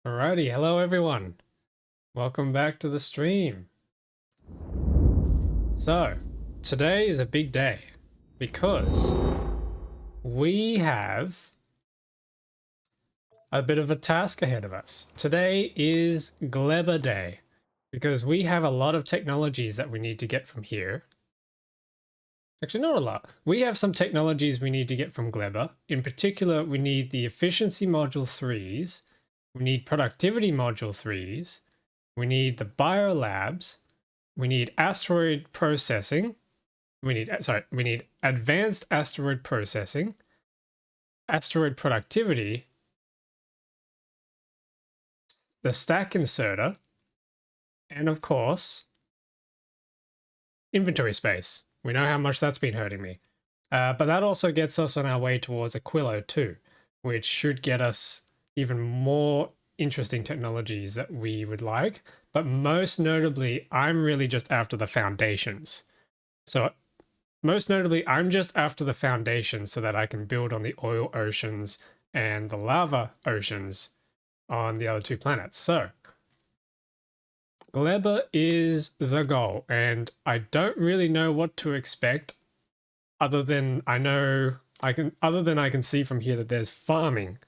Alrighty, hello everyone. Welcome back to the stream. So, today is a big day because we have a bit of a task ahead of us. Today is Gleba Day because we have a lot of technologies that we need to get from here. Actually, not a lot. We have some technologies we need to get from Gleba. In particular, we need the efficiency module 3s, we need productivity module 3s, we need the biolabs, we need asteroid processing, we need advanced asteroid processing, asteroid productivity, the stack inserter, and of course, inventory space. We know how much that's been hurting me. But that also gets us on our way towards Aquilo 2, which should get us even more interesting technologies that we would like. But most notably, I'm really just after the foundations. So most notably, I'm just after the foundations so that I can build on the oil oceans and the lava oceans on the other two planets. So Gleba is the goal, and I don't really know what to expect other than I can see from here that there's farming.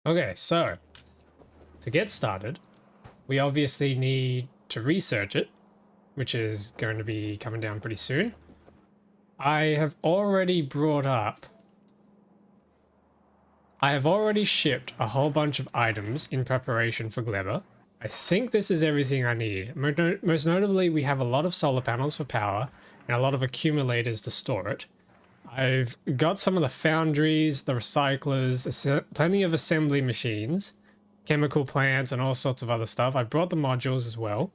Okay, so to get started, we obviously need to research it, which is going to be coming down pretty soon. I have already shipped a whole bunch of items in preparation for Gleba. I think this is everything I need. Most notably, we have a lot of solar panels for power and a lot of accumulators to store it. I've got some of the foundries, the recyclers, plenty of assembly machines, chemical plants, and all sorts of other stuff. I brought the modules as well,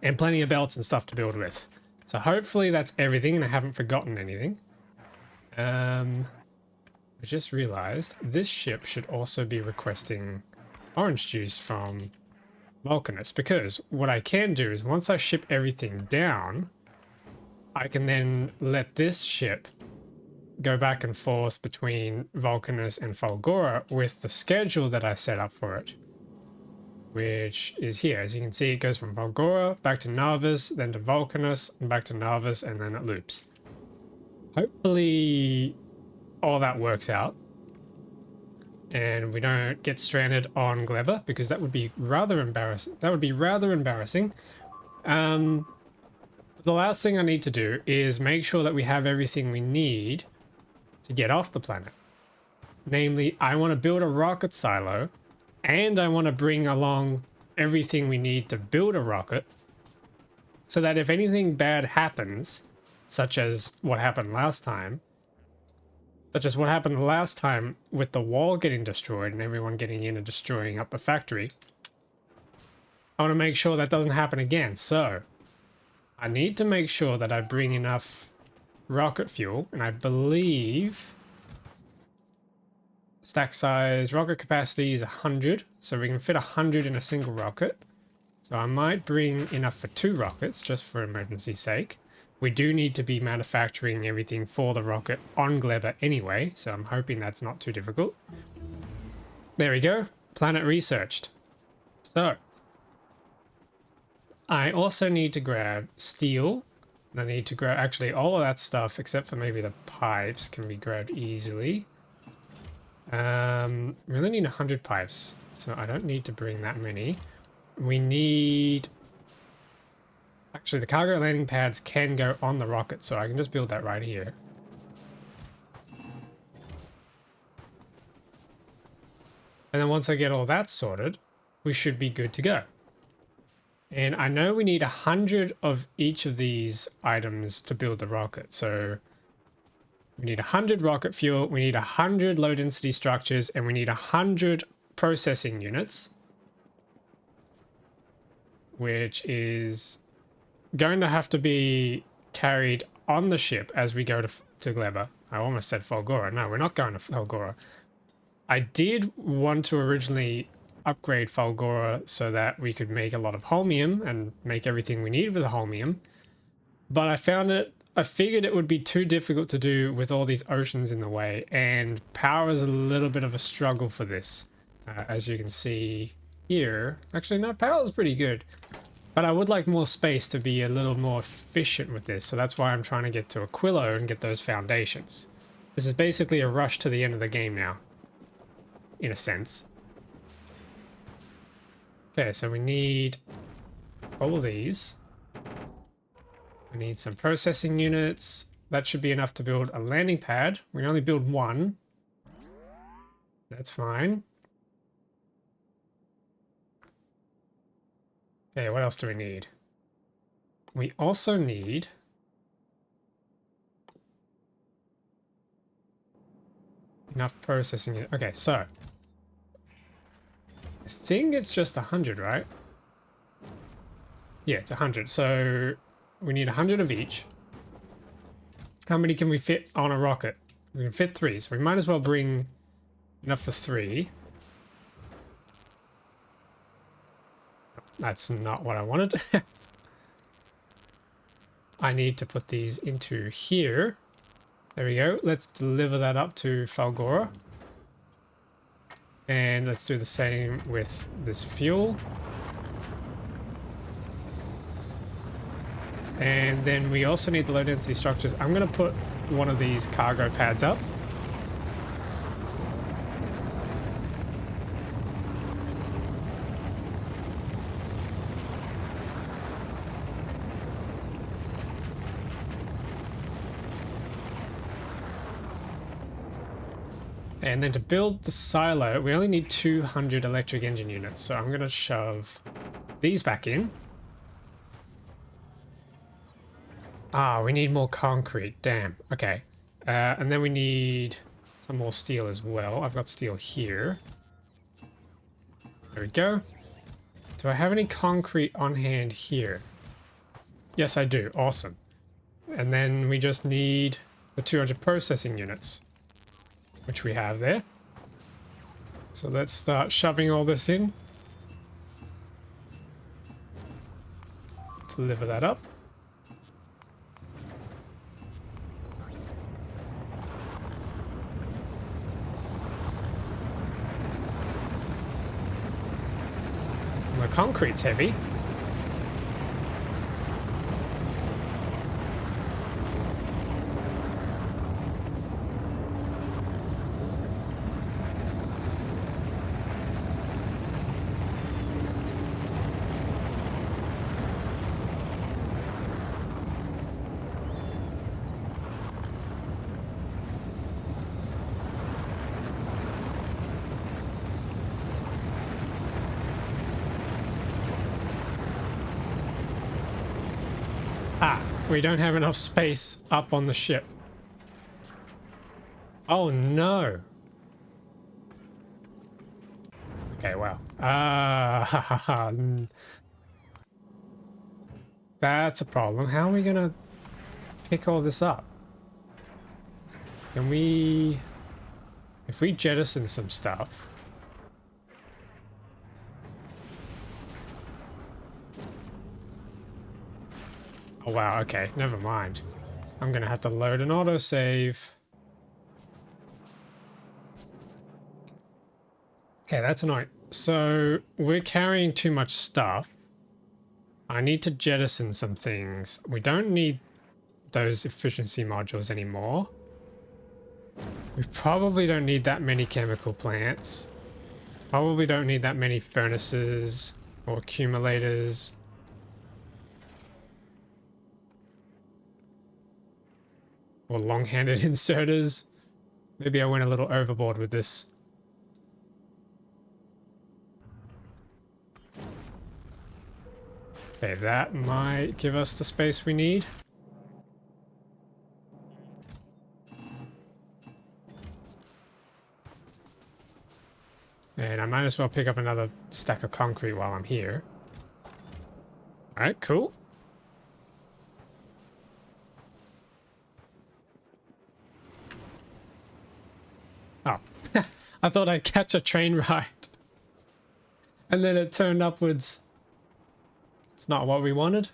and plenty of belts and stuff to build with. So hopefully that's everything, and I haven't forgotten anything. I just realized this ship should also be requesting orange juice from Vulcanus, because what I can do is once I ship everything down, I can then let this ship go back and forth between Vulcanus and Falgora with the schedule that I set up for it, which is here. As you can see, it goes from Falgora back to Narvis, then to Vulcanus, and back to Narvis, and then it loops. Hopefully all that works out and we don't get stranded on Gleba, because that would be rather embarrassing. The last thing I need to do is make sure that we have everything we need to get off the planet. Namely, I want to build a rocket silo, and I want to bring along everything we need to build a rocket, so that if anything bad happens, such as what happened last time with the wall getting destroyed and everyone getting in and destroying up the factory, I want to make sure that doesn't happen again. So I need to make sure that I bring enough rocket fuel, and I believe stack size rocket capacity is 100, so we can fit 100 in a single rocket. So I might bring enough for 2 rockets just for emergency's sake. We do need to be manufacturing everything for the rocket on Gleba anyway, so I'm hoping that's not too difficult. There we go, planet researched. So I also need to grab steel, and I need to grab, actually all of that stuff except for maybe the pipes can be grabbed easily. Really need 100 pipes, so I don't need to bring that many. We need... Actually, the cargo landing pads can go on the rocket, so I can just build that right here. And then once I get all that sorted, we should be good to go. And I know we need 100 of each of these items to build the rocket. So we need 100 rocket fuel, we need 100 low density structures, and we need 100 processing units, which is going to have to be carried on the ship as we go to Gleba. I almost said Falgora. No, we're not going to Falgora. I did want to originally upgrade Falgora so that we could make a lot of holmium and make everything we need with the holmium, but I figured it would be too difficult to do with all these oceans in the way, and power is a little bit of a struggle for this. As you can see here, actually no, power is pretty good, but I would like more space to be a little more efficient with this, so that's why I'm trying to get to Aquilo and get those foundations. This is basically a rush to the end of the game now, in a sense. Okay, so we need all of these. We need some processing units. That should be enough to build a landing pad. We can only build one. That's fine. Okay, what else do we need? We also need... enough processing units. Okay, so... I think it's just 100, right? Yeah, it's 100. So we need 100 of each. How many can we fit on a rocket? We can fit 3, so we might as well bring enough for 3. That's not what I wanted. I need to put these into here. There we go. Let's deliver that up to Falgora. And let's do the same with this fuel. And then we also need the low density structures. I'm going to put one of these cargo pads up. And then to build the silo, we only need 200 electric engine units. So I'm going to shove these back in. Ah, we need more concrete. Damn. Okay. And then we need some more steel as well. I've got steel here. There we go. Do I have any concrete on hand here? Yes, I do. Awesome. And then we just need the 200 processing units, which we have there. So let's start shoving all this in. Deliver that up. The concrete's heavy. We don't have enough space up on the ship. Oh no. Okay, well. That's a problem. How are we gonna pick all this up? Can we... If we jettison some stuff... Oh wow, okay, never mind. I'm gonna have to load an autosave. Okay, that's annoying. So, we're carrying too much stuff. I need to jettison some things. We don't need those efficiency modules anymore. We probably don't need that many chemical plants. Probably don't need that many furnaces. Or accumulators. Or long-handed inserters. Maybe I went a little overboard with this. Okay, that might give us the space we need. And I might as well pick up another stack of concrete while I'm here. Alright, cool. Oh, I thought I'd catch a train ride. And then it turned upwards. It's not what we wanted.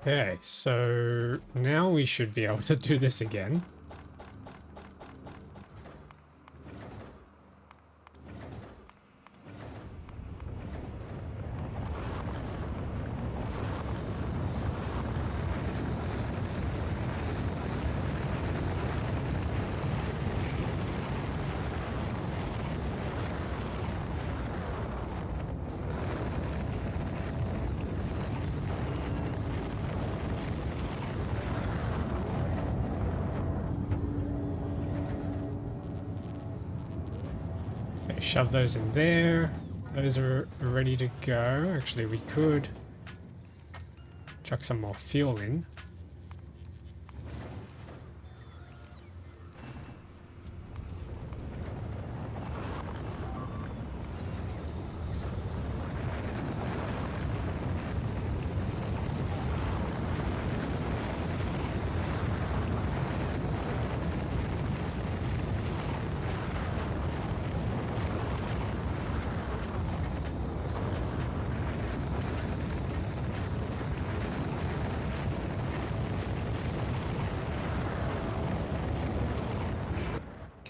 Okay, so now we should be able to do this again. Shove those in there. Those are ready to go. Actually, we could chuck some more fuel in.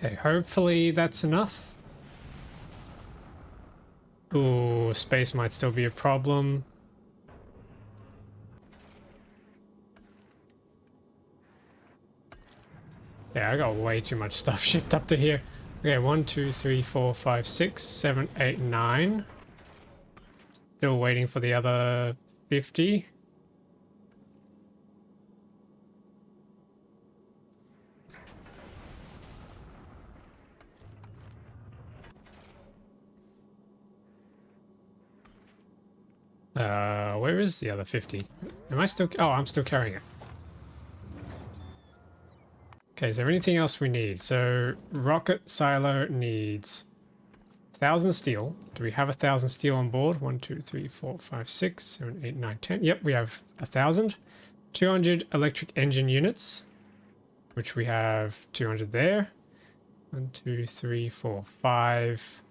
Okay, hopefully that's enough. Ooh, space might still be a problem. Yeah, I got way too much stuff shipped up to here. Okay, 1, 2, 3, 4, 5, 6, 7, 8, 9. Still waiting for the other 50. Where is the other 50? Am I still... Oh, I'm still carrying it. Okay, is there anything else we need? So, rocket silo needs 1,000 steel. Do we have 1,000 steel on board? 1, 2, 3, 4, 5, 6, 7, 8, 9, 10. Yep, we have 1,000. 200 electric engine units, which we have 200 there. 1, 2, 3, 4, 5.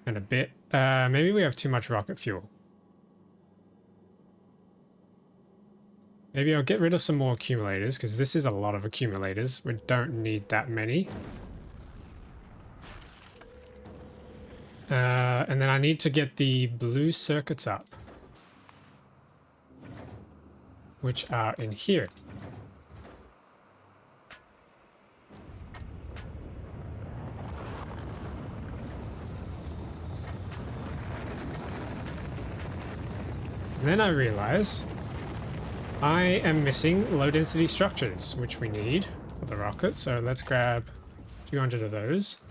And a bit. Maybe we have too much rocket fuel. Maybe I'll get rid of some more accumulators, because this is a lot of accumulators. We don't need that many. And then I need to get the blue circuits up, which are in here. And then I realize I am missing low density structures, which we need for the rocket. So let's grab 200 of those.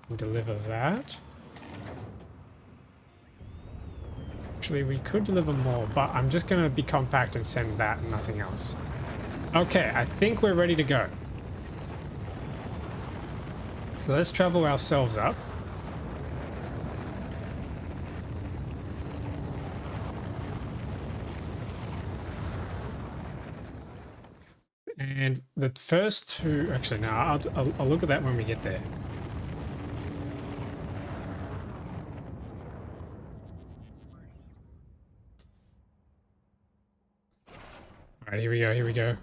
And deliver that. Actually, we could deliver more, but I'm just going to be compact and send that and nothing else. Okay, I think we're ready to go. So let's travel ourselves up. And the first two, actually, no, I'll look at that when we get there. Alright, here we go, here we go.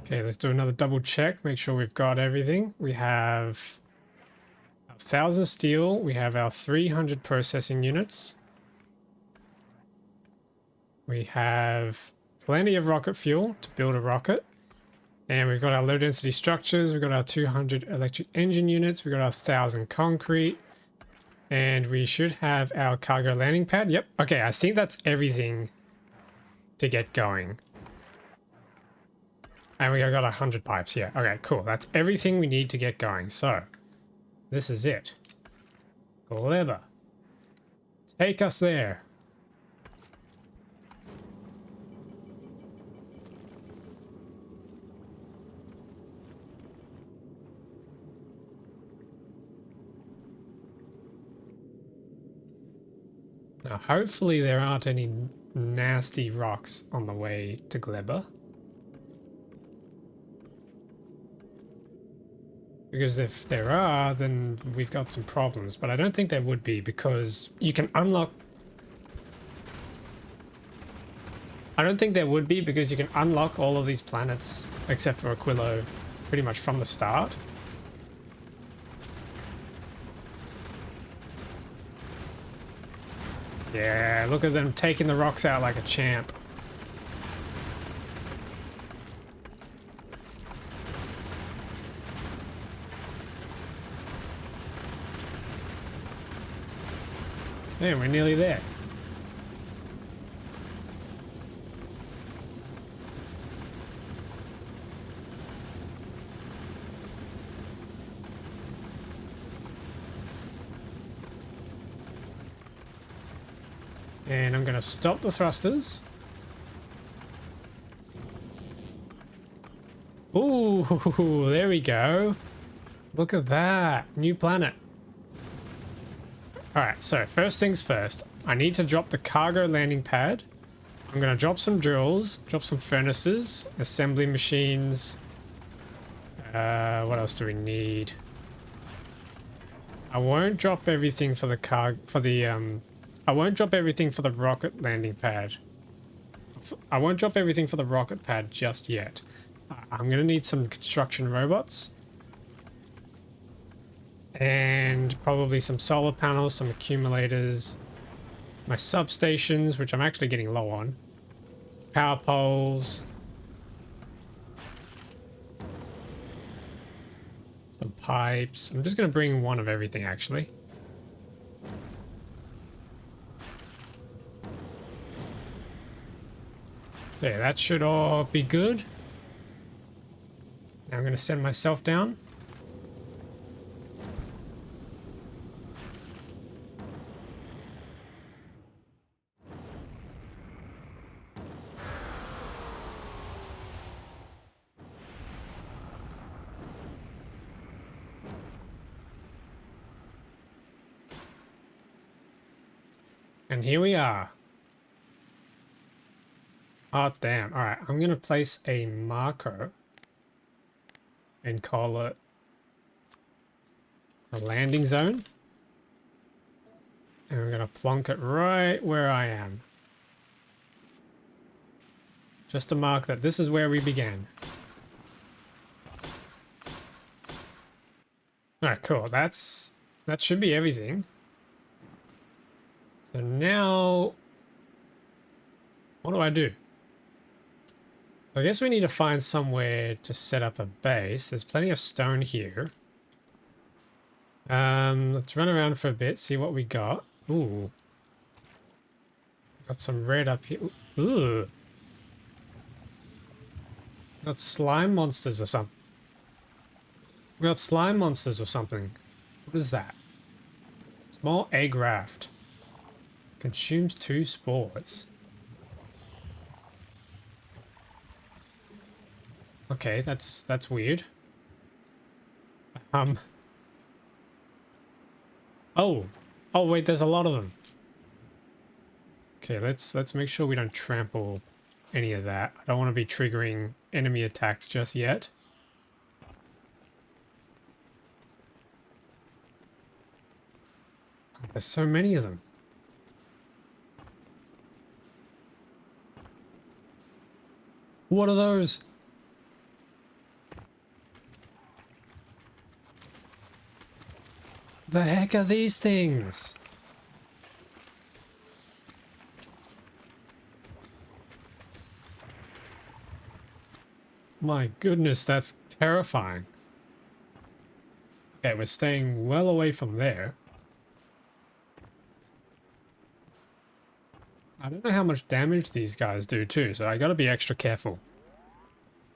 Okay, let's do another double check, make sure we've got everything. We have 1,000 steel, we have our 300 processing units. We have plenty of rocket fuel to build a rocket. And we've got our low density structures, we've got our 200 electric engine units, we've got our 1,000 concrete. And we should have our cargo landing pad. Yep, okay, I think that's everything to get going. And we got 100 pipes, yeah. Okay, cool. That's everything we need to get going. So, this is it. Gleba. Take us there. Now, hopefully there aren't any nasty rocks on the way to Gleba. Because if there are, then we've got some problems. But I don't think there would be, because you can unlock... I don't think there would be, because you can unlock all of these planets, except for Aquilo, pretty much from the start. Yeah, look at them taking the rocks out like a champ. Yeah, we're nearly there. And I'm going to stop the thrusters. Ooh, there we go. Look at that. New planet. Alright, so first things first. I need to drop the cargo landing pad. I'm going to drop some drills, drop some furnaces, assembly machines. What else do we need? I won't drop everything for the I won't drop everything for the rocket landing pad. I won't drop everything for the rocket pad just yet. I'm going to need some construction robots. And probably some solar panels, some accumulators. My substations, which I'm actually getting low on. Power poles. Some pipes. I'm just going to bring one of everything, actually. There, that should all be good. Now I'm going to send myself down. And here we are. Oh, damn. Alright, I'm going to place a marker and call it a landing zone. And I'm going to plonk it right where I am. Just to mark that this is where we began. Alright, cool. That should be everything. So now, what do I do? So I guess we need to find somewhere to set up a base. There's plenty of stone here. Let's run around for a bit, see what we got. Ooh. Got some red up here. Ooh. Got slime monsters or something. We got slime monsters or something. What is that? Small egg raft. Consumes 2 spores. Okay, that's weird. Oh. Oh wait, there's a lot of them. Okay, let's make sure we don't trample any of that. I don't want to be triggering enemy attacks just yet. There's so many of them. What are those? The heck are these things? My goodness, that's terrifying. Okay, we're staying well away from there. I don't know how much damage these guys do too, so I gotta be extra careful.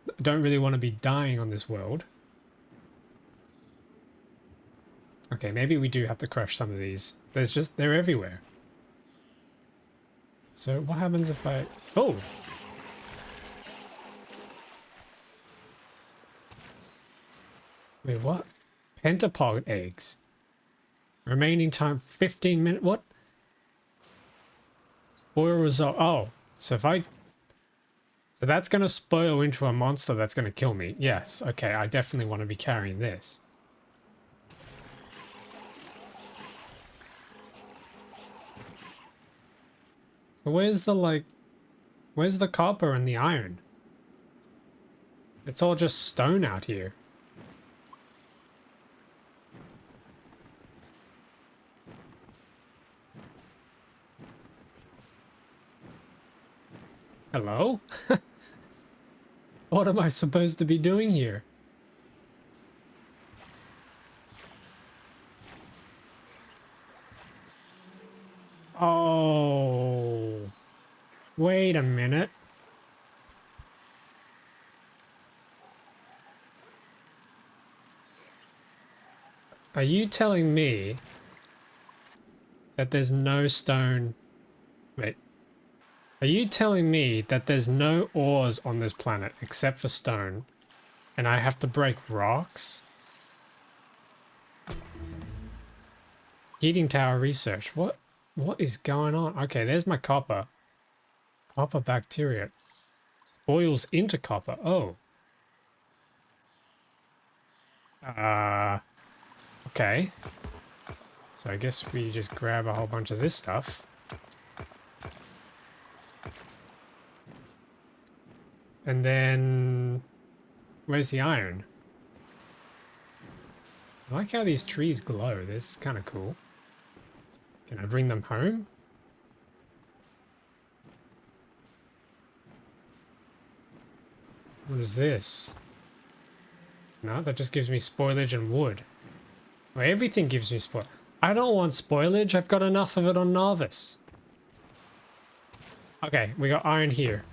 I don't really want to be dying on this world. Okay, maybe we do have to crush some of these. They're everywhere. So what happens if I... Oh! Wait, what? Pentapod eggs. Remaining time 15 minutes. What? Spoil result. Oh, so if I... So that's going to spoil into a monster that's going to kill me. Yes, okay, I definitely want to be carrying this. So where's the, like... Where's the copper and the iron? It's all just stone out here. Hello? What am I supposed to be doing here? Oh. Wait a minute. Are you telling me that there's no stone? Wait. Are you telling me that there's no ores on this planet except for stone, and I have to break rocks? Heating tower research. What is going on? Okay, there's my copper. Copper bacteria. Spoils into copper. Oh. Okay. So I guess we just grab a whole bunch of this stuff. And then... Where's the iron? I like how these trees glow. This is kind of cool. Can I bring them home? What is this? No, that just gives me spoilage and wood. Well, everything gives me spoil. I don't want spoilage. I've got enough of it on Novice. Okay, we got iron here.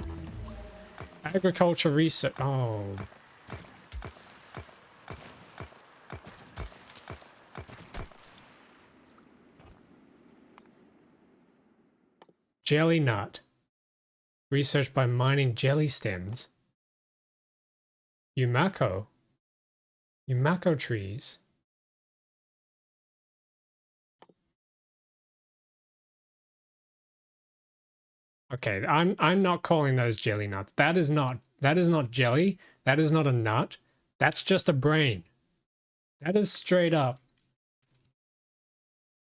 Agriculture research. Oh. Jelly nut. Research by mining jelly stems. Yumako. Yumako trees. Okay, I'm not calling those jelly nuts. That is not jelly. That is not a nut. That's just a brain. That is straight up.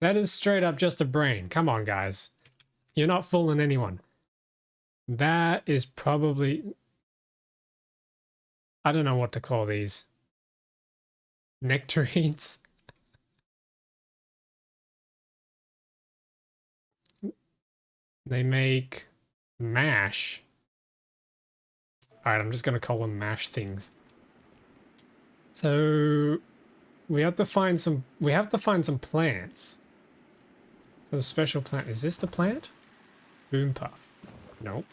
That is straight up just a brain. Come on, guys. You're not fooling anyone. That is probably... I don't know what to call these. Nectarines? They make mash. Alright, I'm just gonna call them mash things. So we have to find some plants. Some special plant. Is this the plant? Boom puff. Nope.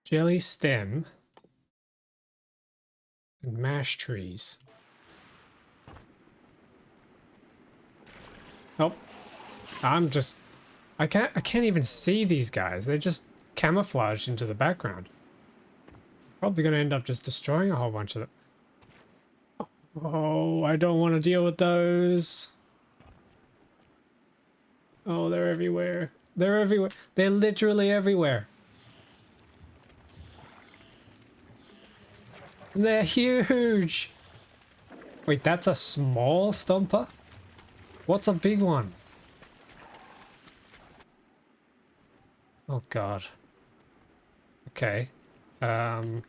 Jelly stem. And mash trees. Oh. I can't even see these guys. They're just camouflaged into the background. Probably gonna end up just destroying a whole bunch of them. Oh, I don't want to deal with those. Oh, they're everywhere. They're everywhere. They're literally everywhere. They're huge. Wait, that's a small stomper? What's a big one? Oh god. Okay. What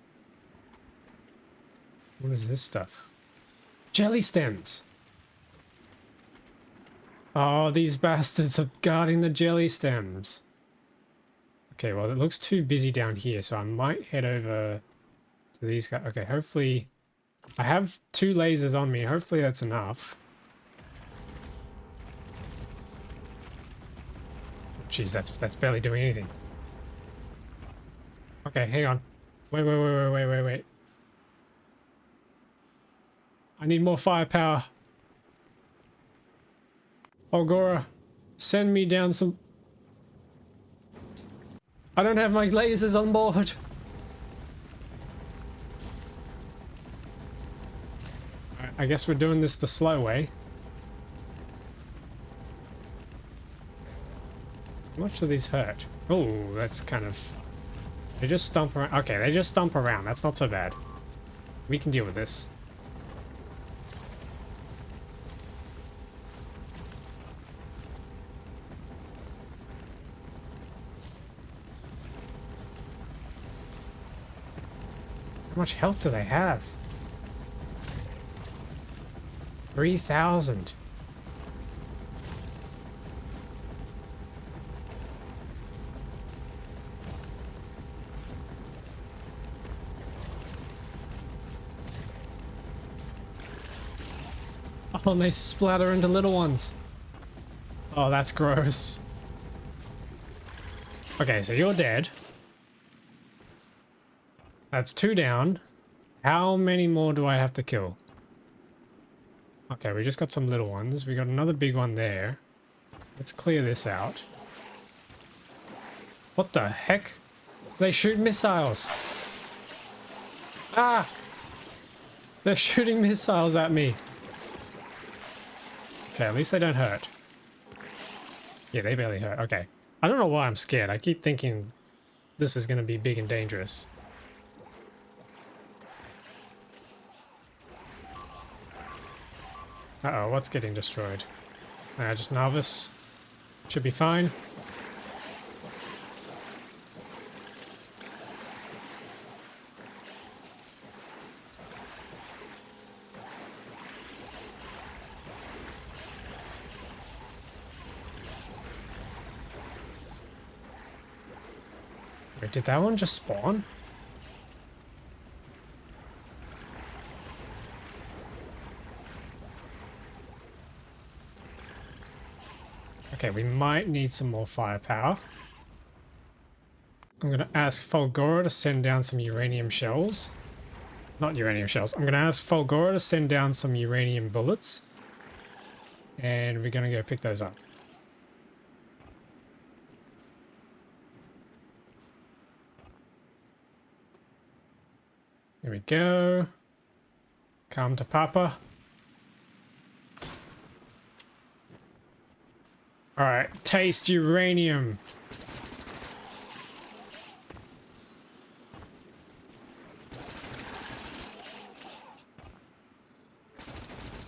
is this stuff? Jelly stems. Oh, these bastards are guarding the jelly stems. Okay, well, it looks too busy down here, so I might head over to these guys. Okay, hopefully... I have 2 lasers on me. Hopefully that's enough. Jeez, that's barely doing anything. Okay, hang on. Wait. I need more firepower. Olgora, send me down some... I don't have my lasers on board. Alright, I guess we're doing this the slow way. How much do these hurt? Oh, that's kind of... They just stomp around. Okay, they just stomp around. That's not so bad. We can deal with this. How much health do they have? 3,000. Oh, and they splatter into little ones. Oh, that's gross. Okay, so you're dead. That's 2 down. How many more do I have to kill? Okay, we just got some little ones. We got another big one there. Let's clear this out. What the heck? They shoot missiles. Ah! They're shooting missiles at me. Okay, at least they don't hurt. Yeah, they barely hurt. Okay. I don't know why I'm scared. I keep thinking this is going to be big and dangerous. Uh-oh, what's getting destroyed? Just Novice. Should be fine. Wait, did that one just spawn? Okay, we might need some more firepower. I'm gonna ask Fulgora to send down some uranium shells. Not uranium shells. I'm gonna ask Fulgora to send down some uranium bullets. And we're gonna go pick those up. Here we go. Come to Papa. Alright, taste uranium.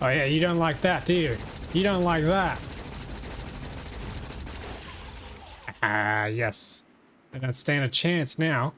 Oh yeah, you don't like that, do you? You don't like that. Ah, yes. I don't stand a chance now.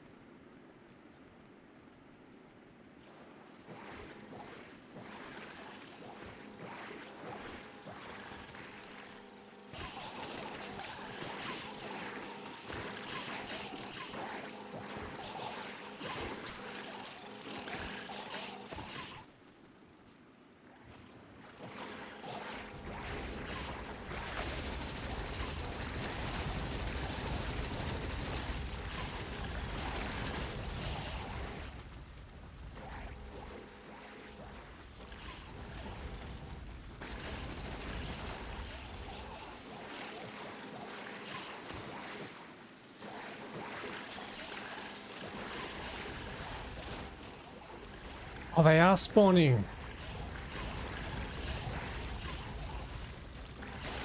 Oh, they are spawning.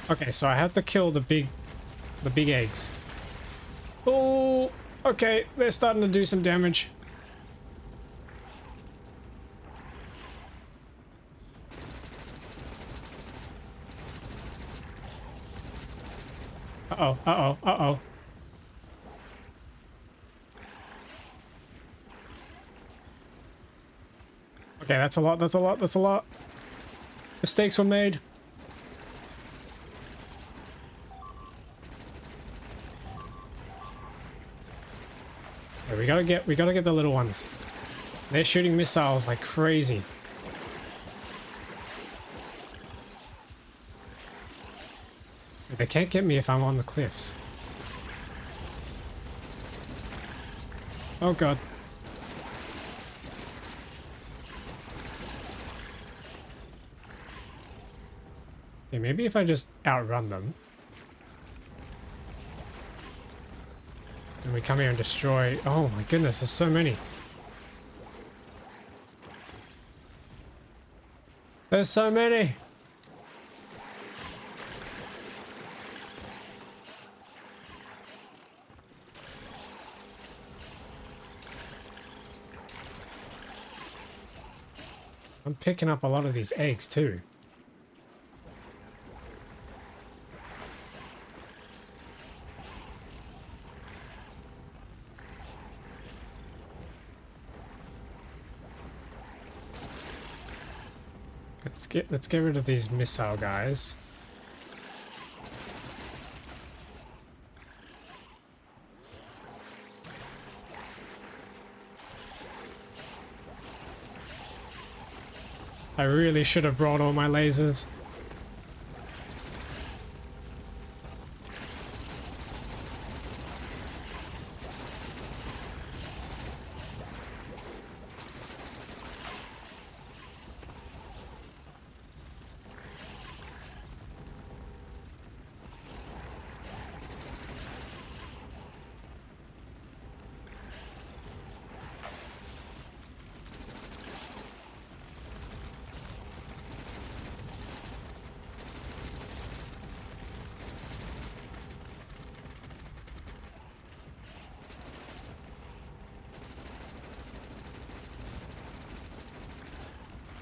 Okay, so I have to kill the The big eggs. Oh, okay. They're starting to do some damage. Uh-oh, uh-oh, uh-oh. Okay, that's a lot, that's a lot, that's a lot. Mistakes were made. Okay, we gotta get the little ones. They're shooting missiles like crazy. They can't get me if I'm on the cliffs. Oh god. Okay, maybe if I just outrun them. And we come here and destroy... Oh my goodness, there's so many. There's so many! I'm picking up a lot of these eggs too. Let's get rid of these missile guys. I really should have brought all my lasers.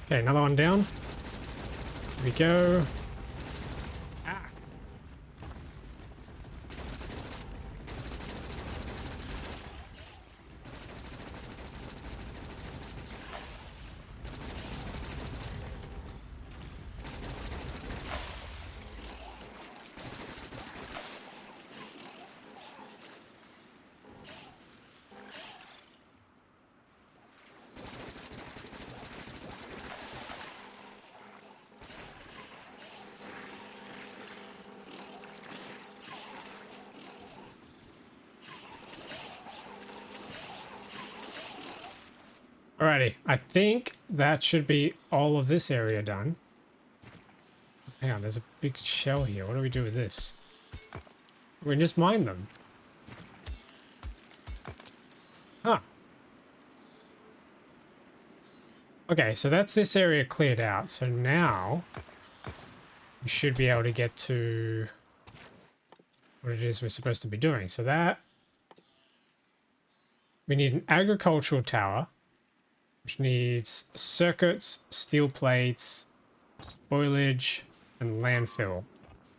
Okay, another one down. Here we go. Ah. Alrighty, I think that should be all of this area done. Hang on, there's a big shell here. What do we do with this? We can just mine them. Huh. Okay, so that's this area cleared out. So now we should be able to get to what it is we're supposed to be doing. So that we need an agricultural tower, which needs circuits, steel plates, spoilage, and landfill.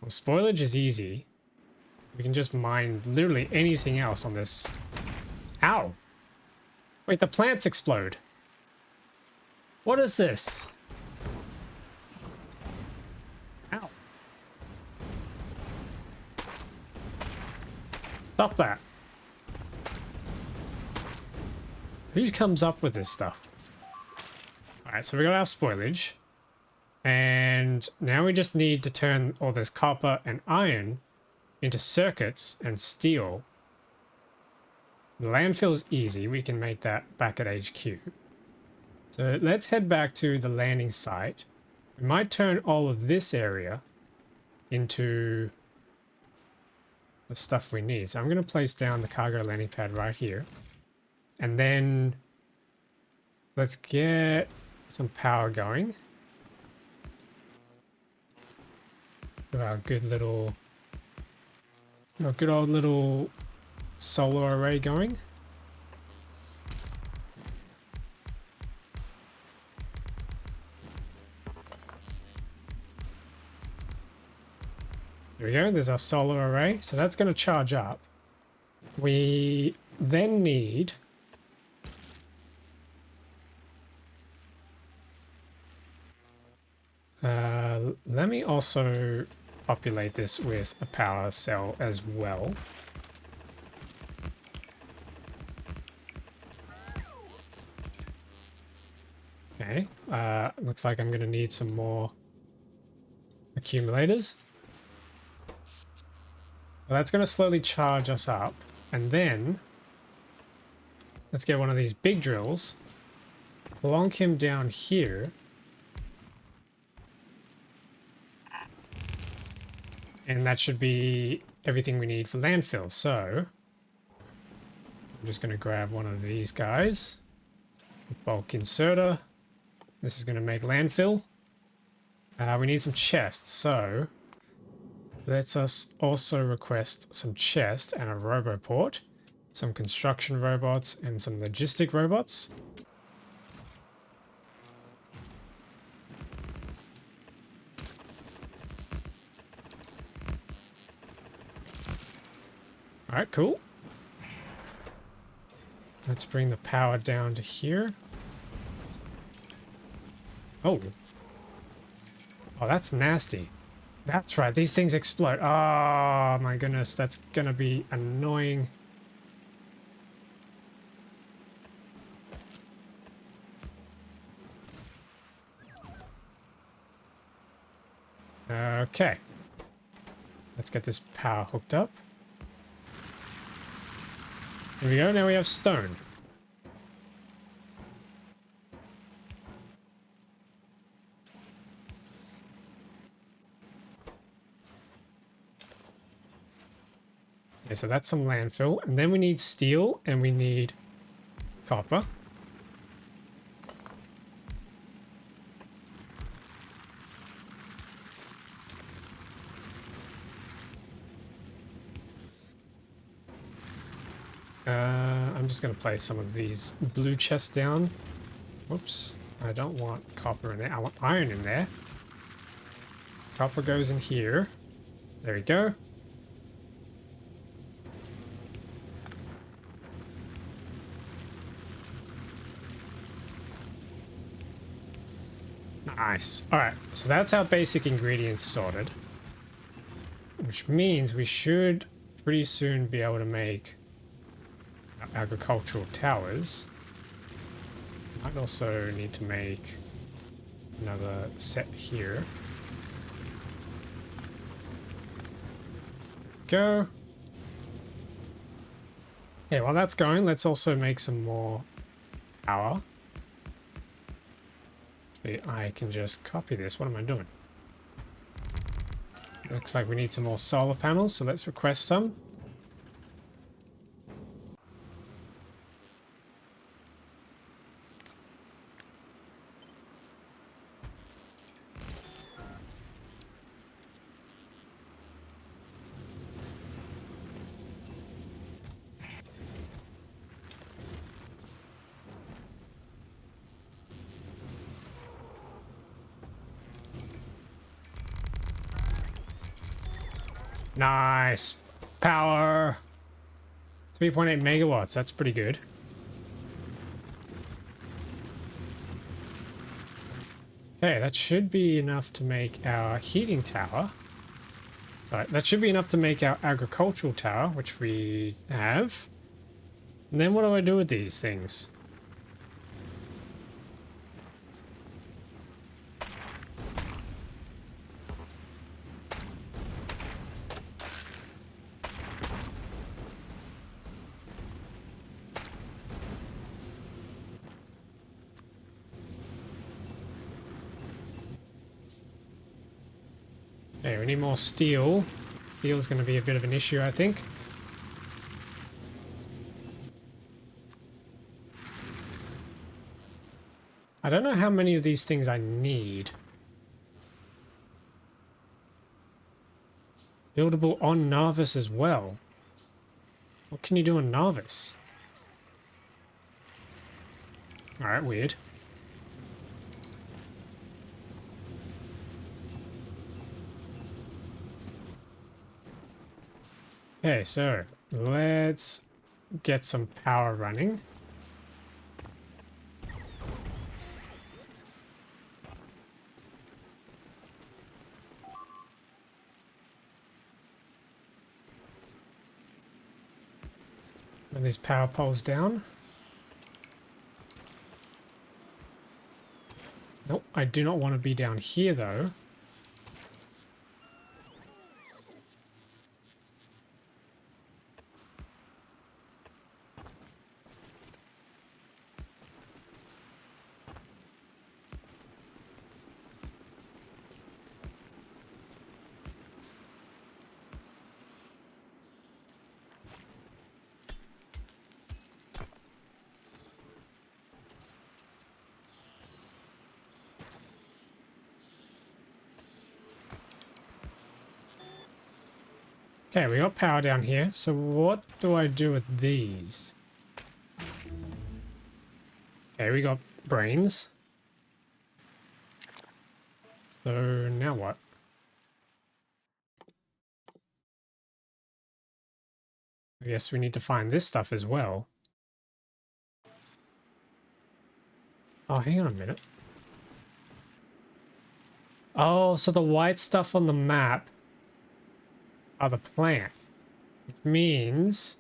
Well, spoilage is easy. We can just mine literally anything else on this. Ow! Wait, the plants explode. What is this? Ow. Stop that. Who comes up with this stuff? Alright, so we got our spoilage. And now we just need to turn all this copper and iron into circuits and steel. The landfill is easy. We can make that back at HQ. So let's head back to the landing site. We might turn all of this area into the stuff we need. So I'm going to place down the cargo landing pad right here. And then let's get some power going. To our good little A good old little solar array going. There we go, there's our solar array. So that's going to charge up. We then need let me also populate this with a power cell as well. Okay, looks like I'm going to need some more accumulators. Well, that's going to slowly charge us up, and then let's get one of these big drills, plonk him down here, and that should be everything we need for landfill. So I'm just going to grab one of these guys, bulk inserter. This is going to make landfill. We need some chests, so let's us also request some chests and a roboport, some construction robots and some logistic robots. All right, cool. Let's bring the power down to here. Oh. Oh, that's nasty. That's right, these things explode. Oh my goodness, that's gonna be annoying. Okay. Let's get this power hooked up. There we go, now we have stone. Okay, so that's some landfill, and then we need steel and we need copper. I'm just going to place some of these blue chests down. Whoops, I don't want copper in there. I want iron in there. Copper goes in here. There we go. Nice. All right, so that's our basic ingredients sorted, which means we should pretty soon be able to make agricultural towers. Might also need to make another set here. Go. Okay, while that's going, let's also make some more power. I can just copy this. What am I doing? Looks like we need some more solar panels, so let's request some. Nice. Power. 3.8 megawatts. That's pretty good. Okay, that should be enough to make our heating tower. Sorry, that should be enough to make our agricultural tower, which we have. And then what do I do with these things? Okay, we need more steel. Steel is going to be a bit of an issue, I think. I don't know how many of these things I need. Buildable on Narvis as well. What can you do on Narvis? Alright, weird. Okay, so let's get some power running. Run these power poles down. Nope, I do not want to be down here though. Okay, we got power down here. So what do I do with these? Okay, we got brains. So now what? I guess we need to find this stuff as well. Oh, hang on a minute. Oh, so the white stuff on the map are the plants. Which means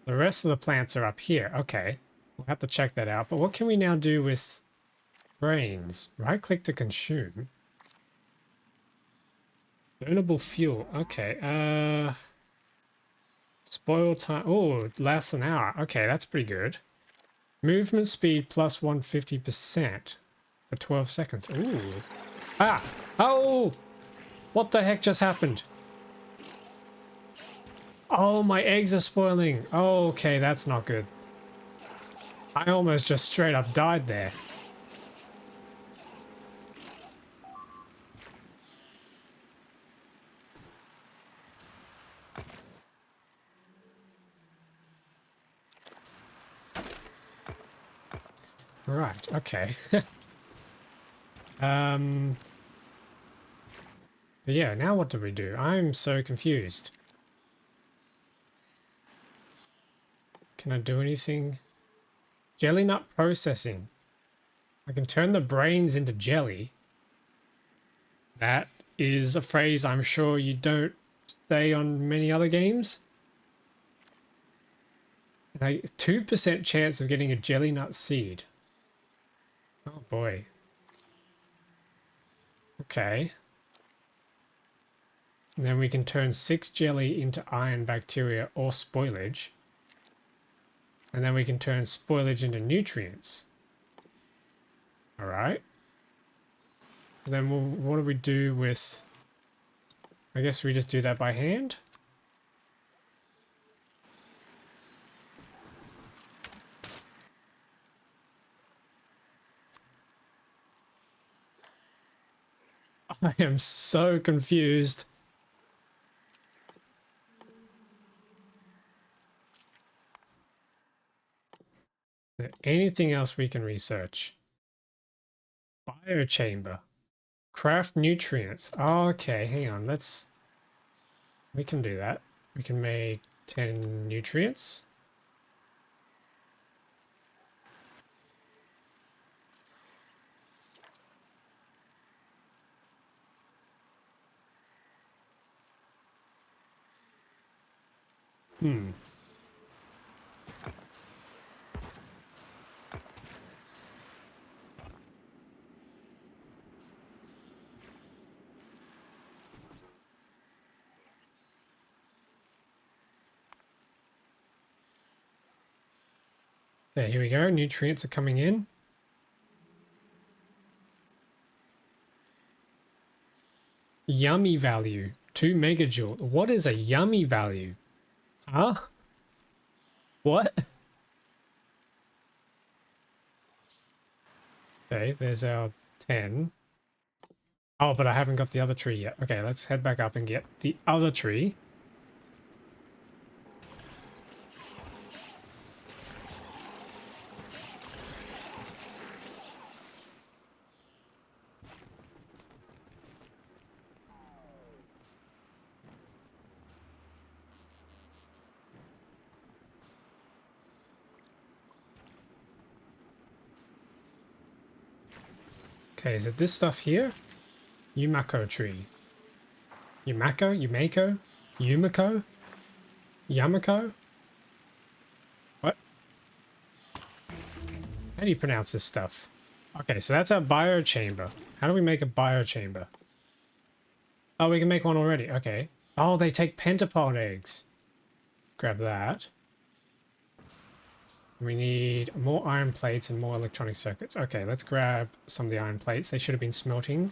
the rest of the plants are up here. Okay, we'll have to check that out. But what can we now do with brains? Right click to consume. Burnable fuel. Okay, spoil time. Oh, it lasts an hour. Okay, that's pretty good. Movement speed plus 150% for 12 seconds. Ooh. Ah! Oh! What the heck just happened? Oh, my eggs are spoiling. Oh, okay, that's not good. I almost just straight up died there. Right, okay. But yeah, now what do we do? I'm so confused. Can I do anything? Jelly nut processing. I can turn the brains into jelly. That is a phrase I'm sure you don't say on many other games. And 2% chance of getting a jelly nut seed. Oh boy. Okay. And then we can turn 6 jelly into iron bacteria or spoilage. And then we can turn spoilage into nutrients. Alright. Then what do we do with... I guess we just do that by hand? I am so confused. Is there anything else we can research? Biochamber. Craft nutrients. Oh, okay, hang on. We can do that. We can make 10 nutrients. Hmm. There, here we go. Nutrients are coming in. Yummy value. 2 megajoule. What is a yummy value? Huh? What? Okay, there's our 10. Oh, but I haven't got the other tree yet. Okay, let's head back up and get the other tree. Okay, is it this stuff here? Yumako tree. Yumako? Yumiko? Yamako? What? How do you pronounce this stuff? Okay, so that's our biochamber. How do we make a biochamber? Oh, we can make one already. Okay. Oh, they take pentapod eggs. Let's grab that. We need more iron plates and more electronic circuits. Okay, let's grab some of the iron plates. They should have been smelting.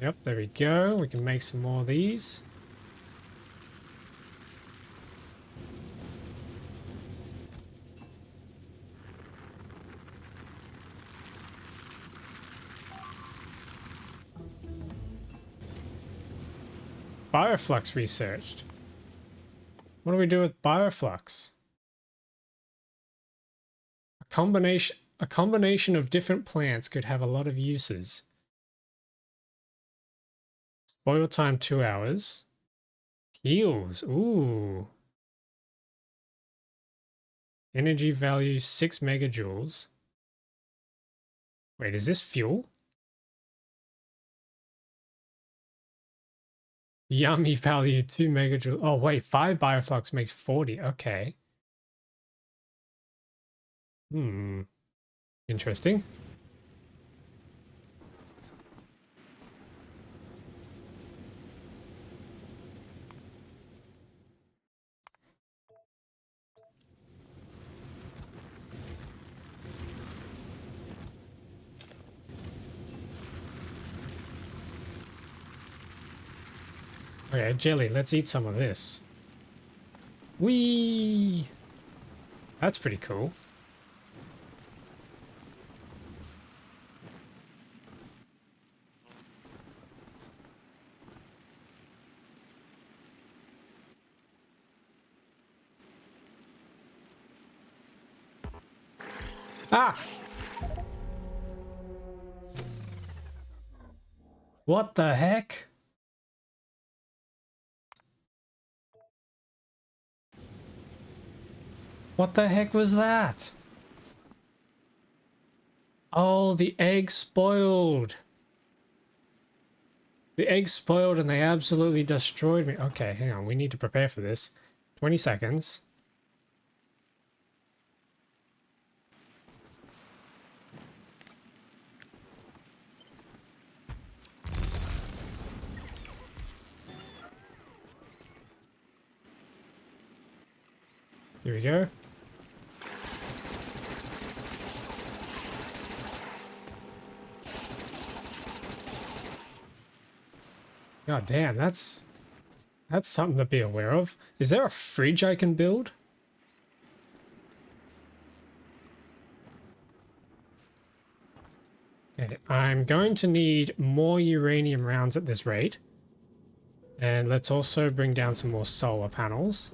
Yep, there we go. We can make some more of these. Bioflux researched. What do we do with bioflux? A combination of different plants could have a lot of uses. Boil time 2 hours. Heals. Ooh. Energy value 6 megajoules. Wait, is this fuel? Yummy value 2 megajoules. Oh wait, 5 bioflux makes 40. Okay. Interesting. Okay, jelly, let's eat some of this. Whee! That's pretty cool. Ah! What the heck? What the heck was that? Oh, the egg spoiled. The egg spoiled and they absolutely destroyed me. Okay, hang on. We need to prepare for this. 20 seconds. Here we go. God damn, that's something to be aware of. Is there a fridge I can build? Okay, I'm going to need more uranium rounds at this rate. And let's also bring down some more solar panels.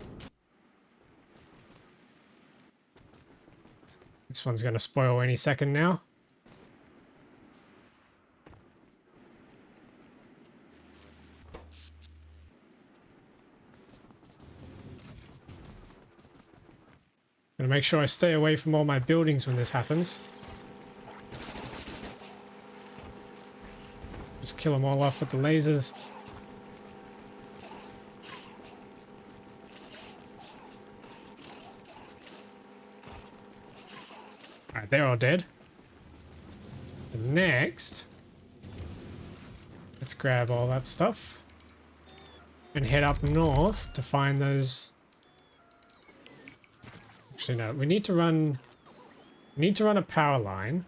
This one's going to spoil any second now. Gonna make sure I stay away from all my buildings when this happens. Just kill them all off with the lasers. Alright, they're all dead. So next, let's grab all that stuff and head up north to find those. Actually, no, we need to run a power line.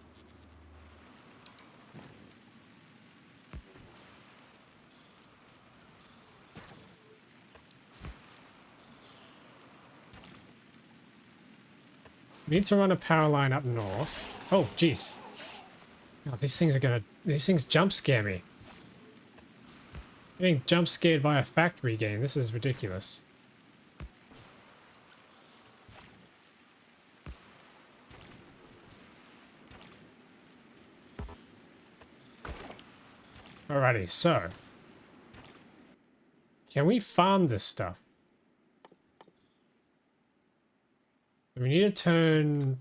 Need to run a power line up north. Oh, geez. Oh, these things jump scare me. Getting jump scared by a factory game. This is ridiculous. Alrighty, so. Can we farm this stuff? We need to turn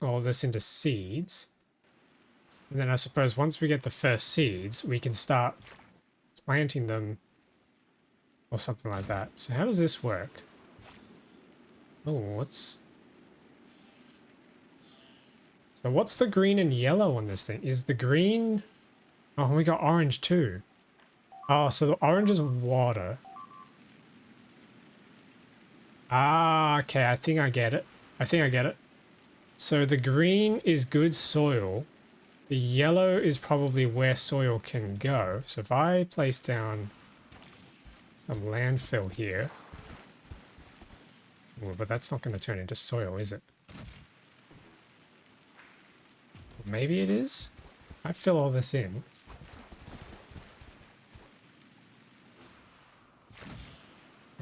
all this into seeds. And then I suppose once we get the first seeds, we can start planting them or something like that. So how does this work? Oh, what's the green and yellow on this thing? Is the green... Oh, we got orange too. Oh, so the orange is water. Ah, okay, I think I get it. So the green is good soil. The yellow is probably where soil can go. So if I place down some landfill here. Ooh, but that's not going to turn into soil, is it? Maybe it is? I fill all this in.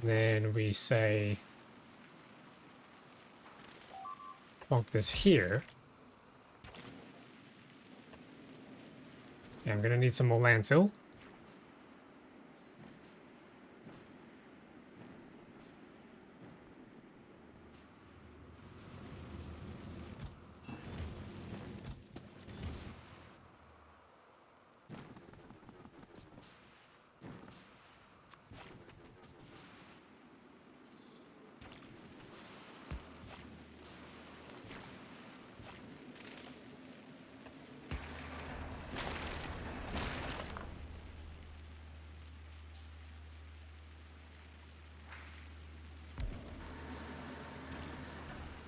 And then we say... plonk this here. Yeah, I'm going to need some more landfill.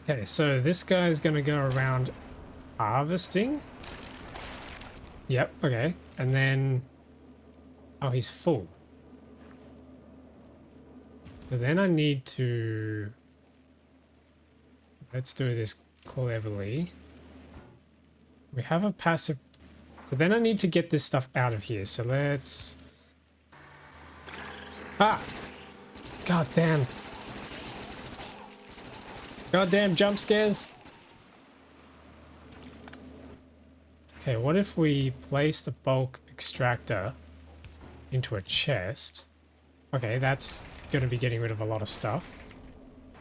Okay, so this guy's gonna go around harvesting. Yep, okay. And then... oh, he's full. So then I need to... let's do this cleverly. We have a passive... so then I need to get this stuff out of here. So let's... ah! God damn. Goddamn jump scares. Okay, what if we place the bulk extractor into a chest? Okay, that's going to be getting rid of a lot of stuff.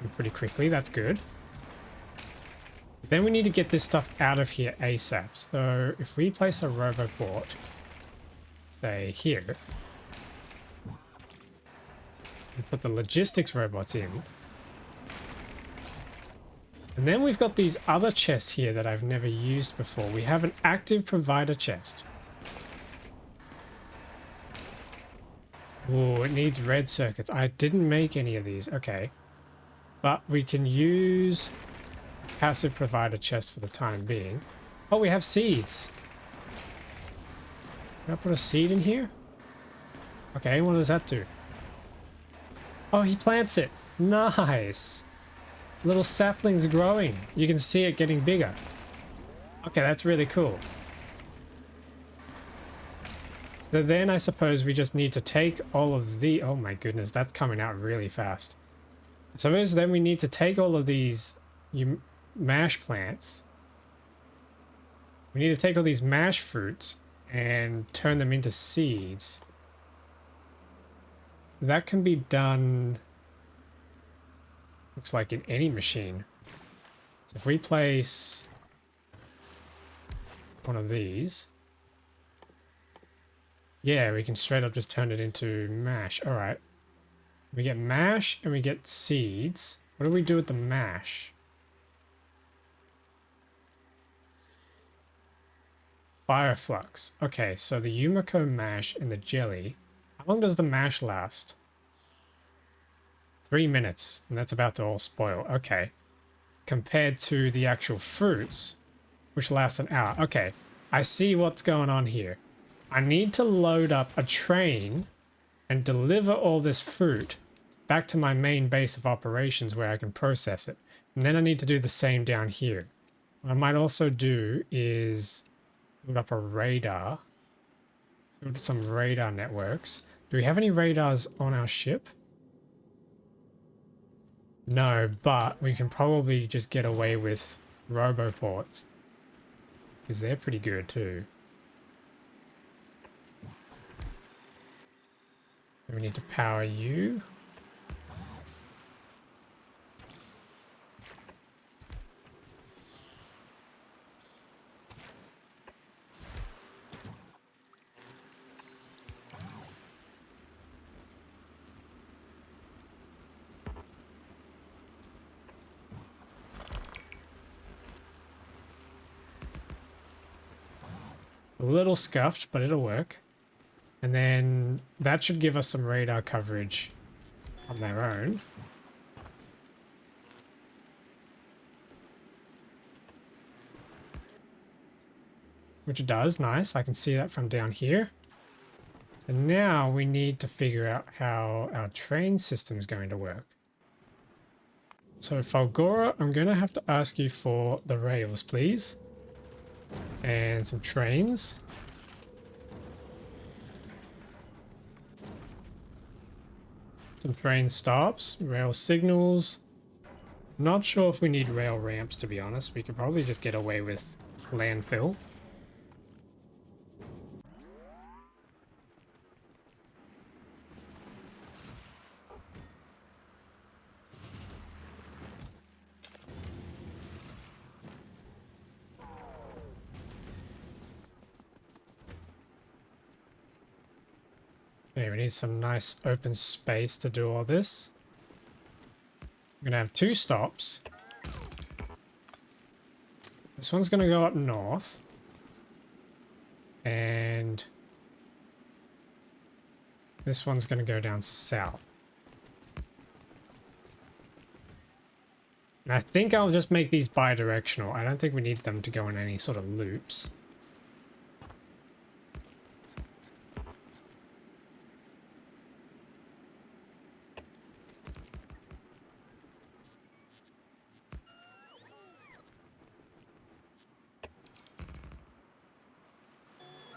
And pretty quickly, that's good. Then we need to get this stuff out of here ASAP. So if we place a roboport, say here, and put the logistics robots in, and then we've got these other chests here that I've never used before. We have an active provider chest. Ooh, it needs red circuits. I didn't make any of these. Okay. But we can use passive provider chest for the time being. Oh, we have seeds. Can I put a seed in here? Okay, what does that do? Oh, he plants it. Nice. Little saplings growing. You can see it getting bigger. Okay, that's really cool. So then I suppose we just need to take all of the... oh my goodness, that's coming out really fast. I suppose then we need to take all of these mash plants. We need to take all these mash fruits and turn them into seeds. That can be done... looks like in any machine. So if we place one of these, yeah, we can straight up just turn it into mash. All right. We get mash and we get seeds. What do we do with the mash? Fireflux. Okay, so the Yumiko mash and the jelly. How long does the mash last? 3 minutes, and that's about to all spoil. Okay. Compared to the actual fruits, which last an hour. Okay, I see what's going on here. I need to load up a train and deliver all this fruit back to my main base of operations where I can process it. And then I need to do the same down here. What I might also do is build up a radar. Build some radar networks. Do we have any radars on our ship? No, but we can probably just get away with roboports. Because they're pretty good too. We need to power you. A little scuffed, but it'll work. And then that should give us some radar coverage on their own. Which it does, nice. I can see that from down here. So now we need to figure out how our train system is going to work. So Falgora, I'm going to have to ask you for the rails, please. And some trains. Some train stops, rail signals. Not sure if we need rail ramps, to be honest. We could probably just get away with landfill. Okay, we need some nice open space to do all this. I'm gonna have 2 stops. This one's gonna go up north. And this one's gonna go down south. And I think I'll just make these bi-directional. I don't think we need them to go in any sort of loops.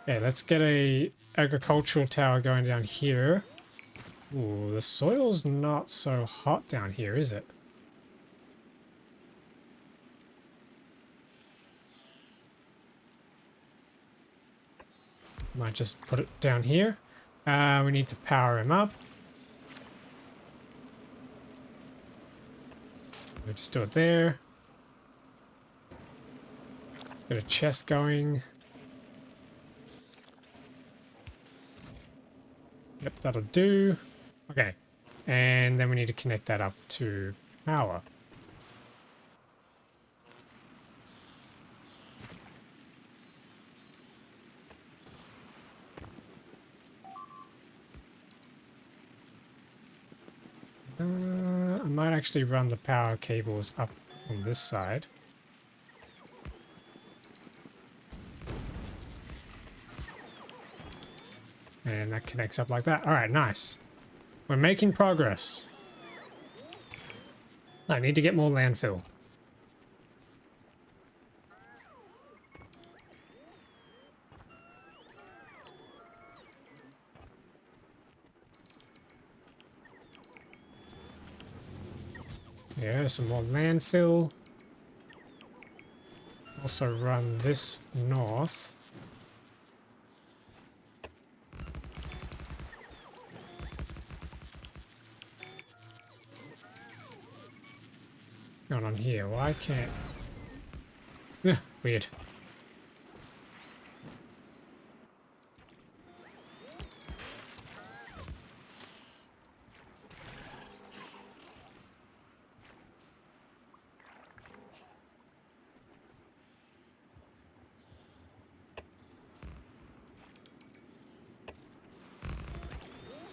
Okay, let's get a agricultural tower going down here. Ooh, the soil's not so hot down here, is it? Might just put it down here. We need to power him up. We'll just do it there. Get a chest going. Yep, that'll do. Okay. And then we need to connect that up to power. I might actually run the power cables up on this side. And that connects up like that. All right, nice. We're making progress. I need to get more landfill. Yeah, some more landfill. Also run this north. What's going on here? Why can't... Weird.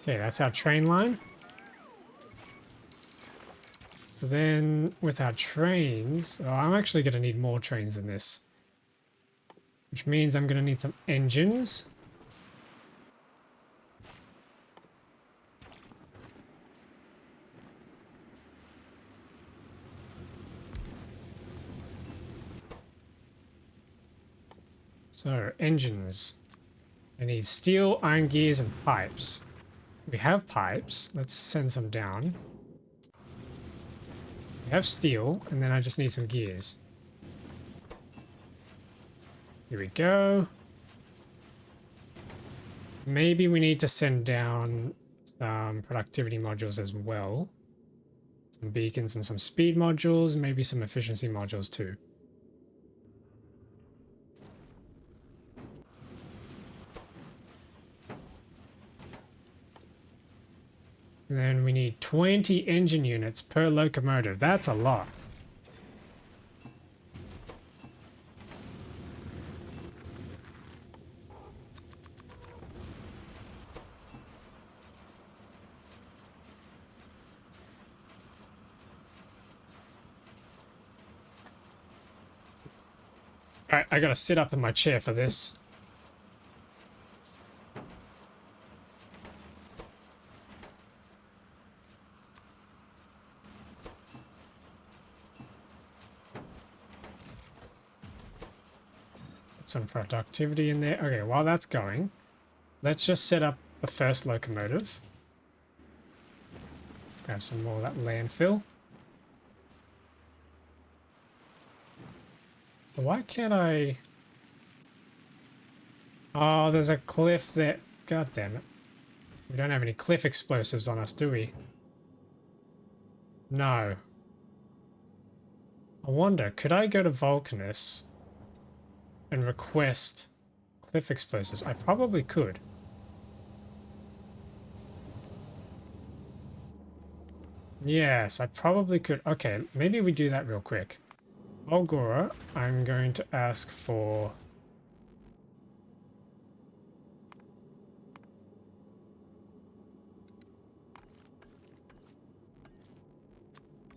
Okay, that's our train line. So then with our trains, oh, I'm actually going to need more trains than this. Which means I'm going to need some engines. So, engines. I need steel, iron gears, and pipes. We have pipes. Let's send some down. We have steel, and then I just need some gears. Here we go. Maybe we need to send down some productivity modules as well. Some beacons and some speed modules, maybe some efficiency modules too. And then we need 20 engine units per locomotive. That's a lot. Alright, I gotta sit up in my chair for this. Put some productivity in there. Okay, while that's going, let's just set up the first locomotive. Grab some more of that landfill. Why can't I... Oh, there's a cliff there. God damn it. We don't have any cliff explosives on us, do we? No. I wonder, could I go to Vulcanus and request cliff explosives? I probably could. Yes, I probably could. Okay, maybe we do that real quick. Volgora, I'm going to ask for...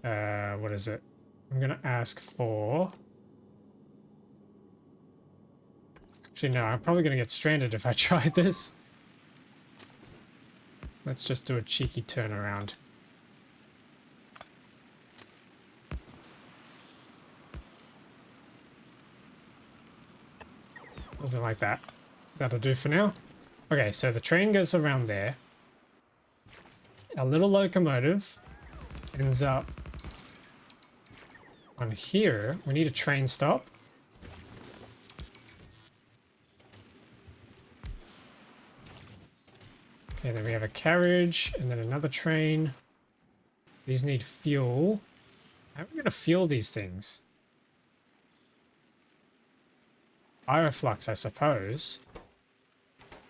what is it? I'm going to ask for... Actually, no, I'm probably going to get stranded if I try this. Let's just do a cheeky turnaround. Something like that. That'll do for now. Okay, so the train goes around there. Our little locomotive ends up on here. We need a train stop. Okay, then we have a carriage and then another train. These need fuel. How are we going to fuel these things? Aeroflux, I suppose.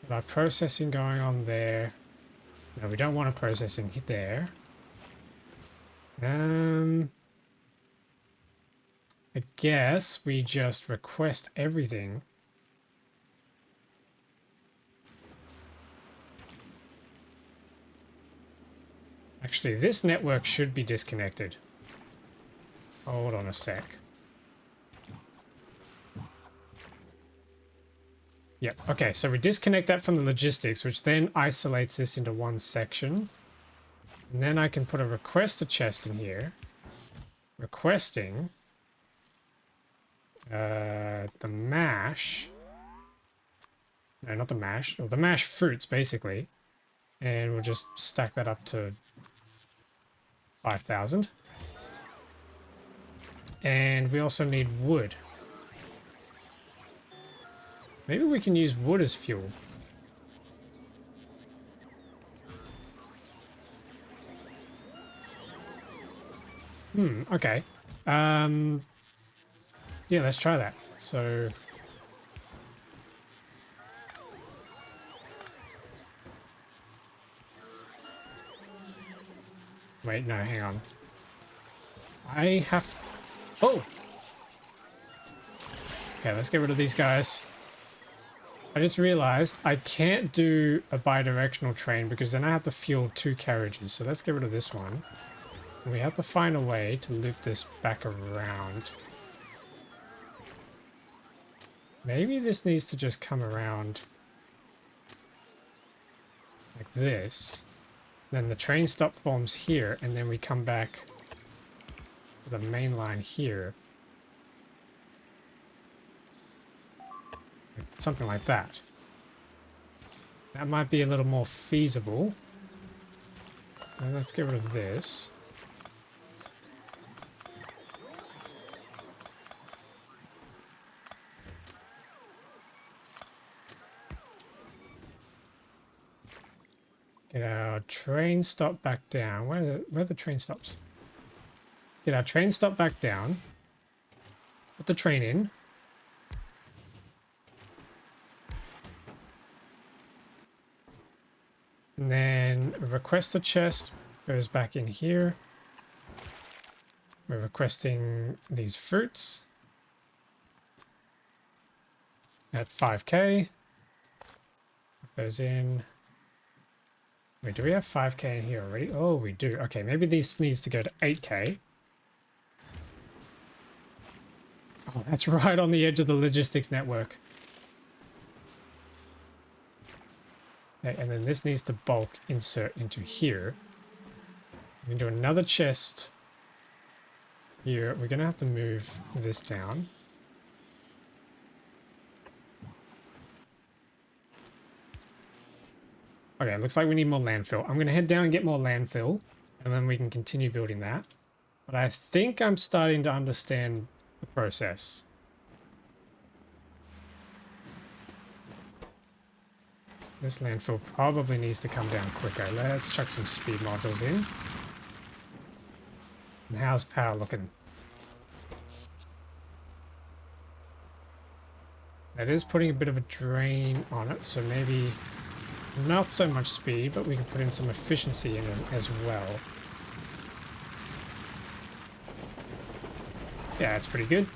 But our processing going on there. No, we don't want a processing there. I guess we just request everything. Actually, this network should be disconnected. Hold on a sec. Yep, okay, so we disconnect that from the logistics, which then isolates this into one section. And then I can put a requester chest in here. Requesting the mash. No, not the mash. Or the mash fruits, basically. And we'll just stack that up to 5,000. And we also need wood. Maybe we can use wood as fuel. Okay. Yeah, let's try that. So... Wait, no, hang on. I have... Oh! Okay, let's get rid of these guys. I just realized I can't do a bidirectional train because then I have to fuel 2 carriages. So let's get rid of this one. And we have to find a way to loop this back around. Maybe this needs to just come around like this. Then the train stop forms here, and then we come back to the main line here. Like something like that. That might be a little more feasible. And let's get rid of this. Get our train stop back down. Where are the train stops? Get our train stop back down. Put the train in. And then request the chest goes back in here. We're requesting these fruits at 5k. Goes in. Wait, do we have 5k in here already? Oh, we do. Okay, maybe this needs to go to 8k. Oh, that's right on the edge of the logistics network. Okay, and then this needs to bulk insert into here. We can do another chest here. We're going to have to move this down. Okay, it looks like we need more landfill. I'm going to head down and get more landfill, and then we can continue building that. But I think I'm starting to understand the process. This landfill probably needs to come down quicker. Let's chuck some speed modules in. And how's power looking? That is putting a bit of a drain on it, so maybe not so much speed, but we can put in some efficiency in as well. Yeah, that's pretty good.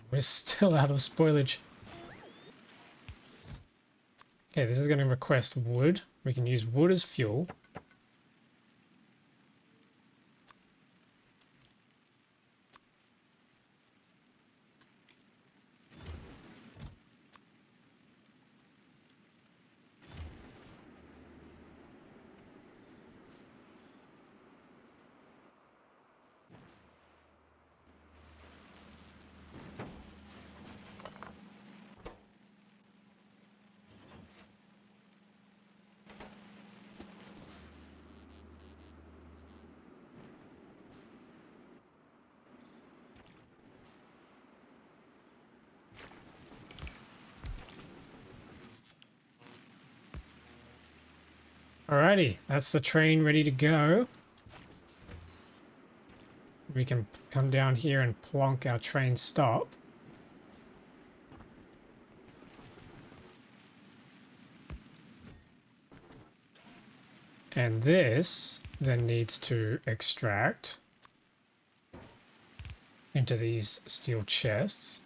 We're still out of spoilage. Okay, this is going to request wood. We can use wood as fuel. Alrighty, that's the train ready to go. We can come down here and plonk our train stop. And this then needs to extract into these steel chests.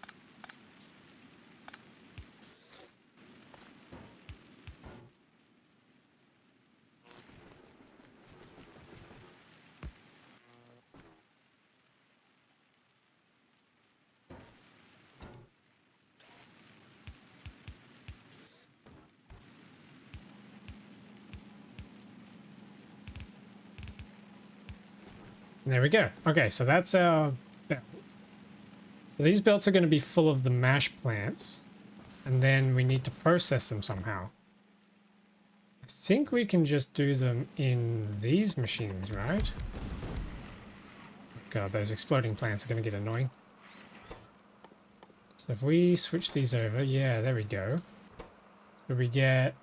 And there we go. Okay, so that's our belt. So these belts are going to be full of the mash plants, and then we need to process them somehow. I think we can just do them in these machines, right? God, those exploding plants are going to get annoying. So if we switch these over, yeah, there we go. So we get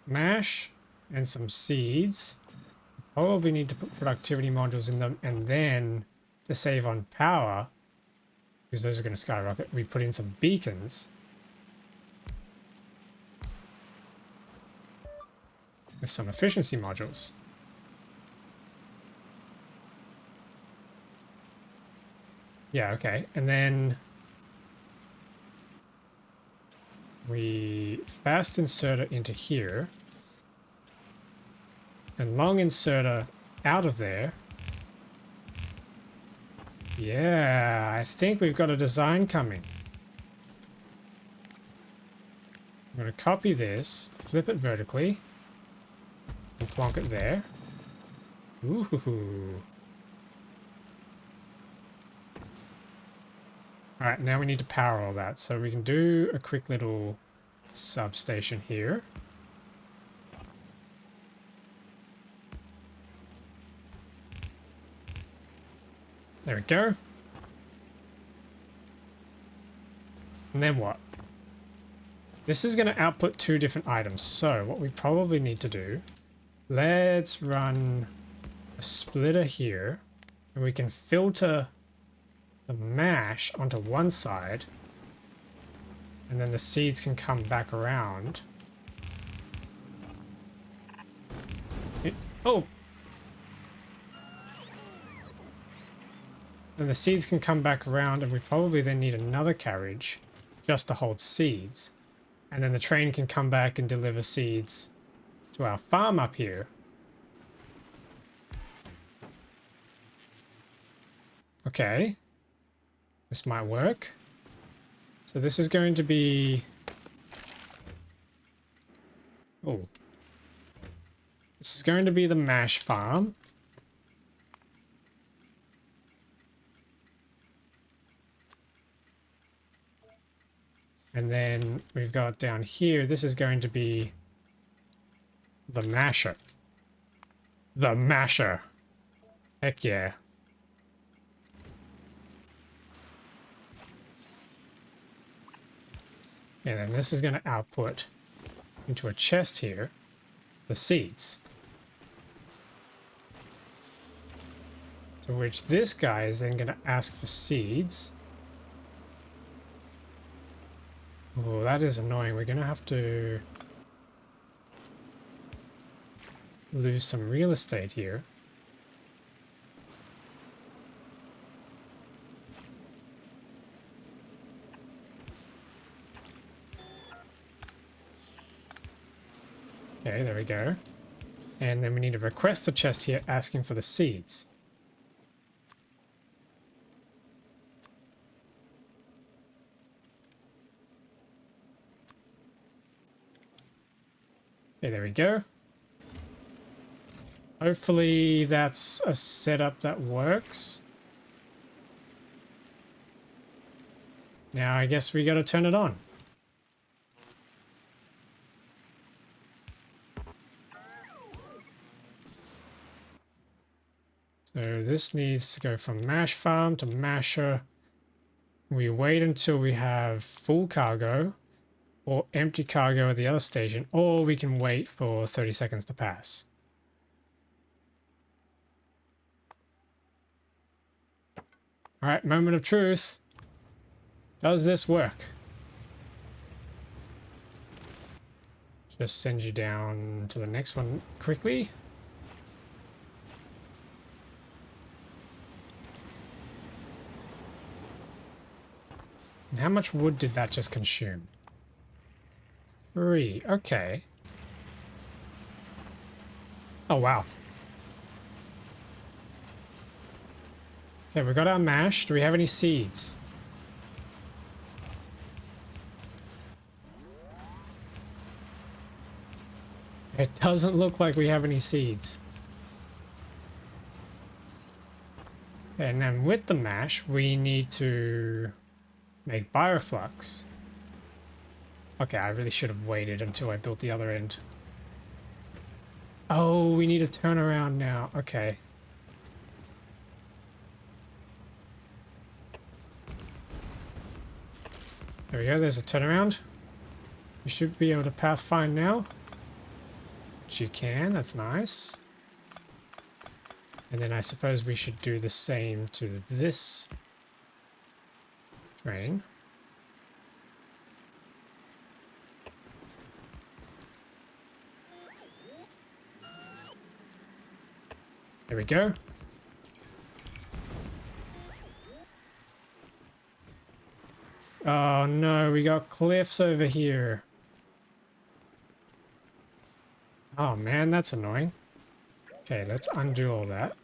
mash and some seeds. Probably need to put productivity modules in them, and then to save on power, because those are going to skyrocket, we put in some beacons with some efficiency modules. Yeah, okay, and then we fast inserter into here and long inserter out of there. Yeah, I think we've got a design coming. I'm going to copy this, flip it vertically, and plonk it there. Ooh. Alright, now we need to power all that. So we can do a quick little substation here. There we go. And then what? This is going to output two different items. So what we probably need to do, let's run a splitter here, and we can filter the mash onto one side, and then the seeds can come back around. Oh! Then the seeds can come back around, and we probably then need another carriage just to hold seeds. And then the train can come back and deliver seeds to our farm up here. Okay. This might work. So this is going to be... Oh. This is going to be the mash farm. And then we've got down here, this is going to be the masher. The masher. Heck yeah. And then this is going to output into a chest here, the seeds. To which this guy is then going to ask for seeds. Oh, that is annoying. We're going to have to lose some real estate here. Okay, there we go. And then we need to request the chest here asking for the seeds. Okay, there we go. Hopefully that's a setup that works. Now I guess we gotta turn it on. So this needs to go from mash farm to masher. We wait until we have full cargo or empty cargo at the other station, or we can wait for 30 seconds to pass. All right, moment of truth. Does this work? Just send you down to the next one quickly. And how much wood did that just consume? 3. Okay. Oh, wow. Okay, we got our mash. Do we have any seeds? It doesn't look like we have any seeds. And then with the mash, we need to make bioflux. Okay, I really should have waited until I built the other end. Oh, we need a turnaround now. Okay. There we go, there's a turnaround. You should be able to pathfind now. Which you can, that's nice. And then I suppose we should do the same to this train. There we go. Oh no, we got cliffs over here. Oh man, that's annoying. Okay, let's undo all that.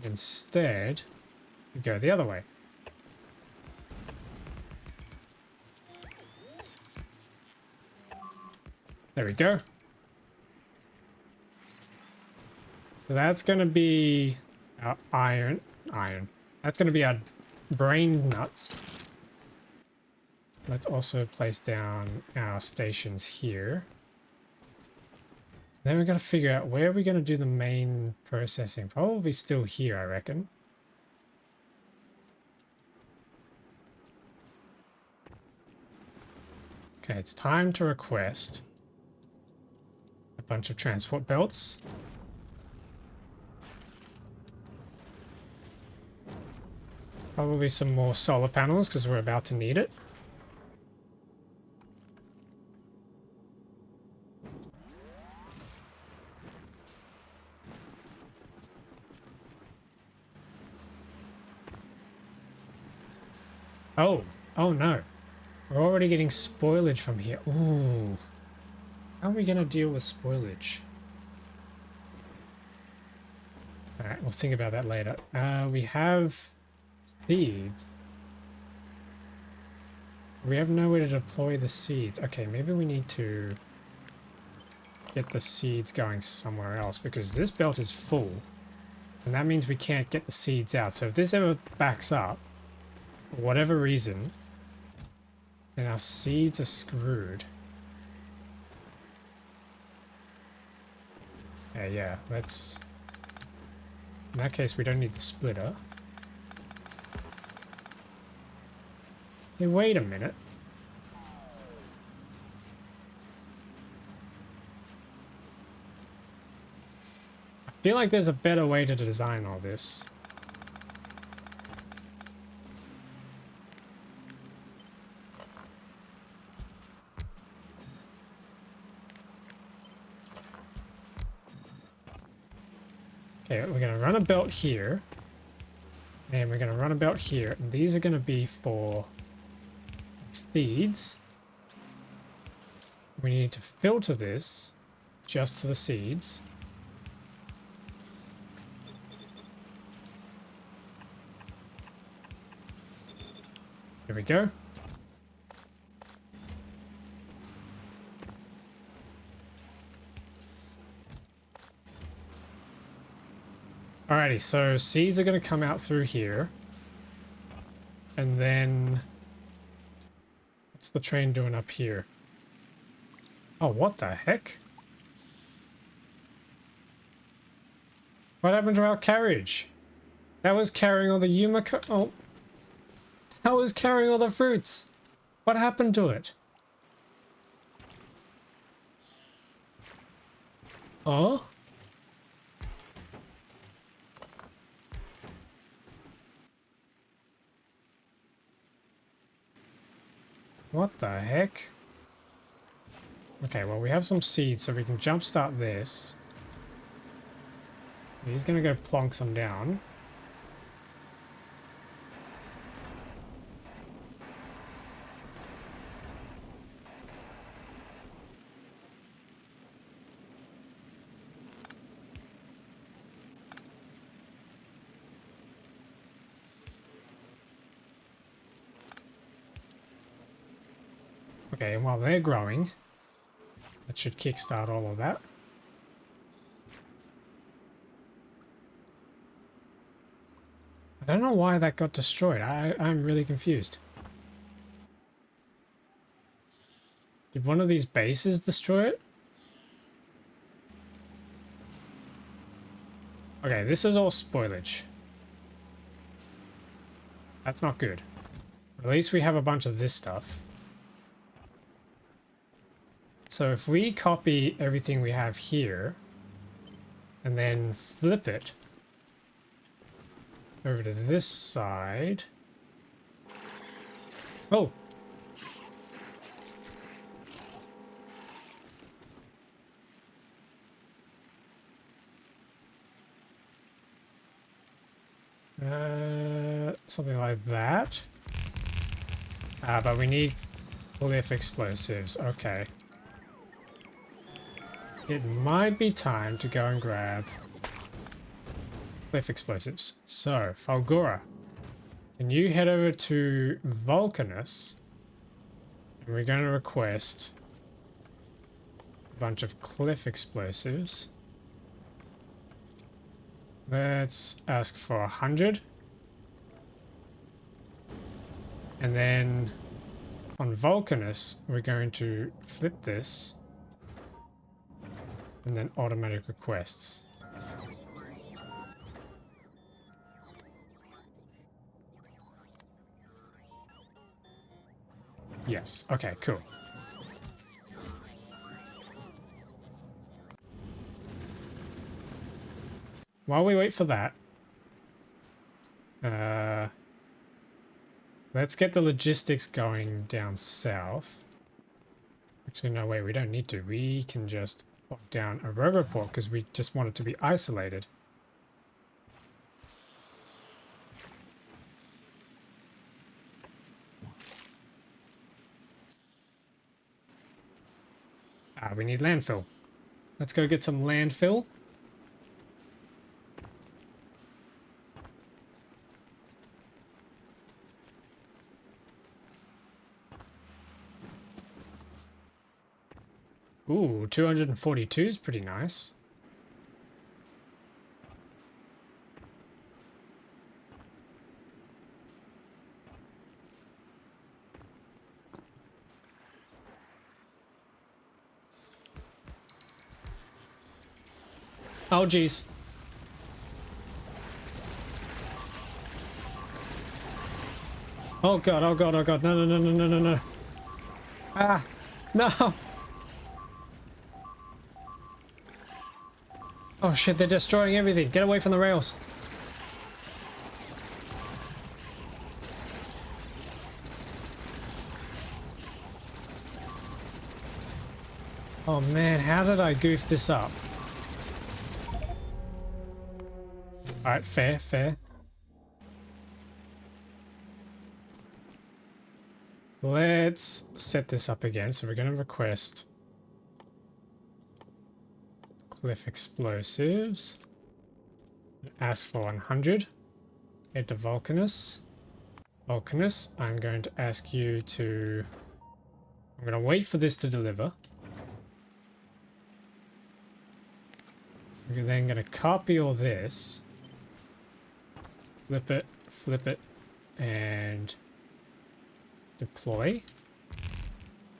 Instead, we go the other way. There we go. So that's going to be our iron. That's going to be our brain nuts. Let's also place down our stations here. Then we're going to figure out where we're going to do the main processing. Probably still here, I reckon. Okay, it's time to request a bunch of transport belts. Probably some more solar panels because we're about to need it. Oh no. We're already getting spoilage from here. Ooh. How are we going to deal with spoilage? Alright, we'll think about that later. We have seeds. We have nowhere to deploy the seeds. Okay, maybe we need to get the seeds going somewhere else because this belt is full. And that means we can't get the seeds out. So if this ever backs up, for whatever reason, then our seeds are screwed. Yeah, let's... In that case, we don't need the splitter. Hey, wait a minute. I feel like there's a better way to design all this. Okay, we're going to run a belt here. And we're going to run a belt here. And these are going to be for seeds. We need to filter this just to the seeds. Here we go. Alrighty, so seeds are going to come out through here. And then... What's the train doing up here? Oh, what the heck? What happened to our carriage? That was carrying all the Yumiko... Oh. That was carrying all the fruits. What happened to it? Oh? What the heck? Okay, well, we have some seeds, so we can jumpstart this. He's gonna go plonk some down. Okay, and while they're growing, that should kickstart all of that. I don't know why that got destroyed. I'm really confused. Did one of these bases destroy it? Okay, this is all spoilage. That's not good. At least we have a bunch of this stuff. So if we copy everything we have here and then flip it over to this side. Oh. Something like that. But we need cliff explosives. Okay. It might be time to go and grab cliff explosives. So, Falgora, can you head over to Vulcanus? And we're going to request bunch of cliff explosives. Let's ask for 100. And then on Vulcanus, we're going to flip this. And then automatic requests. Yes, okay, cool. While we wait for that, let's get the logistics going down south. Actually, no, wait, we don't need to. We can just lock down a roboport because we just want it to be isolated. We need landfill. Let's go get some landfill. Ooh, 242 is pretty nice. Oh, geez. Oh god, oh god, oh god. No, no, no, no, no, no, no. Ah, no. Oh shit, they're destroying everything. Get away from the rails. Oh man, how did I goof this up? Alright, fair, fair. Let's set this up again. So we're going to request cliff explosives. Ask for 100. Head to Vulcanus. Vulcanus, I'm going to ask you to... I'm going to wait for this to deliver. We're then going to copy all this. Flip it, and deploy.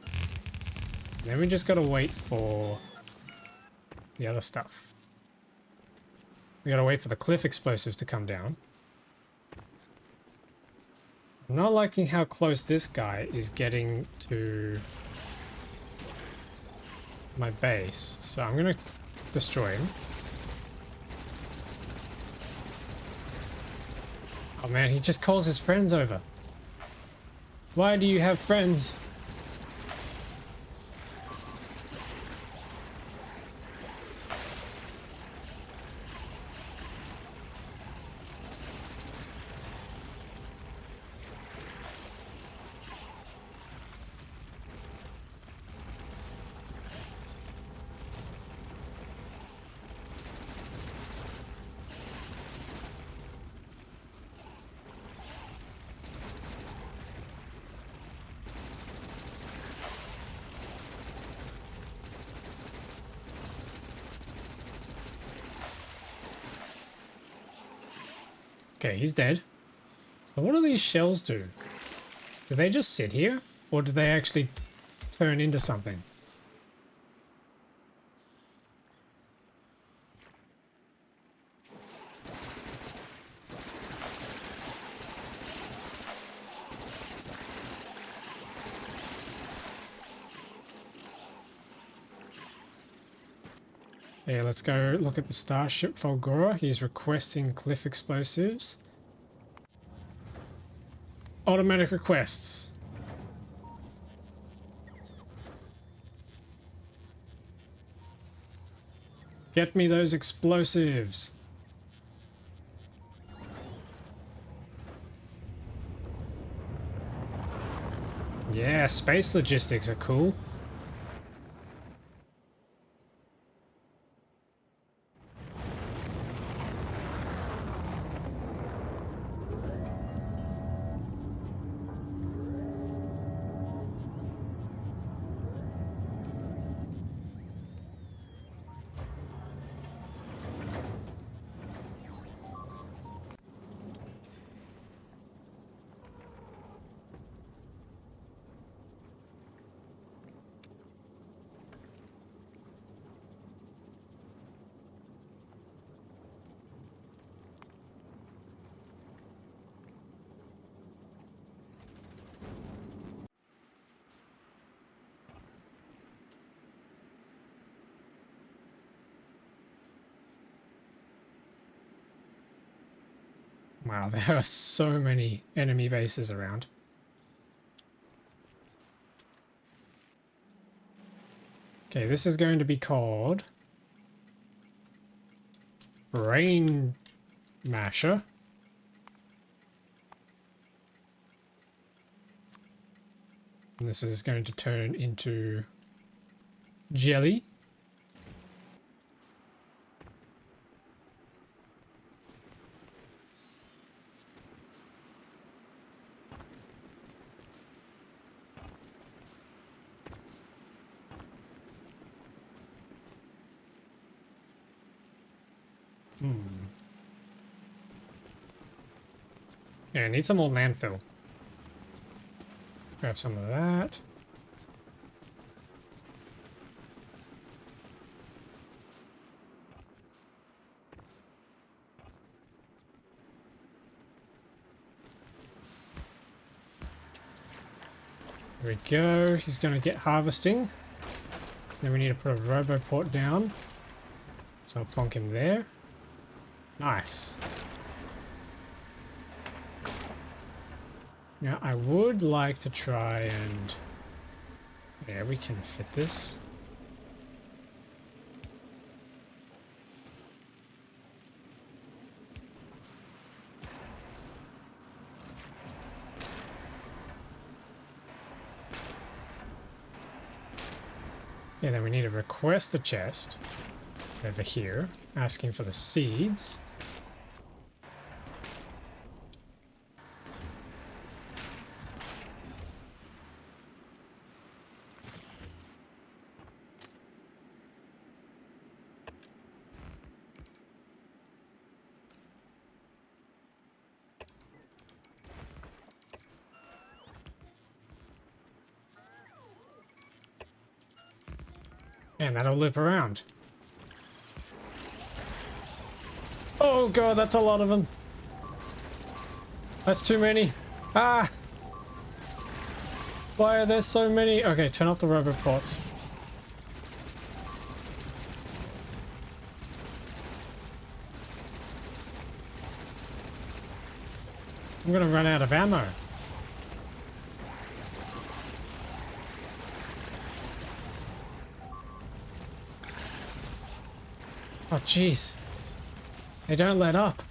And then we just got to wait for the other stuff. We got to wait for the cliff explosives to come down. I'm not liking how close this guy is getting to my base, so I'm going to destroy him. Oh man, he just calls his friends over. Why do you have friends? Okay, he's dead. So what do these shells do? Do they just sit here? Or do they actually turn into something? Yeah, let's go look at the starship Fulgora. He's requesting cliff explosives. Automatic requests. Get me those explosives. Yeah, space logistics are cool. Wow, there are so many enemy bases around. Okay, this is going to be called Rain Masher. And this is going to turn into jelly. Yeah, I need some more landfill. Grab some of that. There we go. He's going to get harvesting. Then we need to put a roboport down. So I'll plonk him there. Nice. Now I would like to try and... Yeah, we can fit this. Yeah, then we need to request a chest over here, asking for the seeds. And that'll loop around. Oh god, that's a lot of them. That's too many. Ah! Why are there so many? Okay, turn off the roboports. I'm gonna run out of ammo. Oh jeez. They don't let up.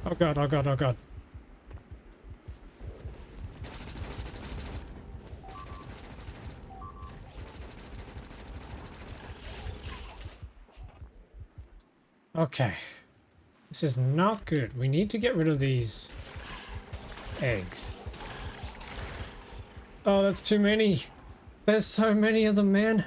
Oh god, oh god, oh god. Okay. This is not good. We need to get rid of these eggs. Oh, that's too many. There's so many of them, man.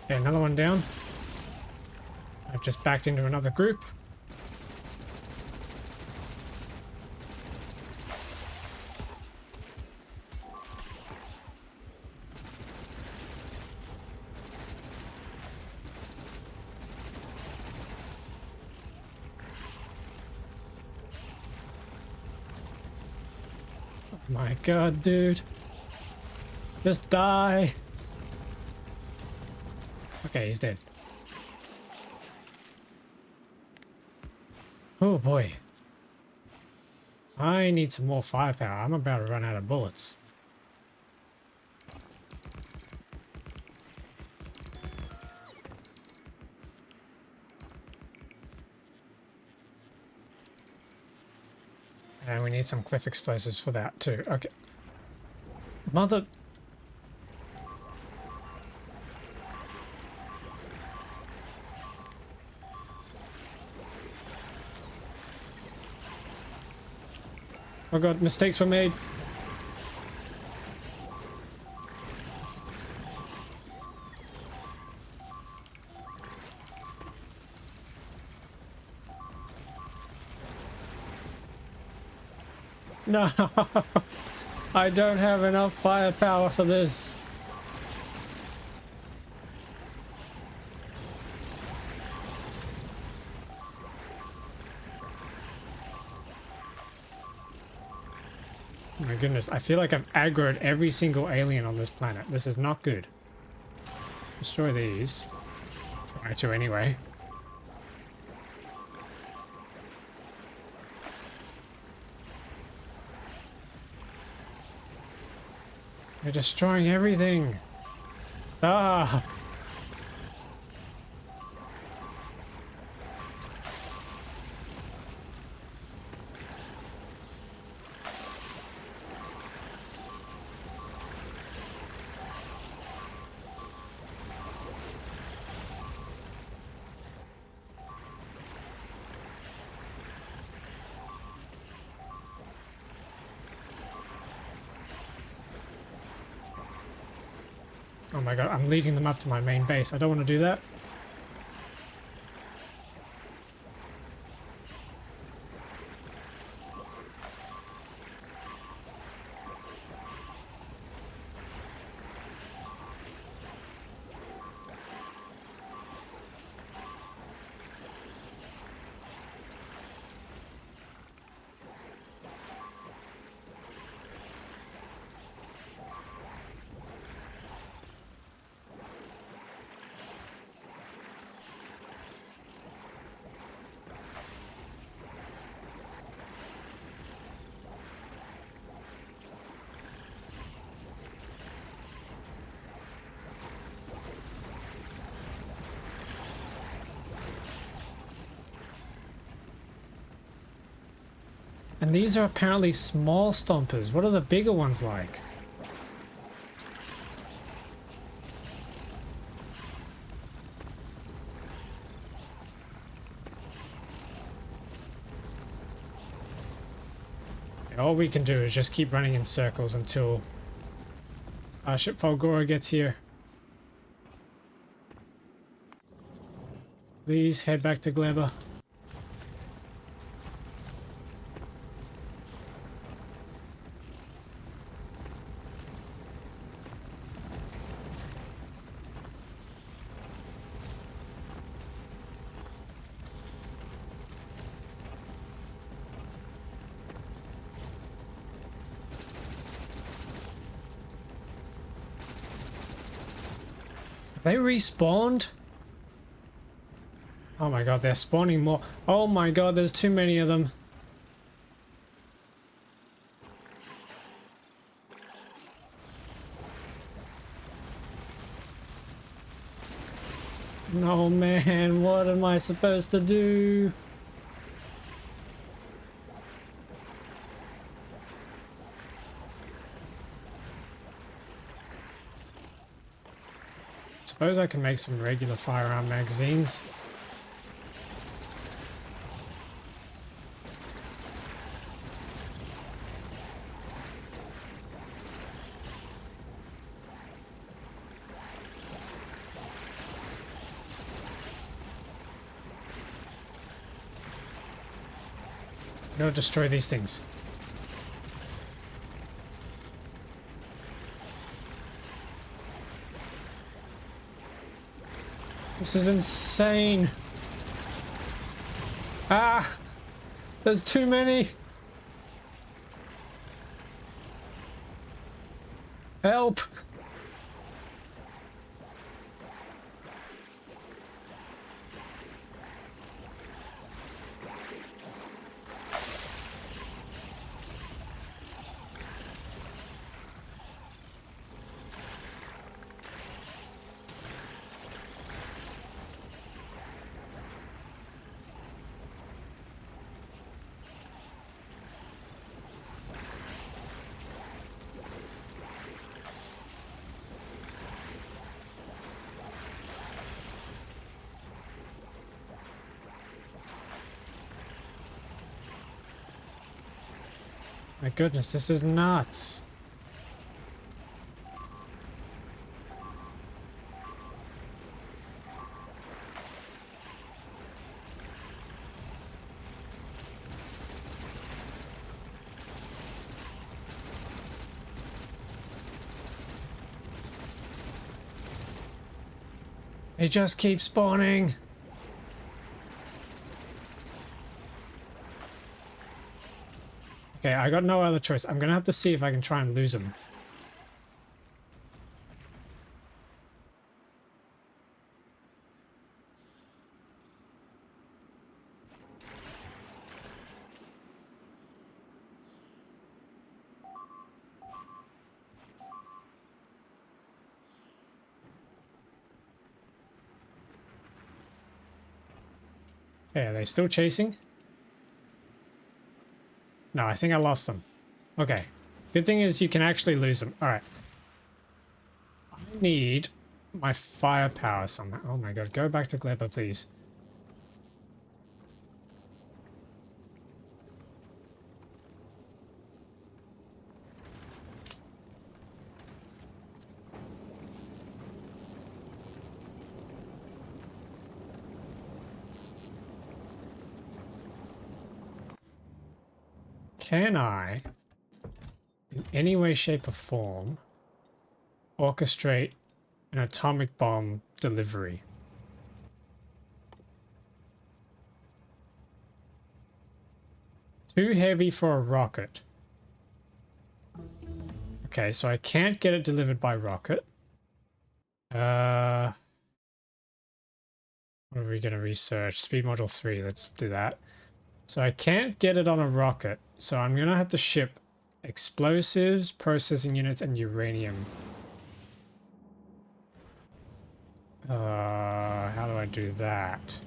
Okay, another one down. I've just backed into another group. Oh my god, dude. Just die. Okay, he's dead. Oh boy. I need some more firepower. I'm about to run out of bullets. And we need some cliff explosives for that too. Okay. Mother... Oh god, mistakes were made. No, I don't have enough firepower for this. Oh my goodness, I feel like I've aggroed every single alien on this planet. This is not good. Let's destroy these. Try to anyway. They're destroying everything. Stop. Oh my god, I'm leading them up to my main base. I don't want to do that. And these are apparently small stompers. What are the bigger ones like? And all we can do is just keep running in circles until Starship Fulgora gets here. Please head back to Gleba. They respawned? Oh my god, they're spawning more. Oh my god, there's too many of them. No man, what am I supposed to do? Suppose I can make some regular firearm magazines. I'm gonna destroy these things. This is insane. Ah! There's too many! Help! My goodness, this is nuts. They just keep spawning. Okay, I got no other choice. I'm gonna have to see if I can try and lose them. Okay, are they still chasing? No, I think I lost them. Okay. Good thing is you can actually lose them. Alright. I need my firepower somehow. Oh my god, go back to Gleba, please. Can I, in any way, shape, or form, orchestrate an atomic bomb delivery? Too heavy for a rocket. Okay, so I can't get it delivered by rocket. What are we going to research? Speed module 3, let's do that. So I can't get it on a rocket, so I'm going to have to ship explosives, processing units, and uranium. How do I do that?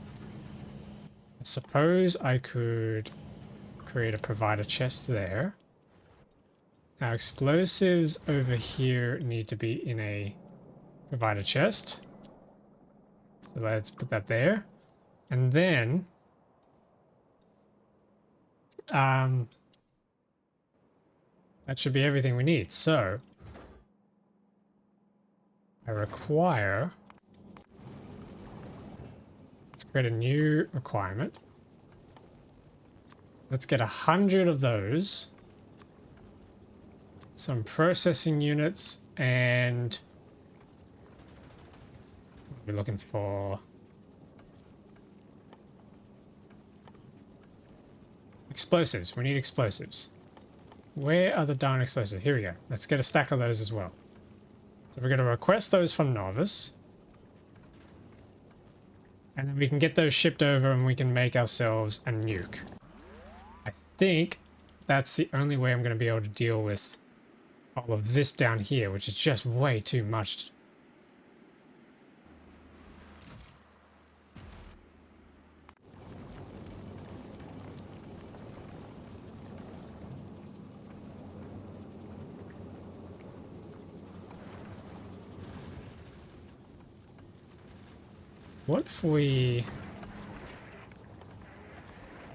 I suppose I could create a provider chest there. Now explosives over here need to be in a provider chest. So let's put that there. And then that should be everything we need. So I require, let's create a new requirement. Let's get 100 of those, some processing units, and we're looking for explosives. We need explosives. Where are the darn explosives? Here we go. Let's get a stack of those as well. So we're going to request those from Novice. And then we can get those shipped over and we can make ourselves a nuke. I think that's the only way I'm going to be able to deal with all of this down here, which is just way too much. What if we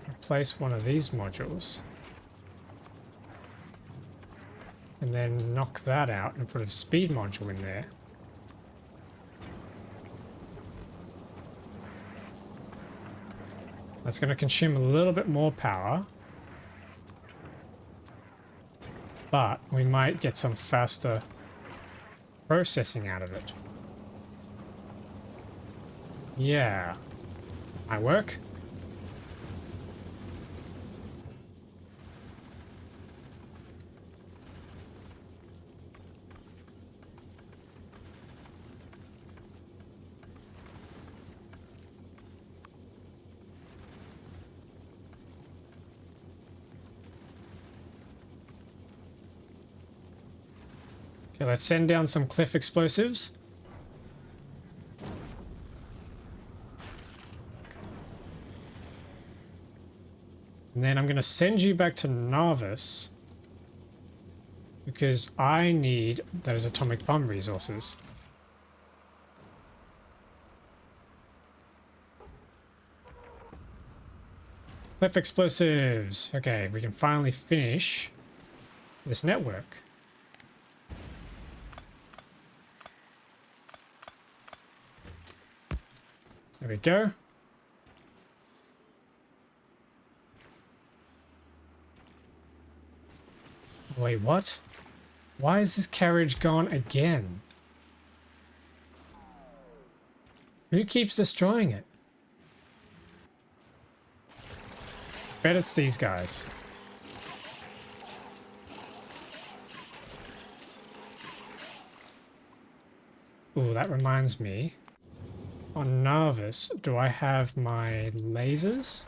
replace one of these modules and then knock that out and put a speed module in there? That's going to consume a little bit more power, but we might get some faster processing out of it. Yeah, might work. Okay, let's send down some cliff explosives. And then I'm going to send you back to Novice because I need those atomic bomb resources. Cliff explosives. Okay, we can finally finish this network. There we go. Wait, what? Why is this carriage gone again? Who keeps destroying it? Bet it's these guys. Ooh, that reminds me. On Narvis, do I have my lasers?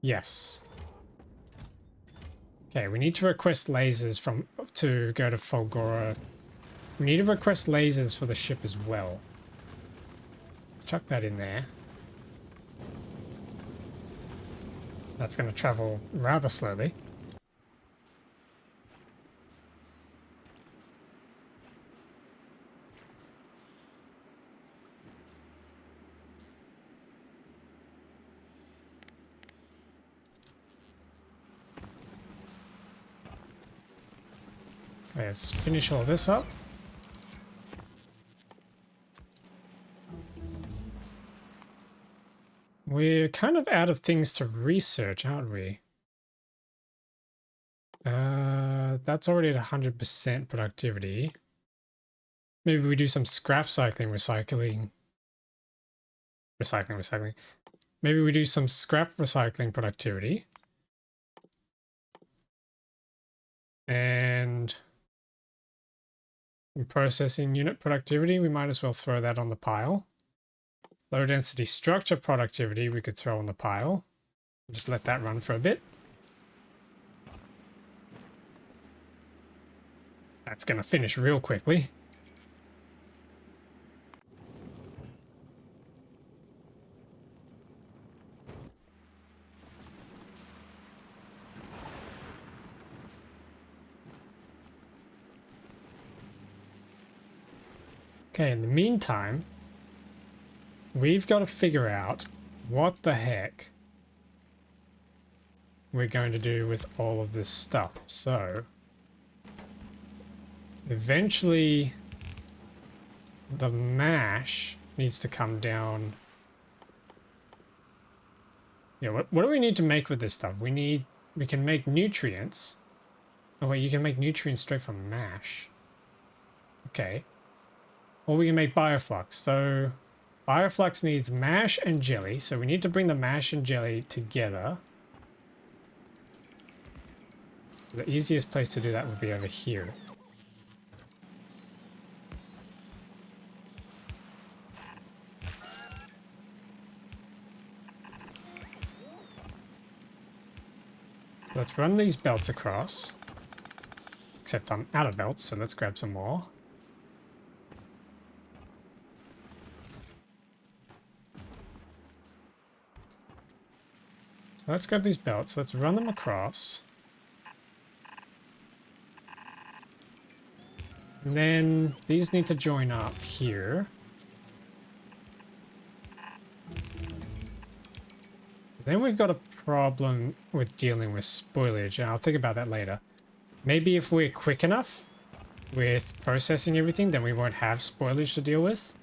Yes. Okay, we need to request lasers to go to Folgora. We need to request lasers for the ship as well. Chuck that in there. That's going to travel rather slowly. Okay, let's finish all this up. We're kind of out of things to research, aren't we? That's already at 100% productivity. Maybe we do some scrap recycling. Maybe we do some scrap recycling productivity. And processing unit productivity, we might as well throw that on the pile. Low density structure productivity we could throw on the pile. Just let that run for a bit. That's going to finish real quickly. Okay, in the meantime, we've got to figure out what the heck we're going to do with all of this stuff. So, eventually, the mash needs to come down. Yeah, what do we need to make with this stuff? We can make nutrients. Oh wait, you can make nutrients straight from mash. Okay. Or we can make bioflux. So bioflux needs mash and jelly. So we need to bring the mash and jelly together. The easiest place to do that would be over here. Let's run these belts across. Except I'm out of belts, so let's grab some more. So let's grab these belts. Let's run them across. And then these need to join up here. Then we've got a problem with dealing with spoilage, and I'll think about that later. Maybe if we're quick enough with processing everything, then we won't have spoilage to deal with.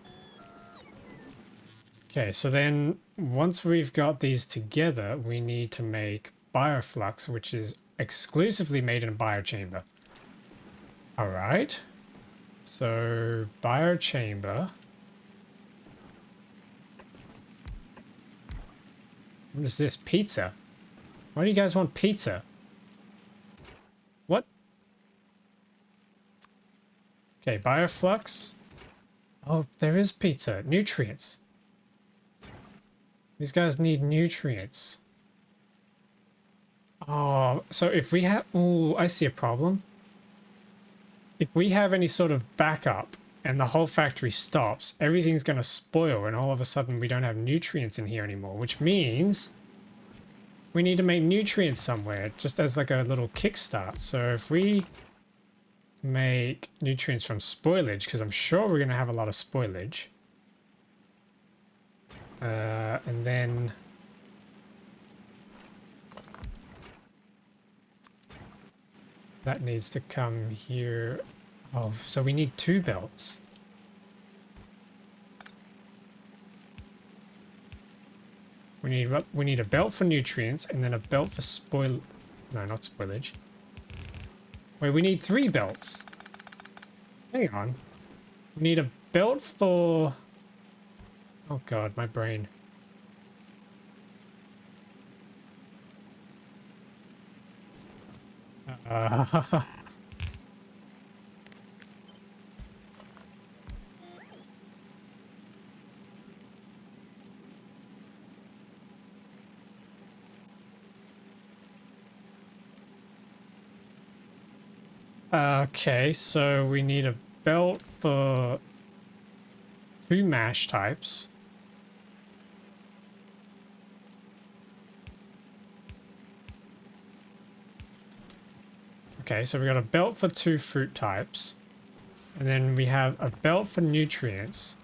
Okay, so then once we've got these together, we need to make bioflux, which is exclusively made in a biochamber. All right. So biochamber. What is this? Pizza? Why do you guys want pizza? What? Okay, bioflux. Oh, there is pizza. Nutrients. These guys need nutrients. Oh, so if we have... Oh, I see a problem. If we have any sort of backup and the whole factory stops, everything's going to spoil and all of a sudden we don't have nutrients in here anymore, which means we need to make nutrients somewhere just as like a little kickstart. So if we make nutrients from spoilage, because I'm sure we're going to have a lot of spoilage, and then That needs to come here. Oh, so we need 2 belts. We need a belt for nutrients and then a belt for spoil. No, not spoilage. Wait, we need 3 belts. Hang on. We need a belt for. Oh god, my brain. Okay, so we need a belt for 2 mash types. Okay, so we got a belt for 2 fruit types. And then we have a belt for nutrients.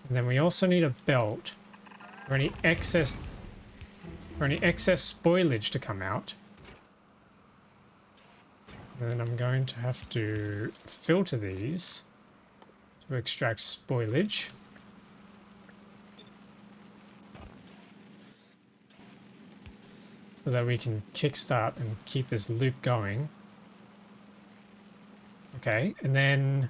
And then we also need a belt for any excess spoilage to come out. And then I'm going to have to filter these to extract spoilage. So that we can kickstart and keep this loop going. Okay, and then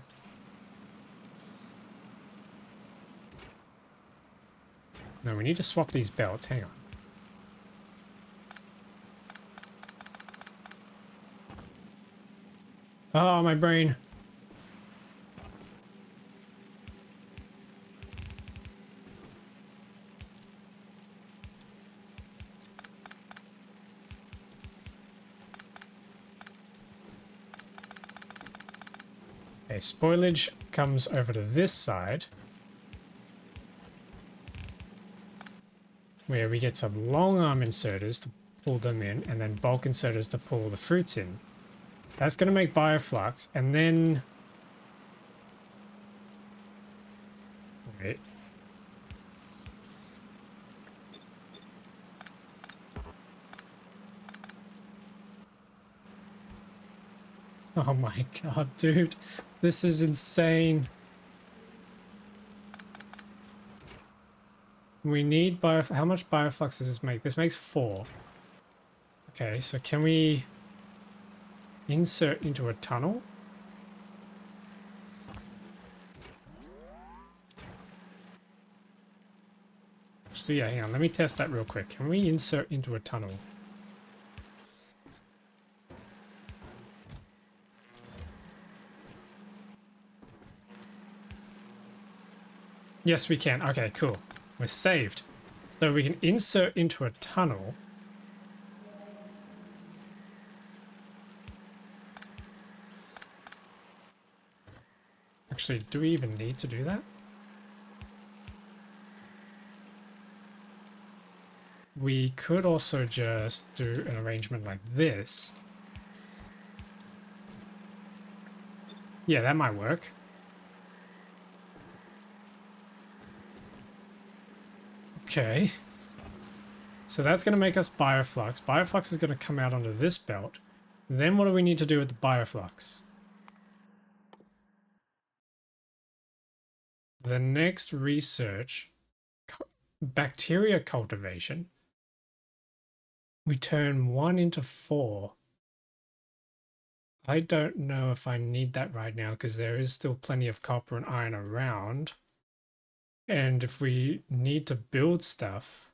no, we need to swap these belts. Hang on. Oh, my brain. Okay, spoilage comes over to this side, where we get some long arm inserters to pull them in, and then bulk inserters to pull the fruits in. That's going to make bioflux, and then... Wait. Oh my god, dude. This is insane. We need how much bioflux does this make? This makes 4. Okay, so can we insert into a tunnel? Actually, yeah, hang on. Let me test that real quick. Can we insert into a tunnel? Yes, we can. Okay, cool. We're saved. So we can insert into a tunnel. Actually, do we even need to do that? We could also just do an arrangement like this. Yeah, that might work. Okay. So that's going to make us bioflux. Bioflux is going to come out onto this belt. Then what do we need to do with the bioflux? The next research, bacteria cultivation. We turn 1 into 4. I don't know if I need that right now because there is still plenty of copper and iron around. And if we need to build stuff...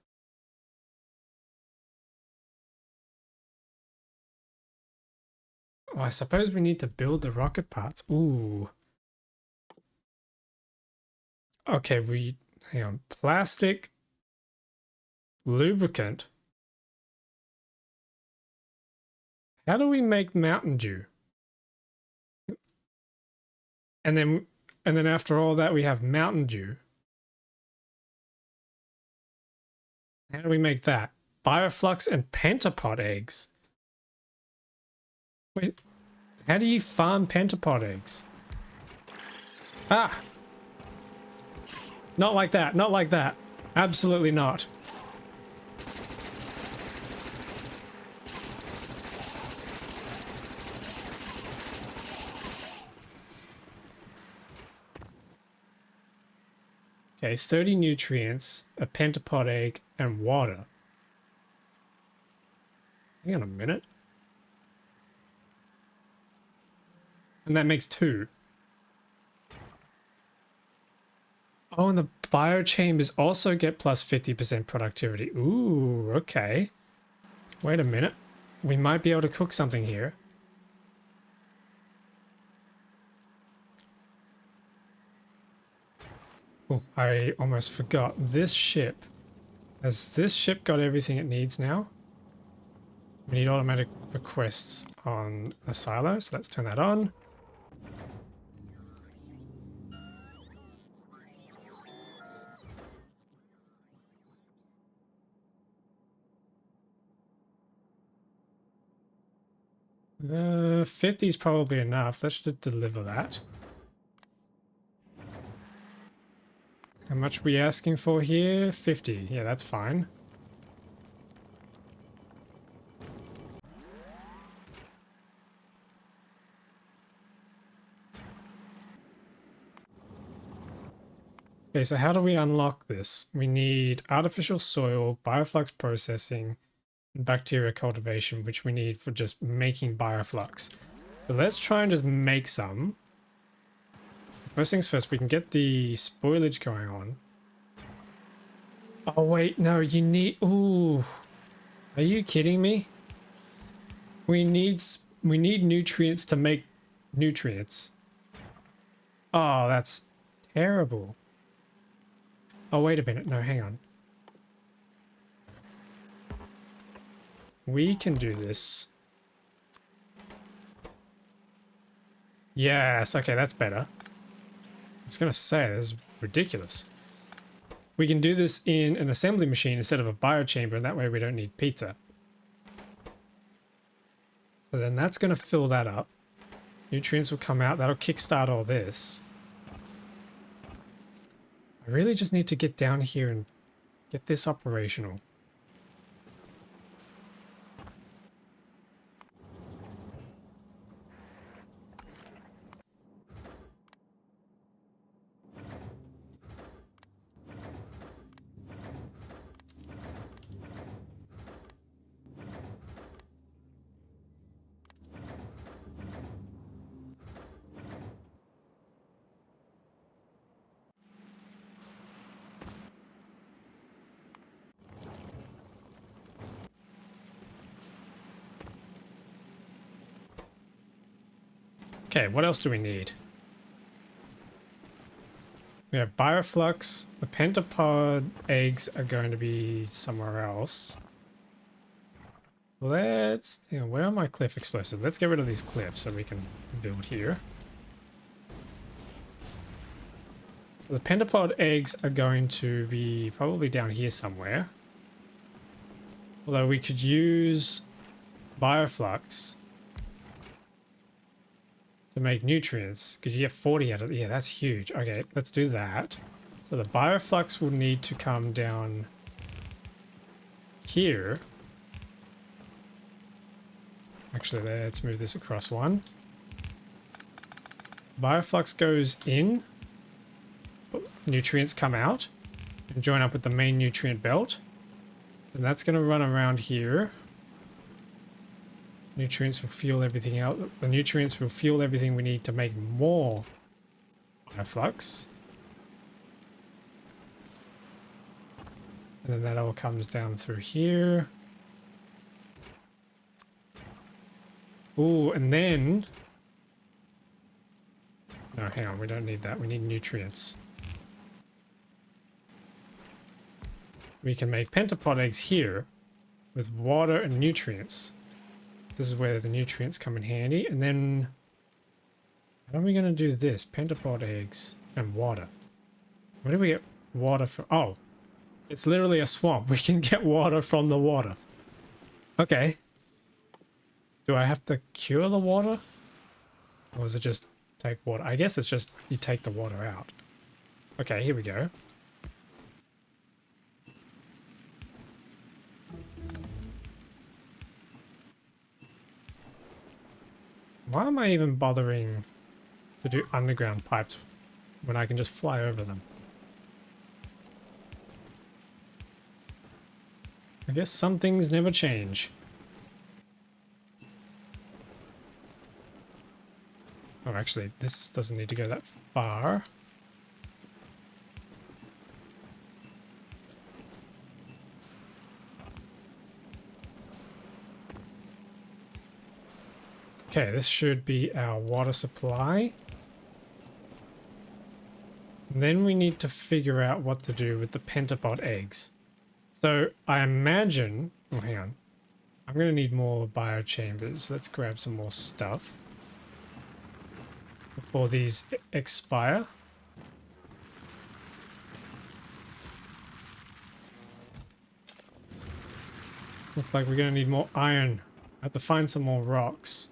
Oh, I suppose we need to build the rocket parts. Ooh. Okay, hang on. Plastic, lubricant. How do we make Mountain Dew? And then after all that, we have Mountain Dew. How do we make that? Bioflux and pentapod eggs. Wait, how do you farm pentapod eggs? Ah! Not like that, not like that. Absolutely not. Okay, 30 nutrients, a pentapod egg, and water. Hang on a minute. And that makes 2. Oh, and the biochambers also get plus 50% productivity. Ooh, okay. Wait a minute. We might be able to cook something here. Oh, I almost forgot. This ship. Has this ship got everything it needs now? We need automatic requests on a silo, so let's turn that on. Uh, 50 is probably enough. That should deliver that. How much are we asking for here? 50. Yeah, that's fine. Okay, so how do we unlock this? We need artificial soil, bioflux processing, and bacteria cultivation, which we need for just making bioflux. So let's try and just make some. First things first, we can get the spoilage going on. Oh wait, no, you need... Ooh. Are you kidding me? We need nutrients to make nutrients. Oh, that's terrible. Oh, wait a minute. No, hang on. We can do this. Yes, okay, that's better. I was gonna say, this is ridiculous. We can do this in an assembly machine instead of a biochamber, and that way we don't need pizza. So then that's gonna fill that up. Nutrients will come out, that'll kickstart all this. I really just need to get down here and get this operational. Okay, what else do we need? We have bioflux. The pentapod eggs are going to be somewhere else. Let's... You know, where are my cliff explosives? Let's get rid of these cliffs so we can build here. So the pentapod eggs are going to be probably down here somewhere. Although we could use bioflux to make nutrients, because you get 40 out of it. Yeah, that's huge. Okay, let's do that. So the bioflux will need to come down here. Actually, let's move this across one. Bioflux goes in. Nutrients come out and join up with the main nutrient belt. And that's going to run around here. Nutrients will fuel everything out. The nutrients will fuel everything we need to make more bioflux. And then that all comes down through here. Ooh, and then... No, hang on, we don't need that. We need nutrients. We can make pentapod eggs here with water and nutrients. This is where the nutrients come in handy. And then... How are we going to do this? Pentapod eggs and water. Where do we get water from? Oh, it's literally a swamp. We can get water from the water. Okay. Do I have to cure the water? Or is it just take water? I guess it's just you take the water out. Okay, here we go. Why am I even bothering to do underground pipes when I can just fly over them? I guess some things never change. Oh, actually, this doesn't need to go that far. Okay, this should be our water supply. And then we need to figure out what to do with the pentapod eggs. So I imagine... Oh, hang on. I'm going to need more biochambers. Let's grab some more stuff before these expire. Looks like we're going to need more iron. I have to find some more rocks.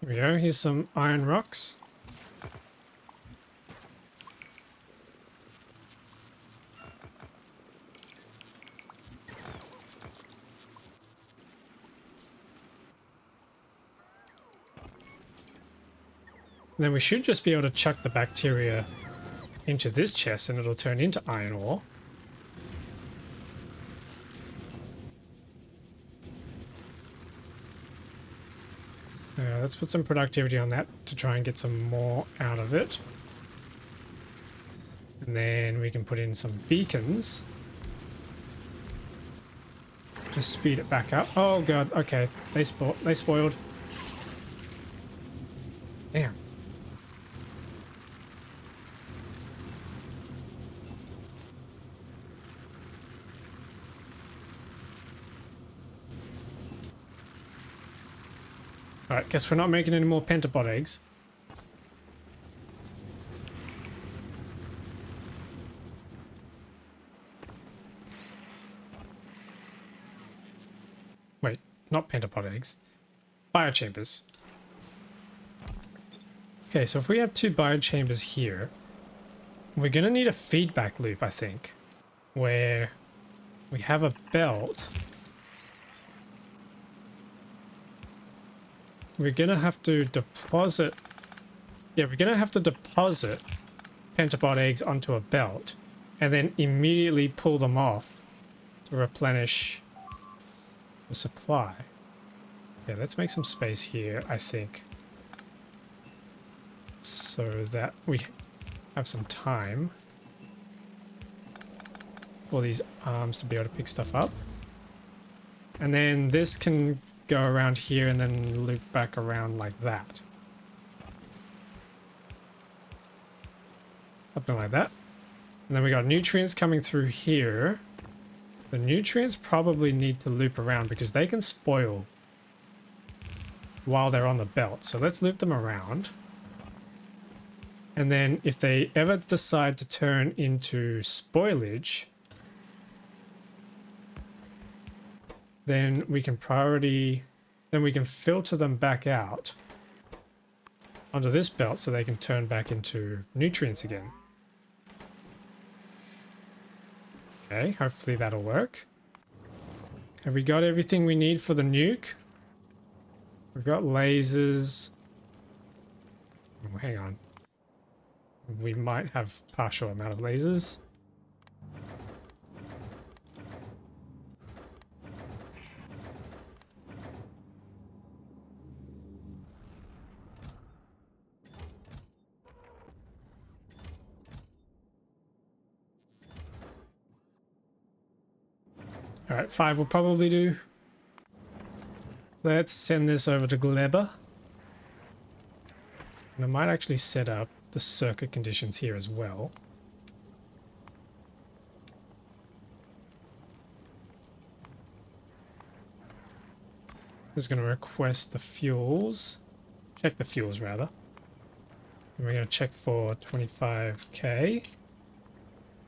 Here we go. Here's some iron rocks. Then we should just be able to chuck the bacteria into this chest and it'll turn into iron ore. Let's put some productivity on that to try and get some more out of it. And then we can put in some beacons. Just speed it back up. Oh god, okay. They spoiled. Damn. Alright, guess we're not making any more pentapod eggs. Wait, not pentapod eggs. Biochambers. Okay, so if we have 2 biochambers here, we're gonna need a feedback loop, I think, where we have a belt. We're gonna have to deposit... Yeah, we're gonna have to deposit pentapod eggs onto a belt and then immediately pull them off to replenish the supply. Okay, let's make some space here, I think, so that we have some time for these arms to be able to pick stuff up. And then this can go around here and then loop back around like that. Something like that. And then we got nutrients coming through here. The nutrients probably need to loop around because they can spoil while they're on the belt. So let's loop them around. And then if they ever decide to turn into spoilage, then we can filter them back out onto this belt so they can turn back into nutrients again. Okay, hopefully that'll work. Have we got everything we need for the nuke? We've got lasers. Oh, hang on. We might have partial amount of lasers. All right, 5 will probably do. Let's send this over to Gleba. And I might actually set up the circuit conditions here as well. This is going to request the fuels. Check the fuels, rather. And we're going to check for 25k.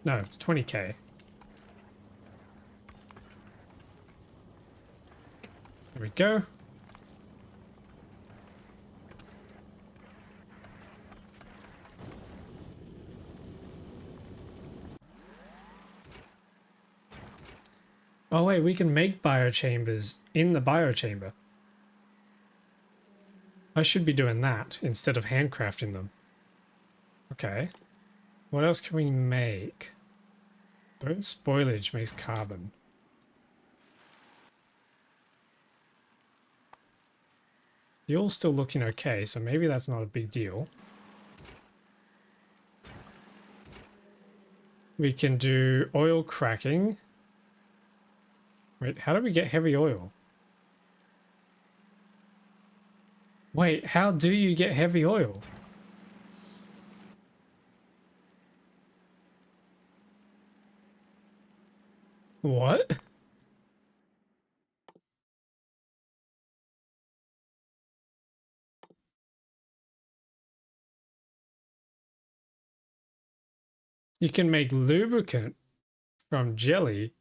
No, it's 20k. There we go. Oh wait, we can make biochambers in the biochamber. I should be doing that instead of handcrafting them. Okay. What else can we make? Bone spoilage makes carbon. Fuel's still looking okay, so maybe that's not a big deal. We can do oil cracking. Wait, how do we get heavy oil? Wait, how do you get heavy oil? What? You can make lubricant from jelly,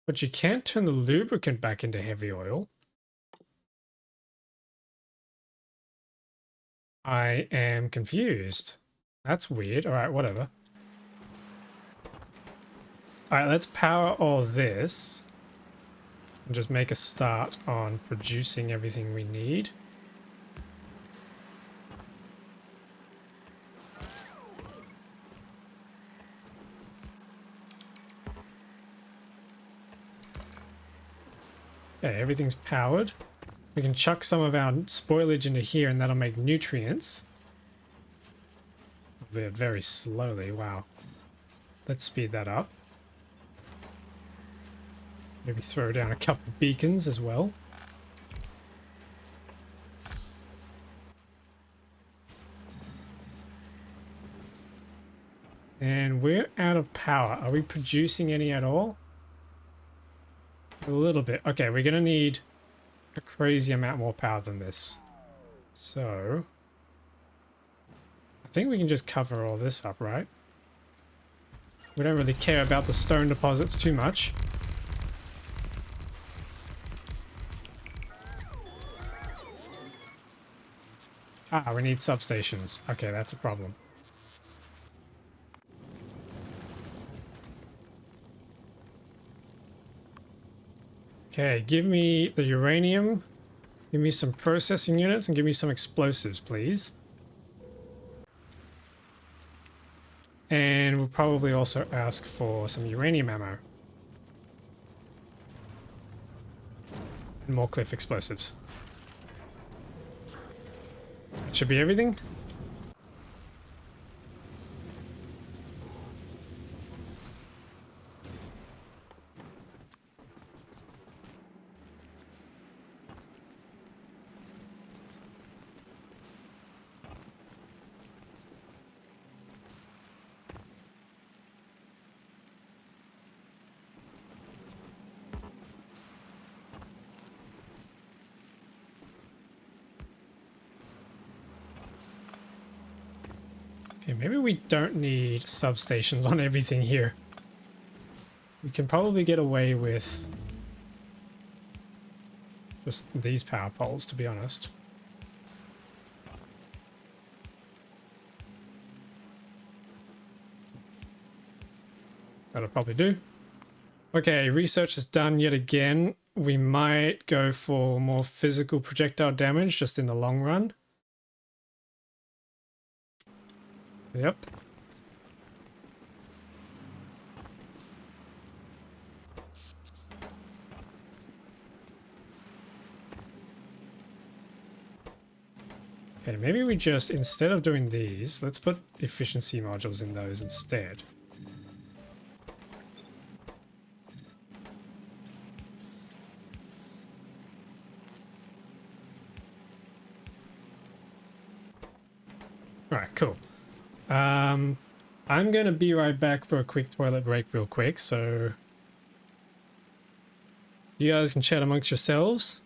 but you can't turn the lubricant back into heavy oil. I am confused. That's weird. All right, whatever. All right, let's power all this and just make a start on producing everything we need. Okay, everything's powered. We can chuck some of our spoilage into here and that'll make nutrients. Albeit very slowly, wow. Let's speed that up. Maybe throw down a couple of beacons as well. And we're out of power. Are we producing any at all? A little bit. Okay, we're going to need a crazy amount more power than this. So, I think we can just cover all this up, right? We don't really care about the stone deposits too much. Ah, we need substations. Okay, that's a problem. Okay, give me the uranium, give me some processing units, and give me some explosives, please. And we'll probably also ask for some uranium ammo. And more cliff explosives. That should be everything. Okay, maybe we don't need substations on everything here. We can probably get away with just these power poles, to be honest. That'll probably do. Okay, research is done yet again. We might go for more physical projectile damage just in the long run. Yep. Okay, maybe we just, instead of doing these, let's put efficiency modules in those instead. Alright, cool. I'm going to be right back for a quick toilet break real quick, so you guys can chat amongst yourselves.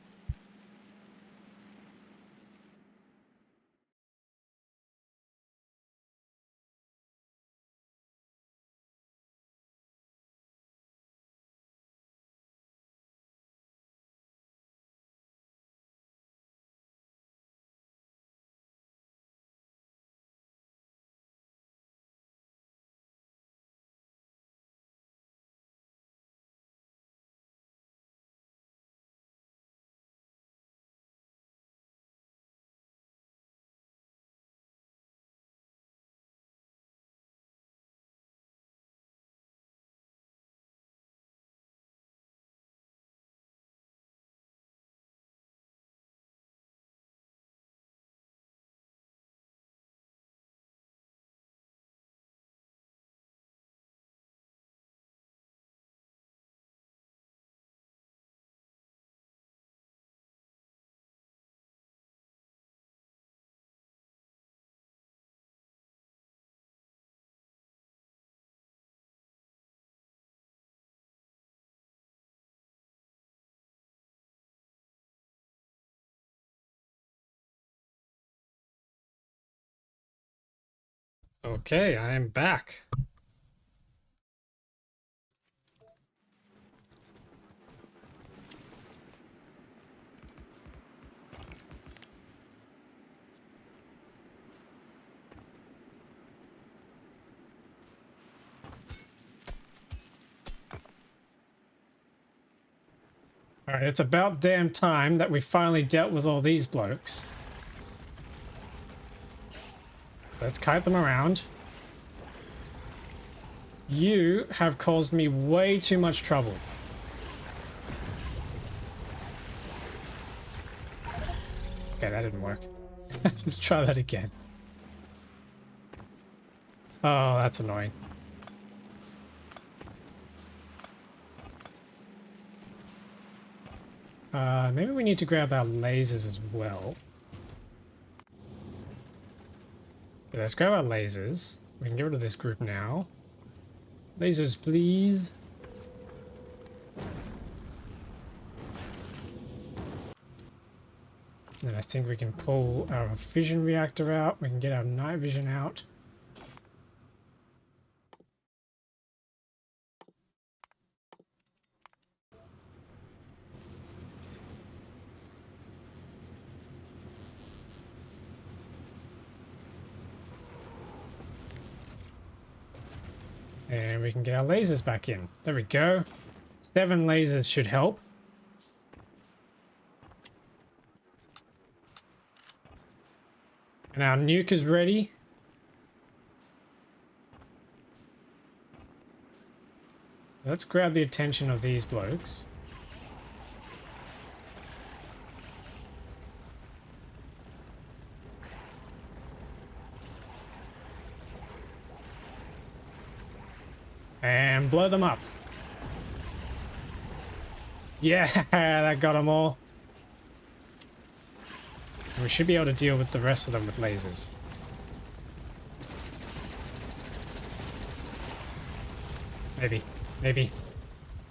Okay, I am back. Alright, it's about damn time that we finally dealt with all these blokes. Let's kite them around. You have caused me way too much trouble. Okay, that didn't work. Let's try that again. Oh, that's annoying. Maybe we need to grab our lasers as well. Okay, let's grab our lasers. We can get rid of this group now. Lasers, please. Then I think we can pull our fission reactor out. We can get our night vision out. And we can get our lasers back in. There we go. 7 lasers should help. And our nuke is ready. Let's grab the attention of these blokes. And blow them up. Yeah, that got them all. And we should be able to deal with the rest of them with lasers. Maybe. Maybe.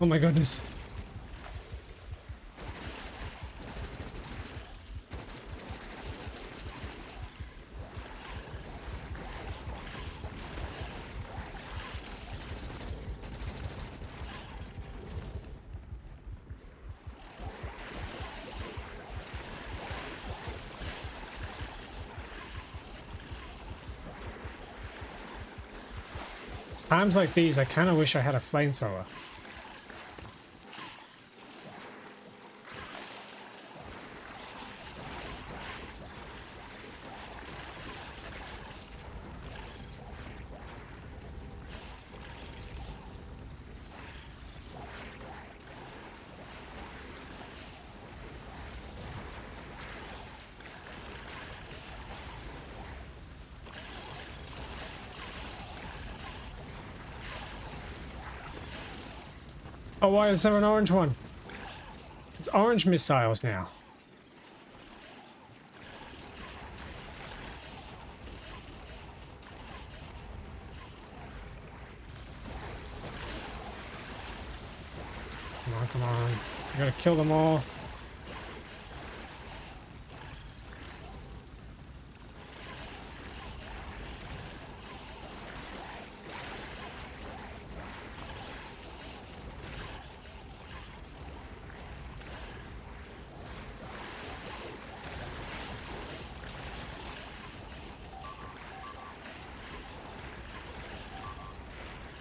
Oh my goodness. It's times like these, I kind of wish I had a flamethrower. Oh, why is there an orange one? It's orange missiles now. Come on, come on. I gotta kill them all.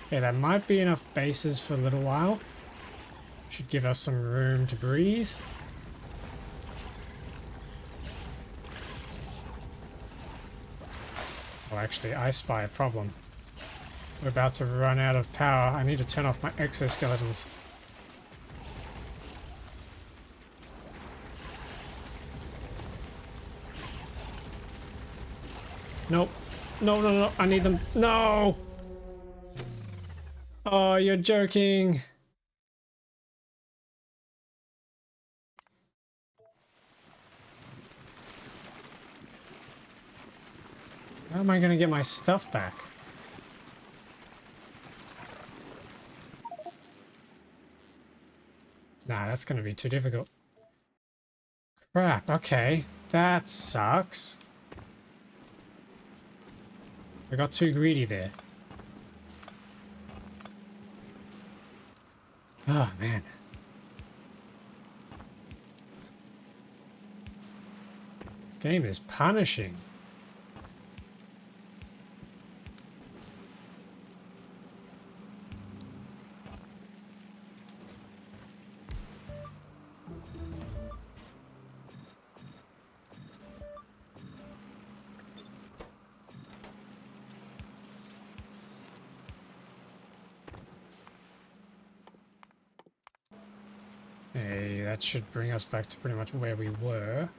Okay, that might be enough bases for a little while. Should give us some room to breathe. Oh, actually, I spy a problem. We're about to run out of power. I need to turn off my exoskeletons. Nope. No, no, no. I need them. No! Oh, you're joking. How am I going to get my stuff back? Nah, that's going to be too difficult. Crap, okay. That sucks. I got too greedy there. Oh, man. This game is punishing. Hey, that should bring us back to pretty much where we were.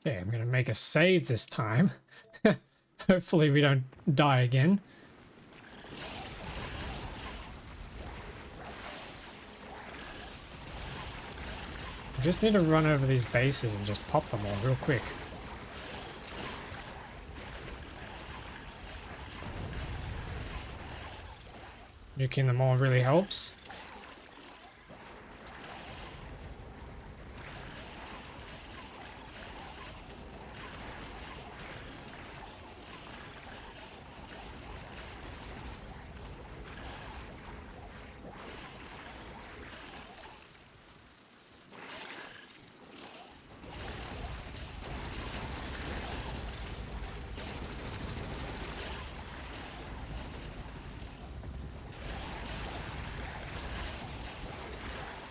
Okay, I'm gonna make a save this time. Hopefully we don't die again. We just need to run over these bases and just pop them all real quick. Nuking them all really helps.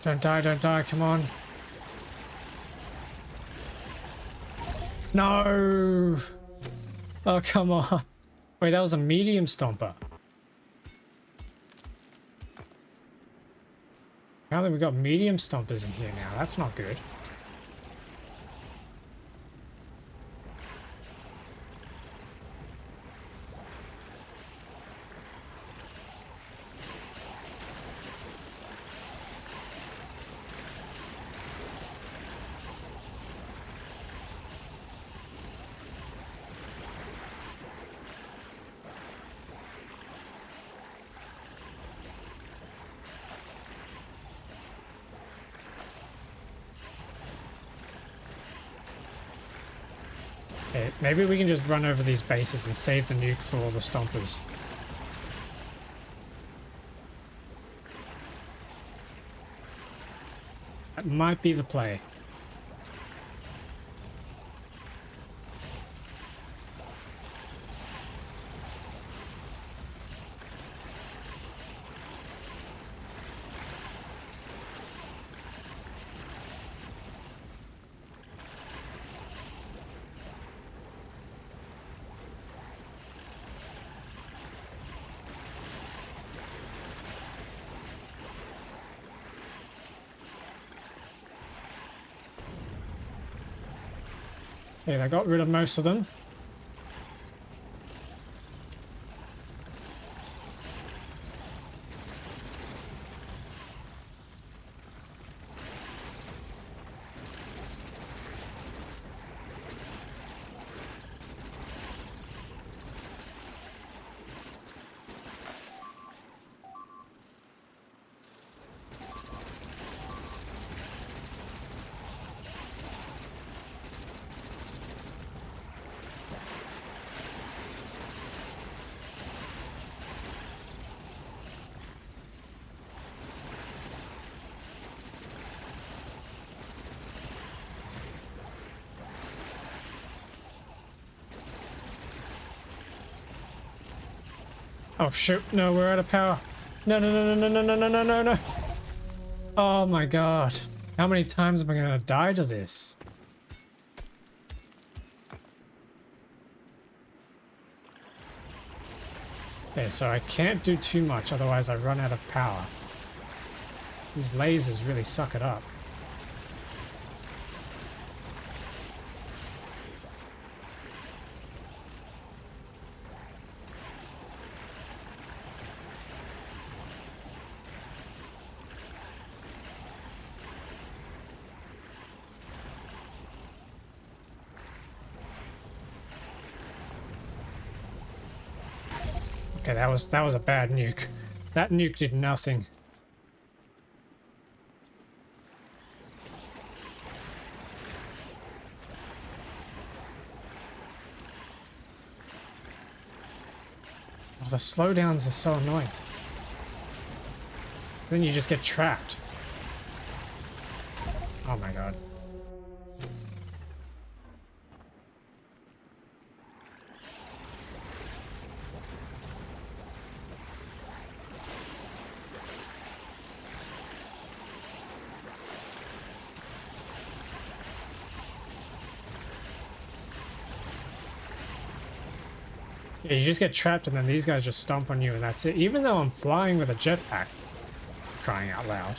Don't die, come on. No! Oh, come on. Wait, that was a medium stomper. Apparently we got medium stompers in here now. That's not good. Okay, maybe we can just run over these bases and save the nuke for all the stompers. That might be the play. Okay, I got rid of most of them. Oh shoot, no, we're out of power. No, no, no, no, no, no, no, no, no, no. Oh my god. How many times am I gonna die to this? Okay, so I can't do too much, otherwise I run out of power. These lasers really suck it up. Okay, that was a bad nuke. That nuke did nothing. Oh, the slowdowns are so annoying. Then you just get trapped. Oh my god. Yeah, you just get trapped and then these guys just stomp on you and that's it. Even though I'm flying with a jetpack. Crying out loud.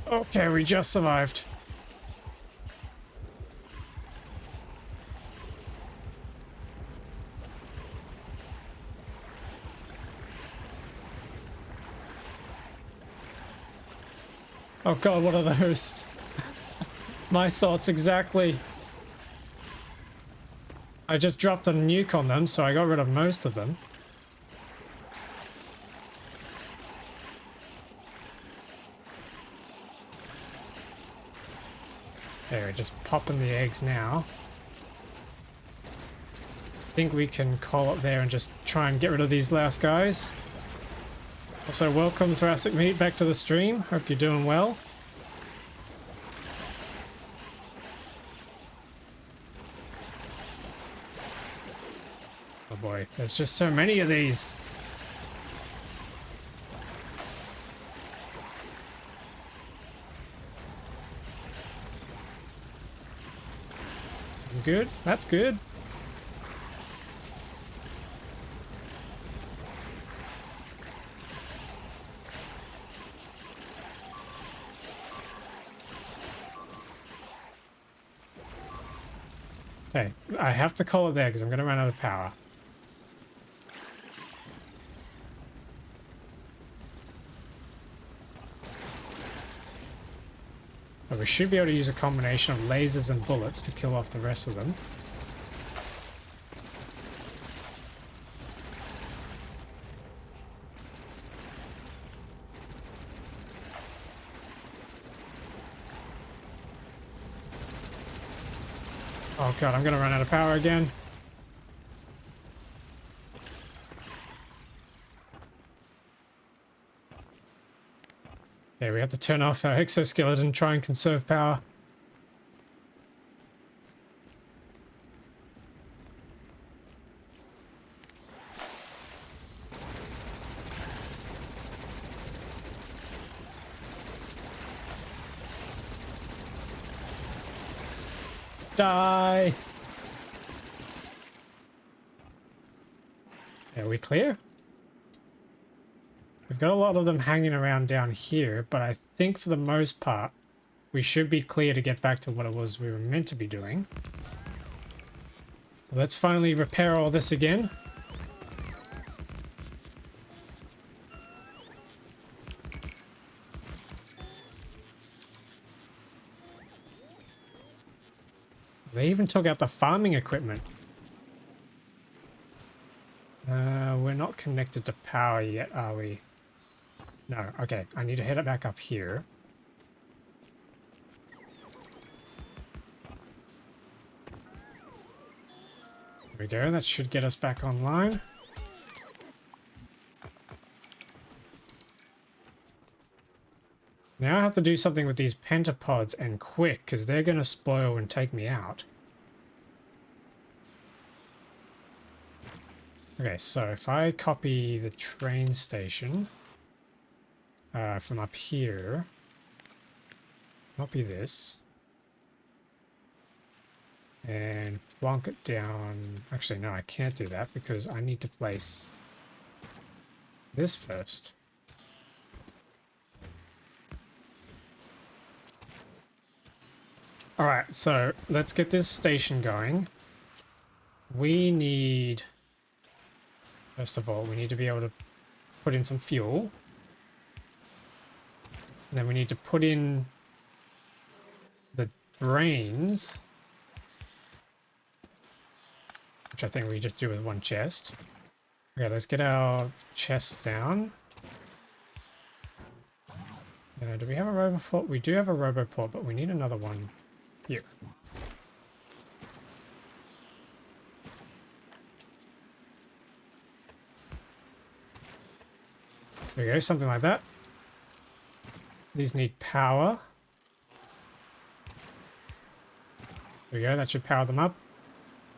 Okay, we just survived. Oh god, what are those? My thoughts exactly. I just dropped a nuke on them, so I got rid of most of them. There, we're just popping the eggs now. I think we can call it there and just try and get rid of these last guys. Also, welcome Thoracic Meat back to the stream. Hope you're doing well. Oh boy, there's just so many of these. I'm good. That's good. Okay, I have to call it there because I'm going to run out of power. But we should be able to use a combination of lasers and bullets to kill off the rest of them. Oh god, I'm going to run out of power again. Okay, we have to turn off our exoskeleton and try and conserve power. Die! Are we clear? We've got a lot of them hanging around down here, but I think for the most part, we should be clear to get back to what it was we were meant to be doing. So let's finally repair all this again. They even took out the farming equipment. We're not connected to power yet, are we? No, okay. I need to head it back up here. There we go. That should get us back online. Now I have to do something with these pentapods and quick, because they're going to spoil and take me out. Okay, so if I copy the train station, from up here. Not be this. And plonk it down. Actually, no, I can't do that because I need to place this first. All right, so let's get this station going. We need, first of all, we need to be able to put in some fuel. And then we need to put in the brains, which I think we just do with one chest. Okay, let's get our chest down. Do we have a roboport? We do have a roboport, but we need another one here. There we go, something like that. These need power. There we go, that should power them up.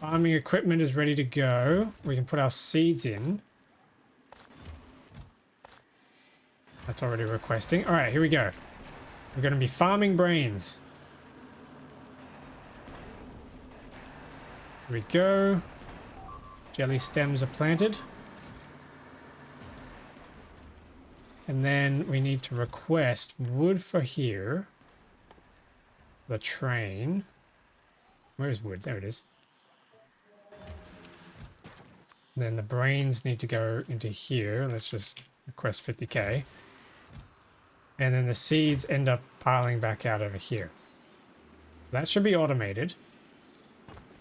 Farming equipment is ready to go. We can put our seeds in. That's already requesting. All right, here we go. We're going to be farming brains. Here we go. Jelly stems are planted. And then we need to request wood for here. The train. Where is wood? There it is. Then the brains need to go into here. Let's just request 50k. And then the seeds end up piling back out over here. That should be automated.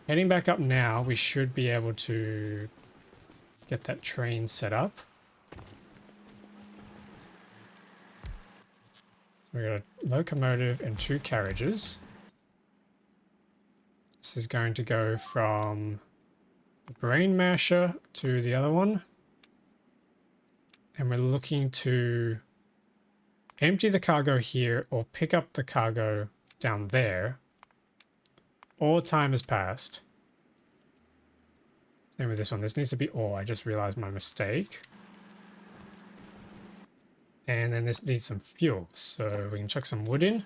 Heading back up now, we should be able to get that train set up. We got a locomotive and 2 carriages. This is going to go from the brain masher to the other one. And we're looking to empty the cargo here or pick up the cargo down there. All time has passed. Same with this one. This needs to be ore. I just realized my mistake. And then this needs some fuel. So we can chuck some wood in.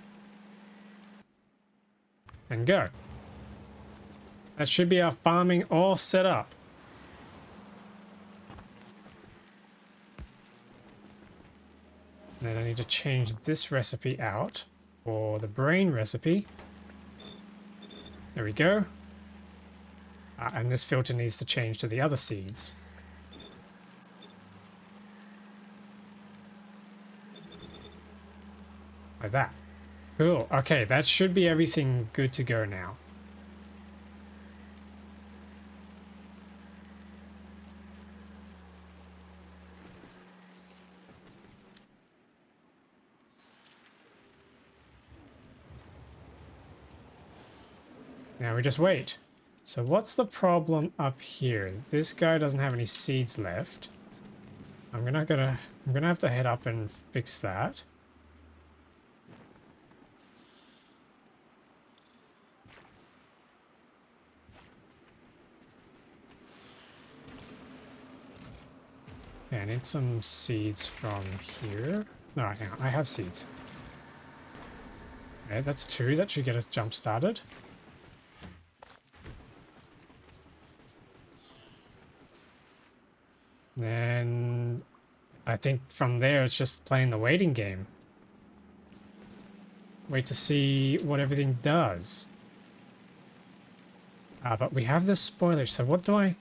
And go. That should be our farming all set up. And then I need to change this recipe out for the brain recipe. There we go. And this filter needs to change to the other seeds. Like that. Cool. Okay, that should be everything good to go now. Now we just wait. So what's the problem up here? This guy doesn't have any seeds left. I'm gonna have to head up and fix that. Yeah, I need some seeds from here. No, hang on, I have seeds. Okay, that's 2. That should get us jump started. Then I think from there it's just playing the waiting game. Wait to see what everything does. But we have this spoilage, so what do I...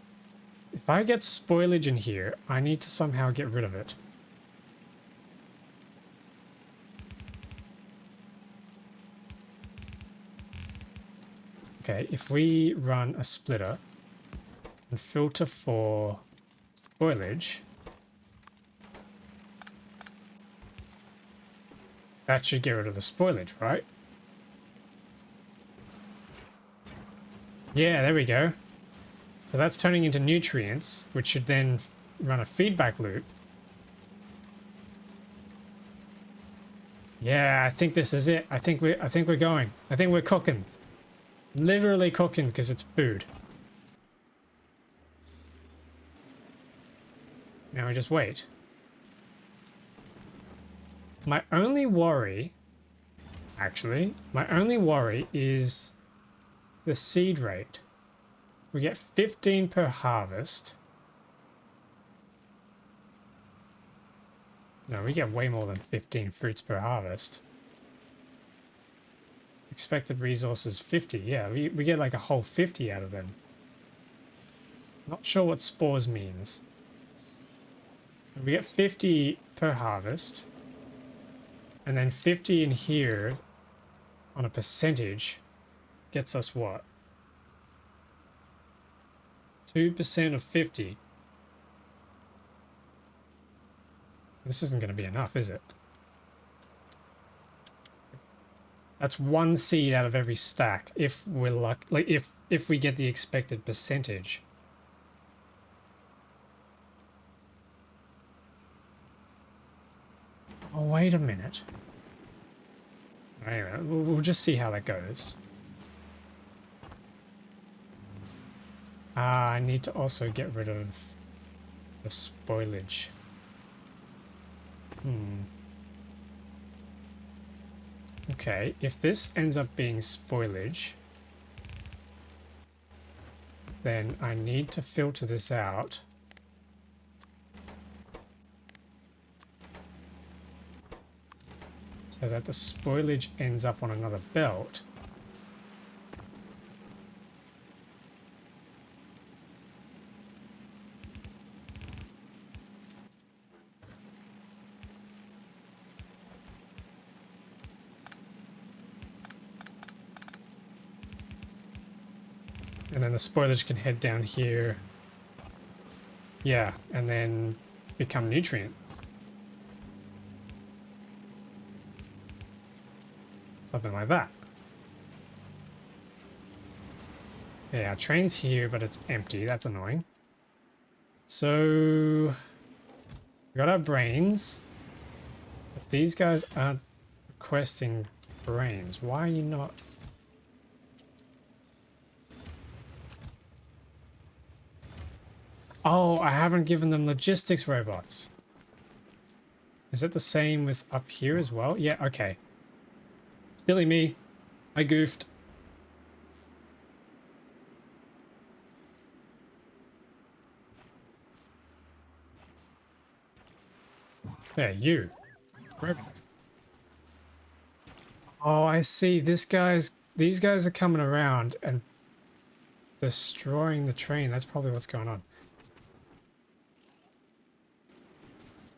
If I get spoilage in here, I need to somehow get rid of it. Okay, if we run a splitter and filter for spoilage, that should get rid of the spoilage, right? Yeah, there we go. So that's turning into nutrients, which should then run a feedback loop. Yeah, I think this is it. I think we're going. I think we're cooking. Literally cooking because it's food. Now we just wait. My only worry, actually, my only worry is the seed rate. We get 15 per harvest. No, we get way more than 15 fruits per harvest. Expected resources 50. Yeah, we get like a whole 50 out of them. Not sure what spores means. We get 50 per harvest. And then 50 in here on a percentage gets us what? 2% of 50. This isn't going to be enough, is it? That's one seed out of every stack if we're like if we get the expected percentage. Oh, wait a minute. Anyway, we'll just see how that goes. I need to also get rid of the spoilage. Okay, if this ends up being spoilage, then I need to filter this out. So that the spoilage ends up on another belt. And then the spoilage can head down here. Yeah, and then become nutrients. Something like that. Yeah, our train's here, but it's empty. That's annoying. So we got our brains. But these guys aren't requesting brains. Why are you not? Oh, I haven't given them logistics robots. Is it the same with up here as well? Yeah, okay. Silly me. I goofed. There, you. Robots. Oh, I see. These guys are coming around and destroying the train. That's probably what's going on.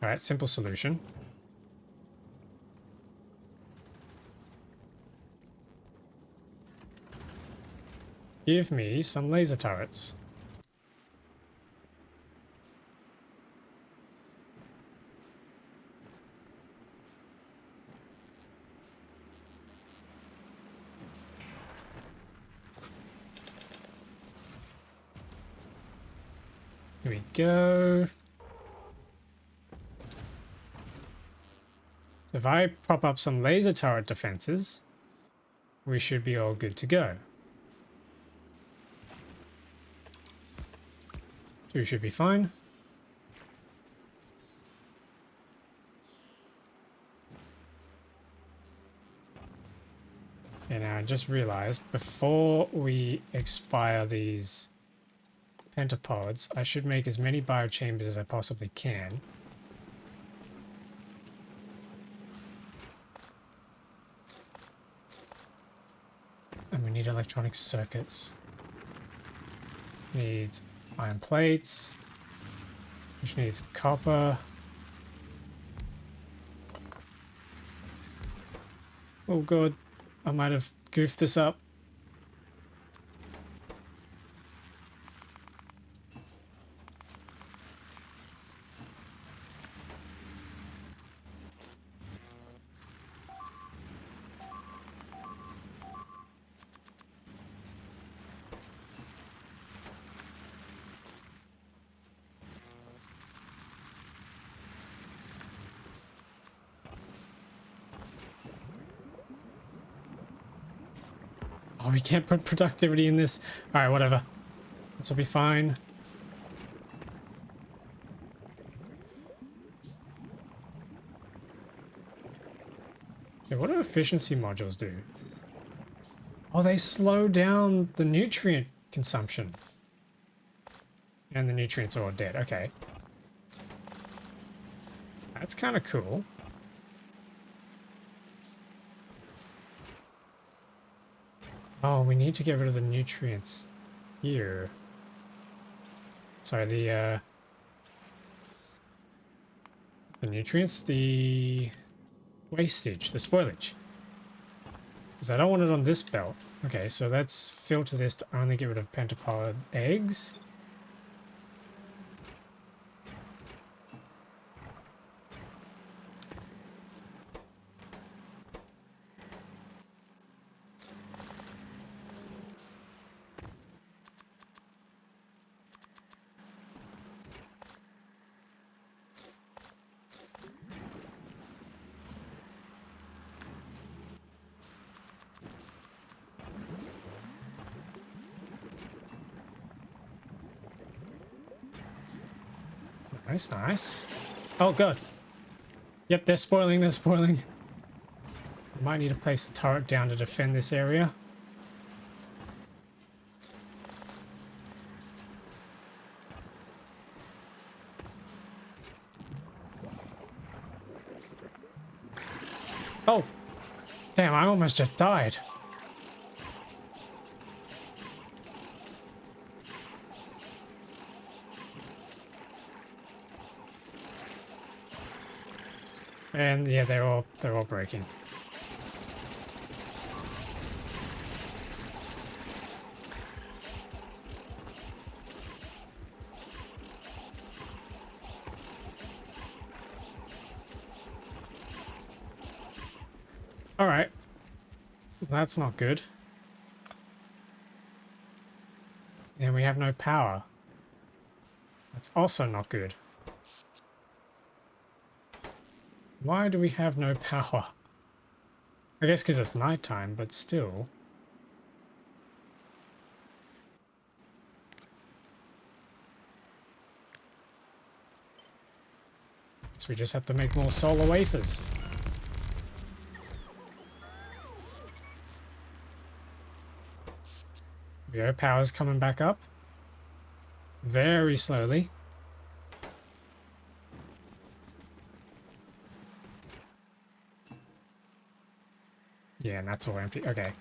All right, simple solution. Give me some laser turrets. Here we go. So if I prop up some laser turret defenses, we should be all good to go. 2 should be fine. And I just realized before we expire these pentapods, I should make as many biochambers as I possibly can. And we need electronic circuits. Needs iron plates, which needs copper. Oh god, I might have goofed this up. Oh, we can't put productivity in this. All right, whatever. This will be fine. Yeah, what do efficiency modules do? Oh, they slow down the nutrient consumption. And the nutrients are all dead. Okay. That's kind of cool. Oh, we need to get rid of the nutrients here. Sorry, the nutrients, the wastage, the spoilage. Because I don't want it on this belt. Okay, so let's filter this to only get rid of pentapod eggs. Nice, nice. Oh, God. Yep, they're spoiling, they're spoiling. Might need to place a turret down to defend this area. Oh! Damn, I almost just died. And yeah, they're all breaking. All right. That's not good. And we have no power. That's also not good. Why do we have no power? I guess because it's nighttime, but still. So we just have to make more solar wafers. There we go, power's coming back up. Very slowly. Yeah, and that's all empty. Okay.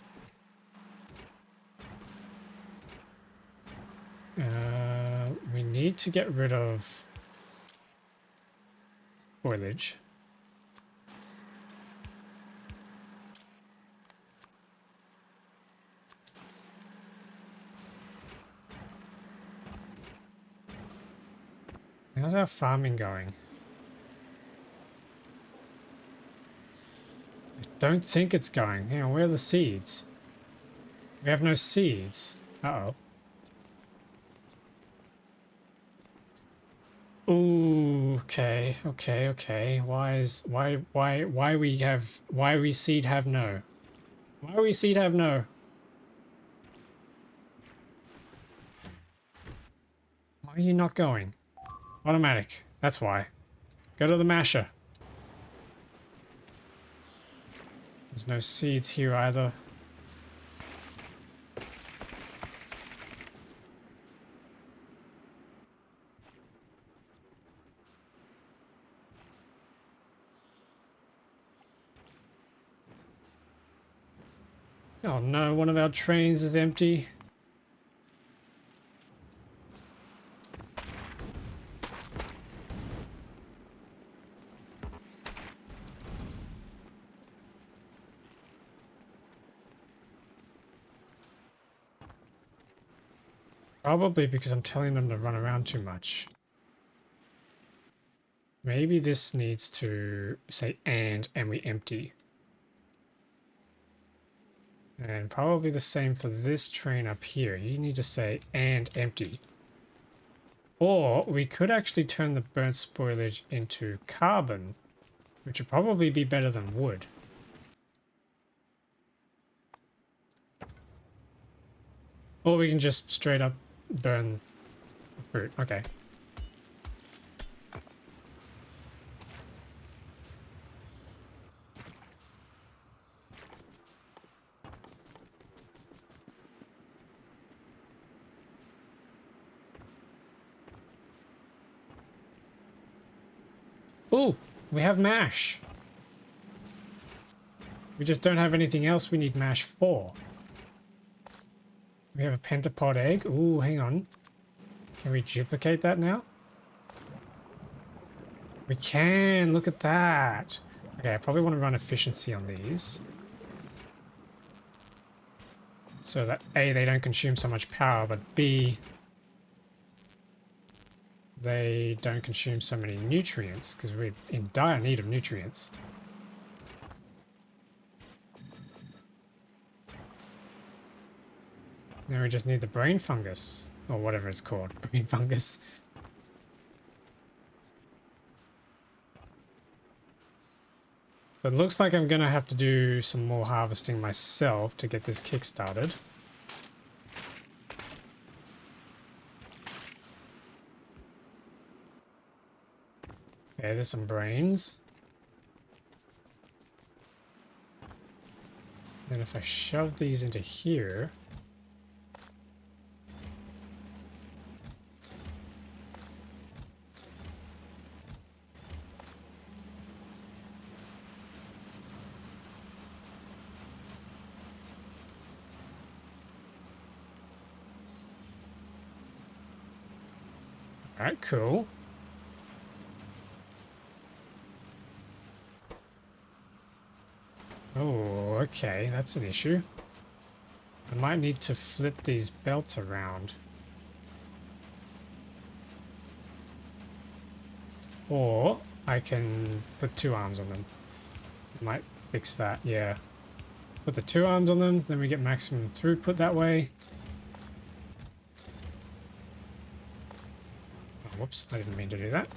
We need to get rid of spoilage. How's our farming going? I don't think it's going. Hang on, where are the seeds? We have no seeds. Uh-oh. Ooh, okay, okay, okay. Why we seed have no? Why we seed have no? Why are you not going? Automatic. That's why. Go to the masher. There's no seeds here either. Oh no, one of our trains is empty. Probably because I'm telling them to run around too much. Maybe this needs to say and we empty. And probably the same for this train up here. You need to say and empty. Or we could actually turn the burnt spoilage into carbon, which would probably be better than wood. Or we can just straight up burn the fruit. Okay. Ooh, we have mash. We just don't have anything else we need mash for. We have a pentapod egg. Ooh, hang on. Can we duplicate that now? We can, look at that. Okay, I probably want to run efficiency on these. So that A, they don't consume so much power, but B, they don't consume so many nutrients, because we're in dire need of nutrients. Now we just need the brain fungus, or whatever it's called, brain fungus. But it looks like I'm gonna have to do some more harvesting myself to get this kick started. Okay, there's some brains. Then if I shove these into here, alright, cool. Oh, okay, that's an issue. I might need to flip these belts around. Or I can put 2 arms on them. Might fix that, yeah. Put the 2 arms on them, then we get maximum throughput that way. Oh, whoops, I didn't mean to do that.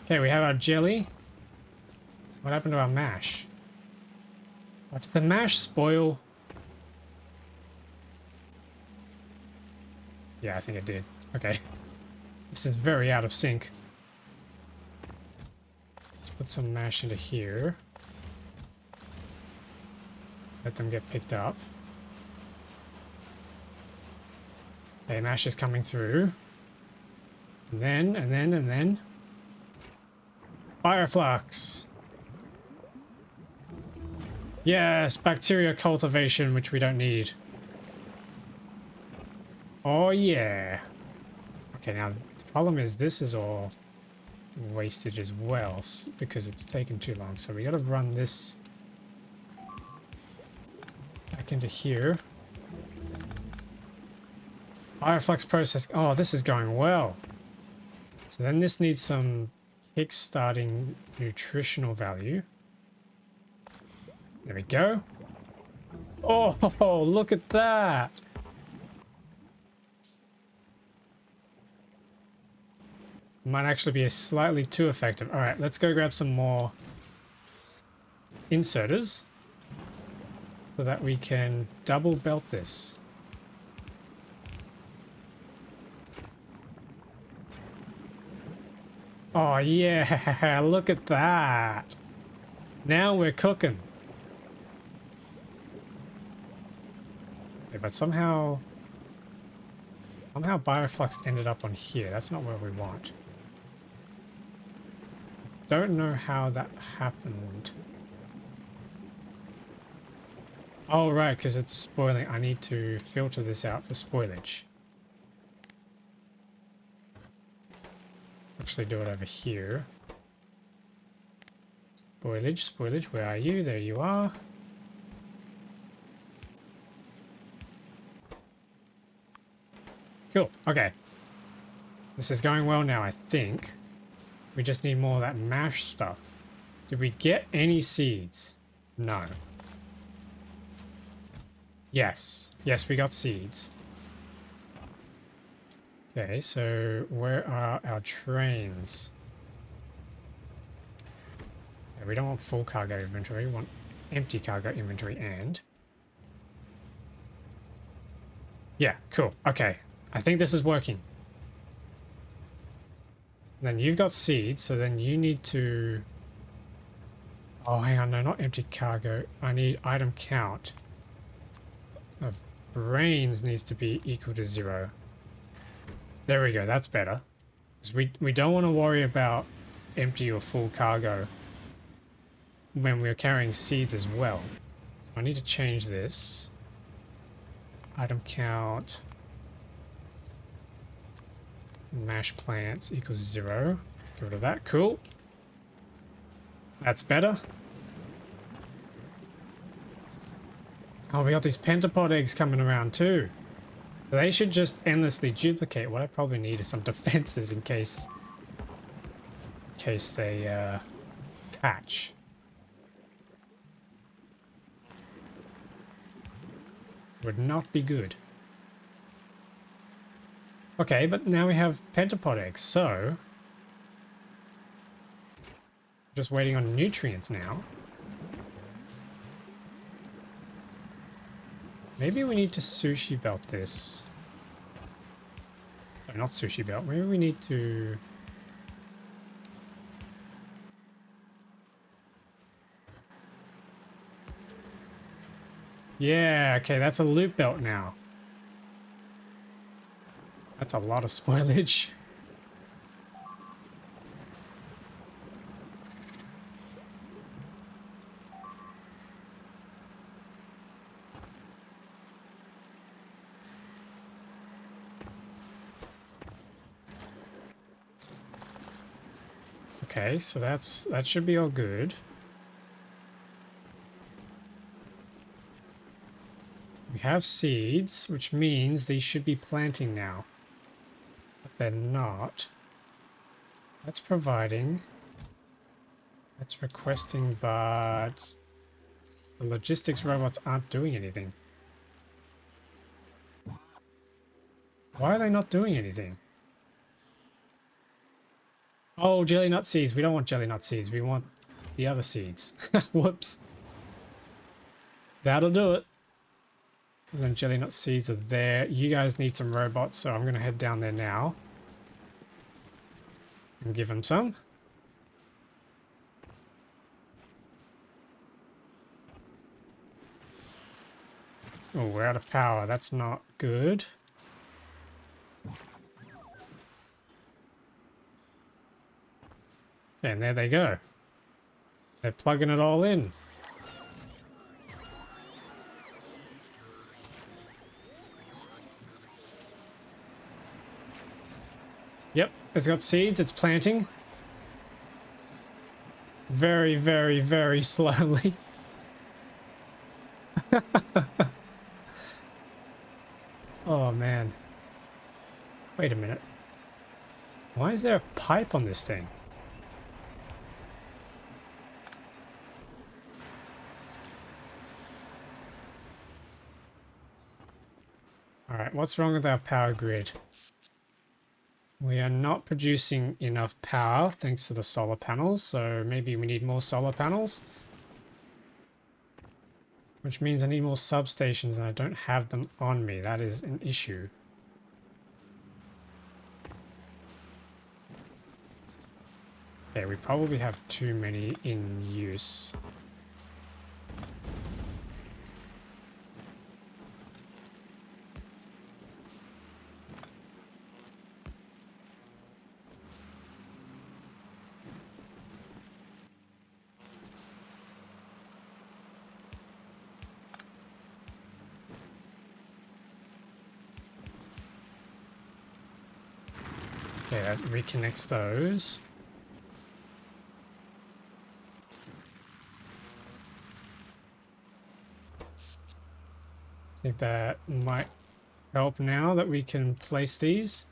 Okay, we have our jelly. What happened to our mash? Oh, did the mash spoil? Yeah, I think it did. Okay. This is very out of sync. Let's put some mash into here. Let them get picked up. Okay, mash is coming through. And then... Fireflux! Yes, bacteria cultivation, which we don't need. Oh yeah. Okay, now the problem is this is all wasted as well because it's taken too long. So we got to run this back into here. Fireflux process. Oh, this is going well. So then this needs some kick-starting nutritional value. There we go. Oh, look at that. Might actually be slightly too effective. All right, let's go grab some more inserters so that we can double belt this. Oh yeah, look at that. Now we're cooking. Okay, but somehow Bioflux ended up on here. That's not where we want. Don't know how that happened. Oh, right, because it's spoiling. I need to filter this out for spoilage. Actually do it over here. Spoilage, where are you? There you are. Cool, okay. This is going well now, I think. We just need more of that mash stuff. Did we get any seeds? No. Yes. Yes, we got seeds. Okay, so where are our trains? Okay, we don't want full cargo inventory, we want empty cargo inventory and... Yeah, cool. Okay. I think this is working. Then you've got seeds, so then you need to... Oh, hang on, no, not empty cargo. I need item count of brains needs to be equal to 0. There we go, that's better. 'Cause we don't want to worry about empty or full cargo when we're carrying seeds as well. So I need to change this. Item count. Mash plants equals 0. Get rid of that. Cool. That's better. Oh, we got these pentapod eggs coming around too. So they should just endlessly duplicate. What I probably need is some defenses in case they hatch. Would not be good. Okay, but now we have pentapod eggs, so just waiting on nutrients now. Maybe we need to sushi belt this. Sorry, not sushi belt. Maybe we need to... Yeah, okay, that's a loop belt now. That's a lot of spoilage. Okay, so that should be all good. We have seeds, which means these should be planting now. But they're not. That's providing. That's requesting, but the logistics robots aren't doing anything. Why are they not doing anything? Oh, jelly nut seeds. We don't want jelly nut seeds. We want the other seeds. Whoops. That'll do it. And then jelly nut seeds are there. You guys need some robots, so I'm going to head down there now. And give them some. Oh, we're out of power. That's not good. And there they go. They're plugging it all in. Yep, it's got seeds, it's planting. Very, very, very slowly. Oh man. Wait a minute. Why is there a pipe on this thing? Alright, what's wrong with our power grid? We are not producing enough power thanks to the solar panels, so maybe we need more solar panels. Which means I need more substations and I don't have them on me. That is an issue. Okay, we probably have too many in use. Okay, that reconnects those. I think that might help now that we can place these.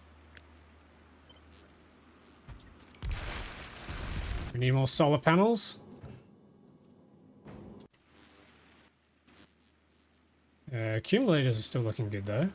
We need more solar panels. Accumulators are still looking good though.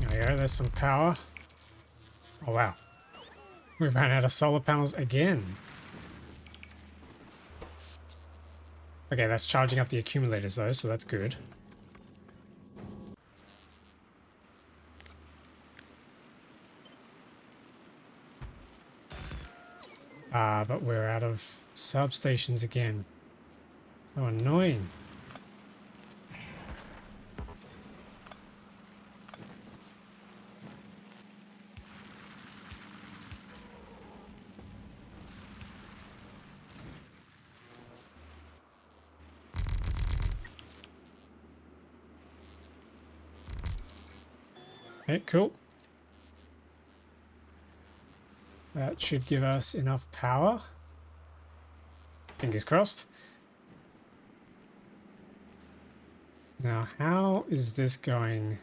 There we go, there's some power. Oh wow. We ran out of solar panels again. Okay, that's charging up the accumulators though, so that's good. But we're out of substations again. So annoying. Okay, cool. That should give us enough power. Fingers crossed. Now, how is this going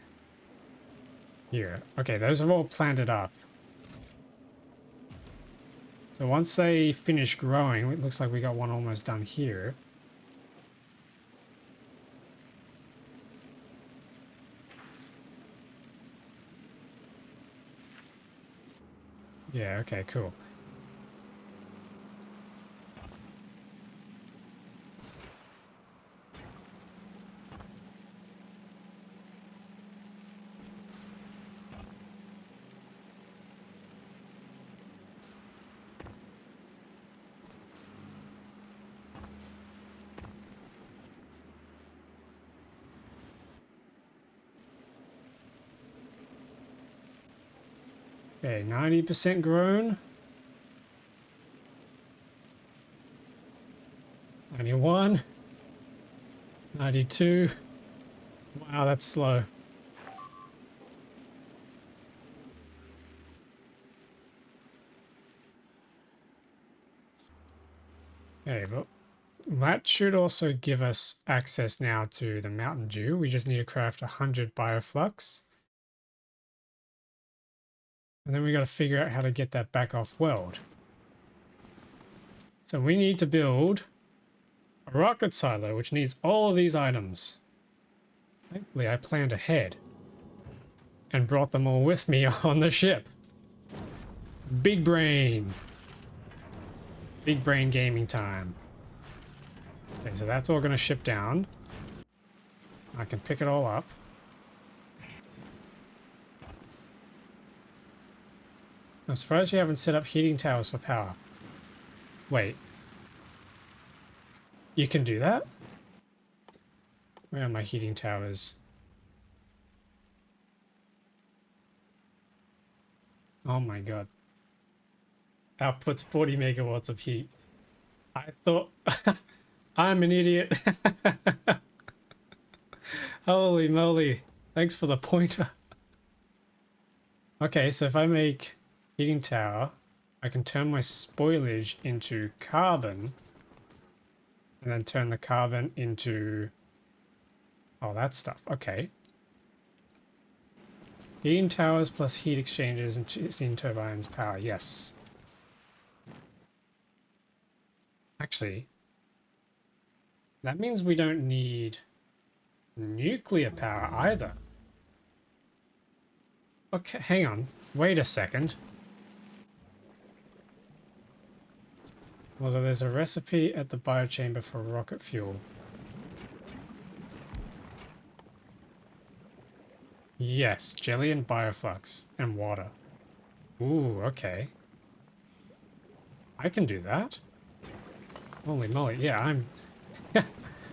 here? Okay, those are all planted up. So once they finish growing, it looks like we got one almost done here. Yeah, okay, cool. Okay, 90% grown. 91. 92. Wow, that's slow. Okay, but that should also give us access now to the Mountain Dew. We just need to craft 100 bioflux. And then we got to figure out how to get that back off world. So we need to build a rocket silo, which needs all of these items. Thankfully, I planned ahead and brought them all with me on the ship. Big brain. Big brain gaming time. Okay, so that's all going to ship down. I can pick it all up. I'm surprised you haven't set up heating towers for power. Wait. You can do that? Where are my heating towers? Oh my god. Outputs 40 megawatts of heat. I thought... I'm an idiot. Holy moly. Thanks for the pointer. Okay, so if I make heating tower, I can turn my spoilage into carbon. And then turn the carbon into... Oh, that stuff. Okay. Heating towers plus heat exchangers and steam turbines power. Yes. Actually, that means we don't need nuclear power either. Okay, hang on. Wait a second. Well, there's a recipe at the biochamber for rocket fuel. Yes, jelly and bioflux and water. Ooh, okay. I can do that. Holy moly, yeah,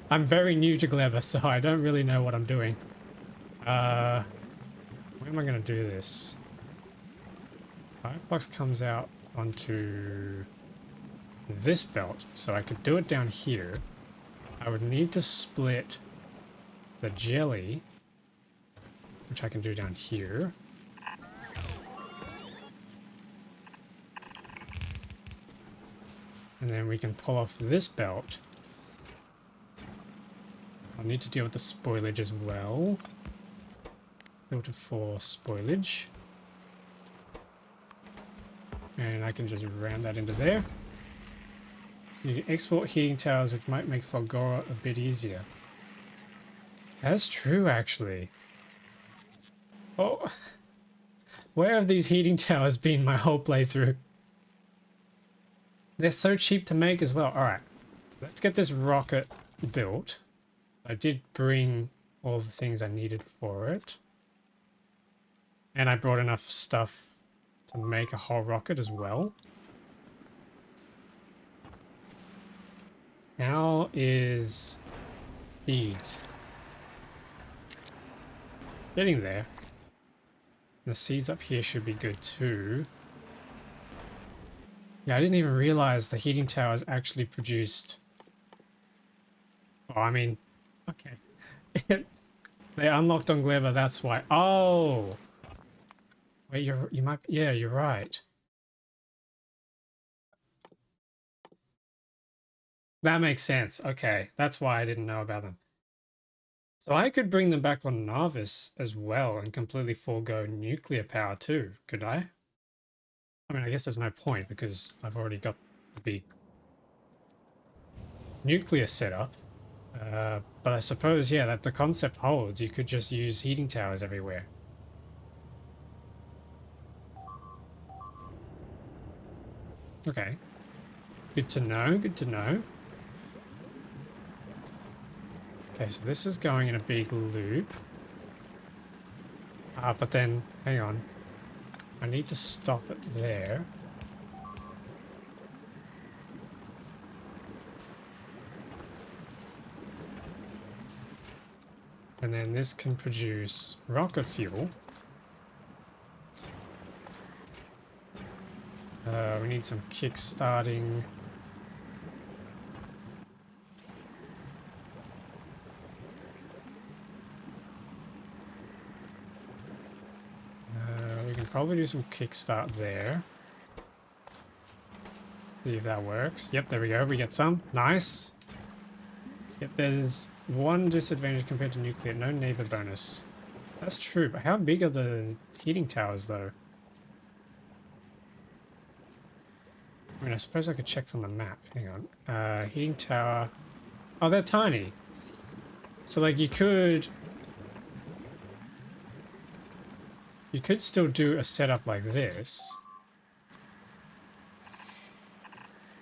I'm very new to Gleba, so I don't really know what I'm doing. Where am I gonna do this? Bioflux comes out onto this belt, so I could do it down here. I would need to split the jelly, which I can do down here. And then we can pull off this belt. I'll need to deal with the spoilage as well. Filter for spoilage. And I can just ram that into there. You can export heating towers, which might make Fulgora a bit easier. That's true, actually. Oh, where have these heating towers been my whole playthrough? They're so cheap to make as well. All right, let's get this rocket built. I did bring all the things I needed for it. And I brought enough stuff to make a whole rocket as well. How is seeds? Getting there. The seeds up here should be good too. Yeah, I didn't even realize the heating towers actually produced. Oh, I mean, okay. They unlocked on Gleba, that's why. Oh! Wait, you might, yeah, you're right. That makes sense. Okay, that's why I didn't know about them. So I could bring them back on Narvis as well and completely forego nuclear power too, could I? I mean, I guess there's no point because I've already got the big nuclear setup. But I suppose, yeah, that the concept holds. You could just use heating towers everywhere. Okay. Good to know, good to know. Okay, so this is going in a big loop. But then, hang on. I need to stop it there. And then this can produce rocket fuel. We need some kick-starting. We can probably do some kickstart there. See if that works. Yep, there we go. We get some. Nice. Yep, there's one disadvantage compared to nuclear. No neighbor bonus. That's true, but how big are the heating towers, though? I mean, I suppose I could check from the map. Hang on. Heating tower. Oh, they're tiny. So, like, you could still do a setup like this.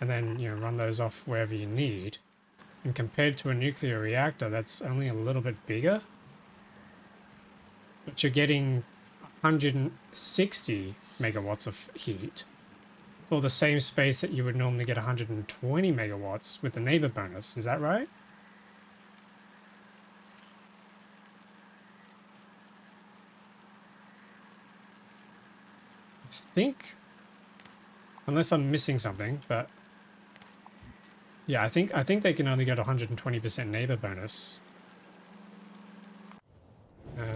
And then, you know, run those off wherever you need. And compared to a nuclear reactor, that's only a little bit bigger. But you're getting 160 megawatts of heat for the same space that you would normally get 120 megawatts with the neighbor bonus. Is that right? I think, unless I'm missing something, but yeah, I think they can only go to 120% neighbor bonus.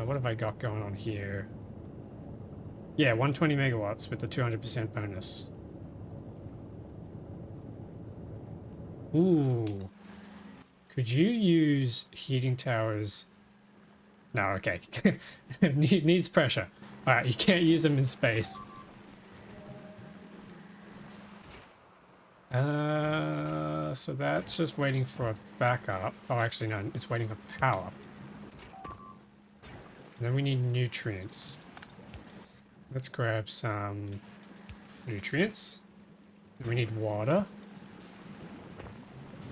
What have I got going on here? Yeah, 120 megawatts with the 200% bonus. Ooh. Could you use heating towers? No, okay. Needs pressure. Alright, you can't use them in space. So that's just waiting for a backup. Oh, actually, no, it's waiting for power. And then we need nutrients. Let's grab some nutrients. And we need water,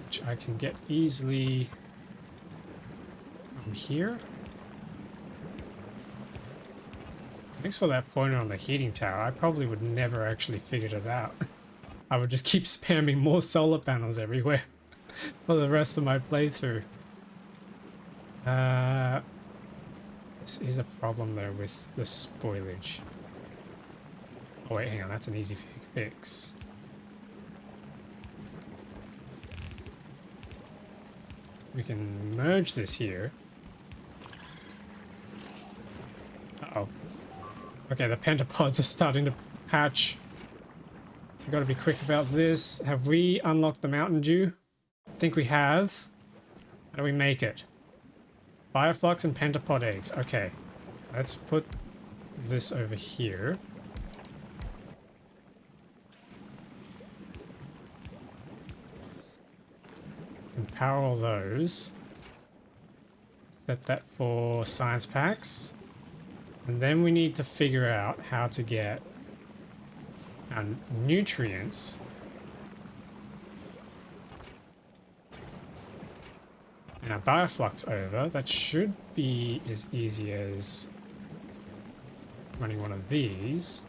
which I can get easily from here. Thanks for that pointer on the heating tower. I probably would never actually figured it out. I would just keep spamming more solar panels everywhere for the rest of my playthrough. This is a problem though with the spoilage. Oh wait, hang on, that's an easy fix. We can merge this here. Uh-oh. Okay, the pentapods are starting to hatch. We've got to be quick about this. Have we unlocked the Mountain Dew? I think we have. How do we make it? Fireflux and pentapod eggs. Okay. Let's put this over here. And power all those. Set that for science packs. And then we need to figure out how to get our nutrients And our bioflux over. That should be as easy as running one of these.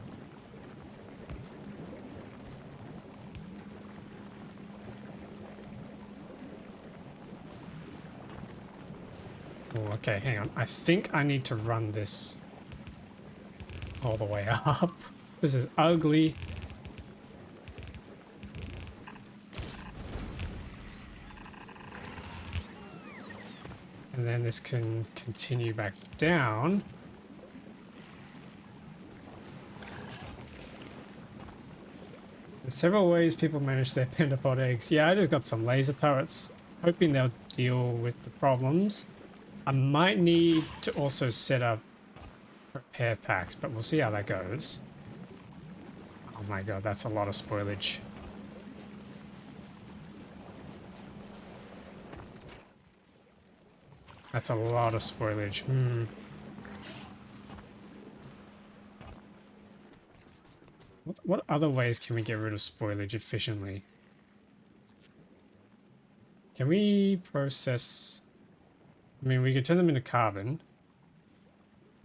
Oh, okay, hang on. I think I need to run this all the way up. This is ugly. And then this can continue back down. There's several ways people manage their pentapod eggs. Yeah, I just got some laser turrets, hoping they'll deal with the problems. I might need to also set up repair packs, but we'll see how that goes. Oh my god, that's a lot of spoilage. That's a lot of spoilage. What other ways can we get rid of spoilage efficiently? Can we process... I mean, we could turn them into carbon.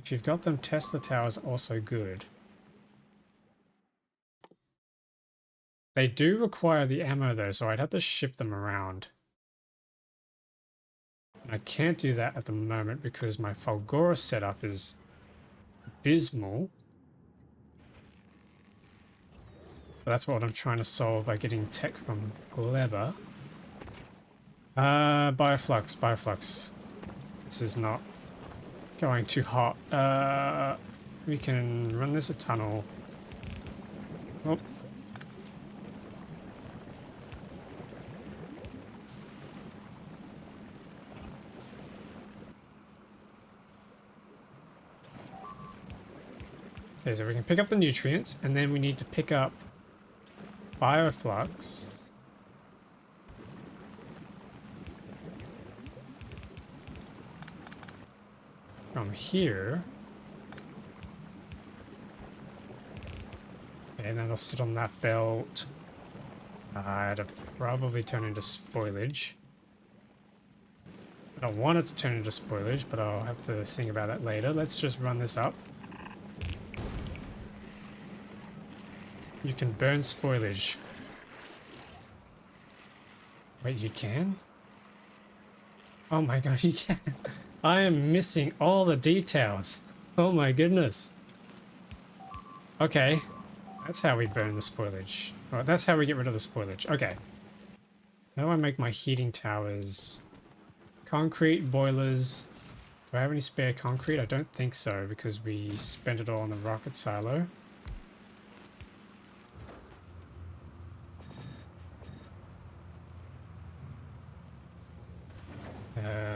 If you've got them, Tesla towers also good. They do require the ammo though, so I'd have to ship them around. And I can't do that at the moment because my Fulgora setup is abysmal. That's what I'm trying to solve by getting tech from Gleba. Bioflux. This is not going too hot. We can run this a tunnel. Oh. Okay, so we can pick up the nutrients, and then we need to pick up bioflux. From here. Okay, and that'll sit on that belt. It'll probably turn into spoilage. I don't want it to turn into spoilage, but I'll have to think about that later. Let's just run this up. You can burn spoilage. Wait, you can? Oh my god, you can. I am missing all the details. Oh my goodness. Okay. That's how we burn the spoilage. Well, that's how we get rid of the spoilage. Okay. How do I make my heating towers? Concrete, boilers. Do I have any spare concrete? I don't think so, because we spent it all on the rocket silo.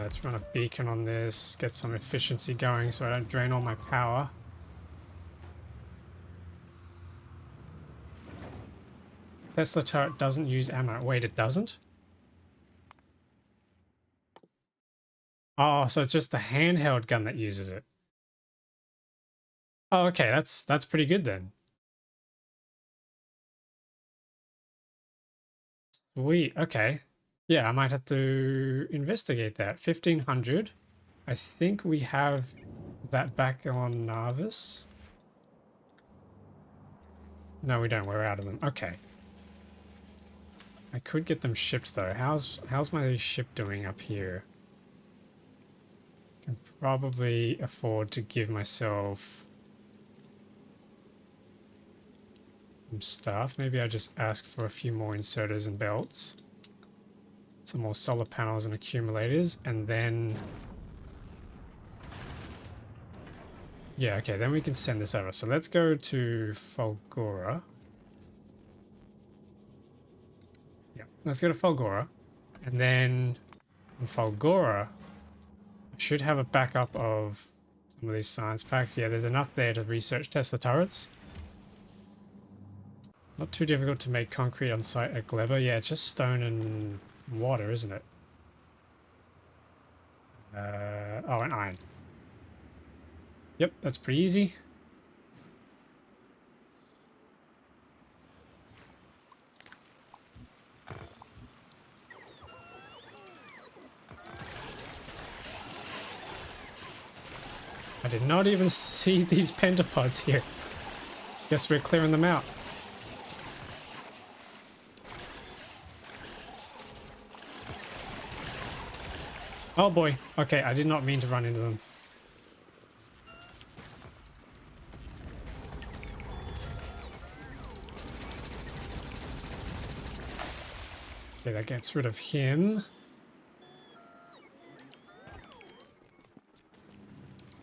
Let's run a beacon on this, get some efficiency going so I don't drain all my power. Tesla turret doesn't use ammo. Wait, it doesn't? Oh, so it's just the handheld gun that uses it. Oh, okay, that's pretty good then. Sweet, okay. Yeah, I might have to investigate that. 1500. I think we have that back on Narvis. No, we don't. We're out of them. Okay. I could get them shipped though. How's my ship doing up here? Can probably afford to give myself some stuff. Maybe I just ask for a few more inserters and belts. Some more solar panels and accumulators, and then... Yeah, okay, then we can send this over. So let's go to Fulgora. Yeah, let's go to Fulgora. And then in Fulgora, I should have a backup of some of these science packs. Yeah, there's enough there to research Tesla turrets. Not too difficult to make concrete on site at Gleba. Yeah, it's just stone and water, isn't it? Oh, and iron. Yep, that's pretty easy. I did not even see these pentapods here. Guess we're clearing them out. Oh boy. Okay, I did not mean to run into them. Okay, that gets rid of him.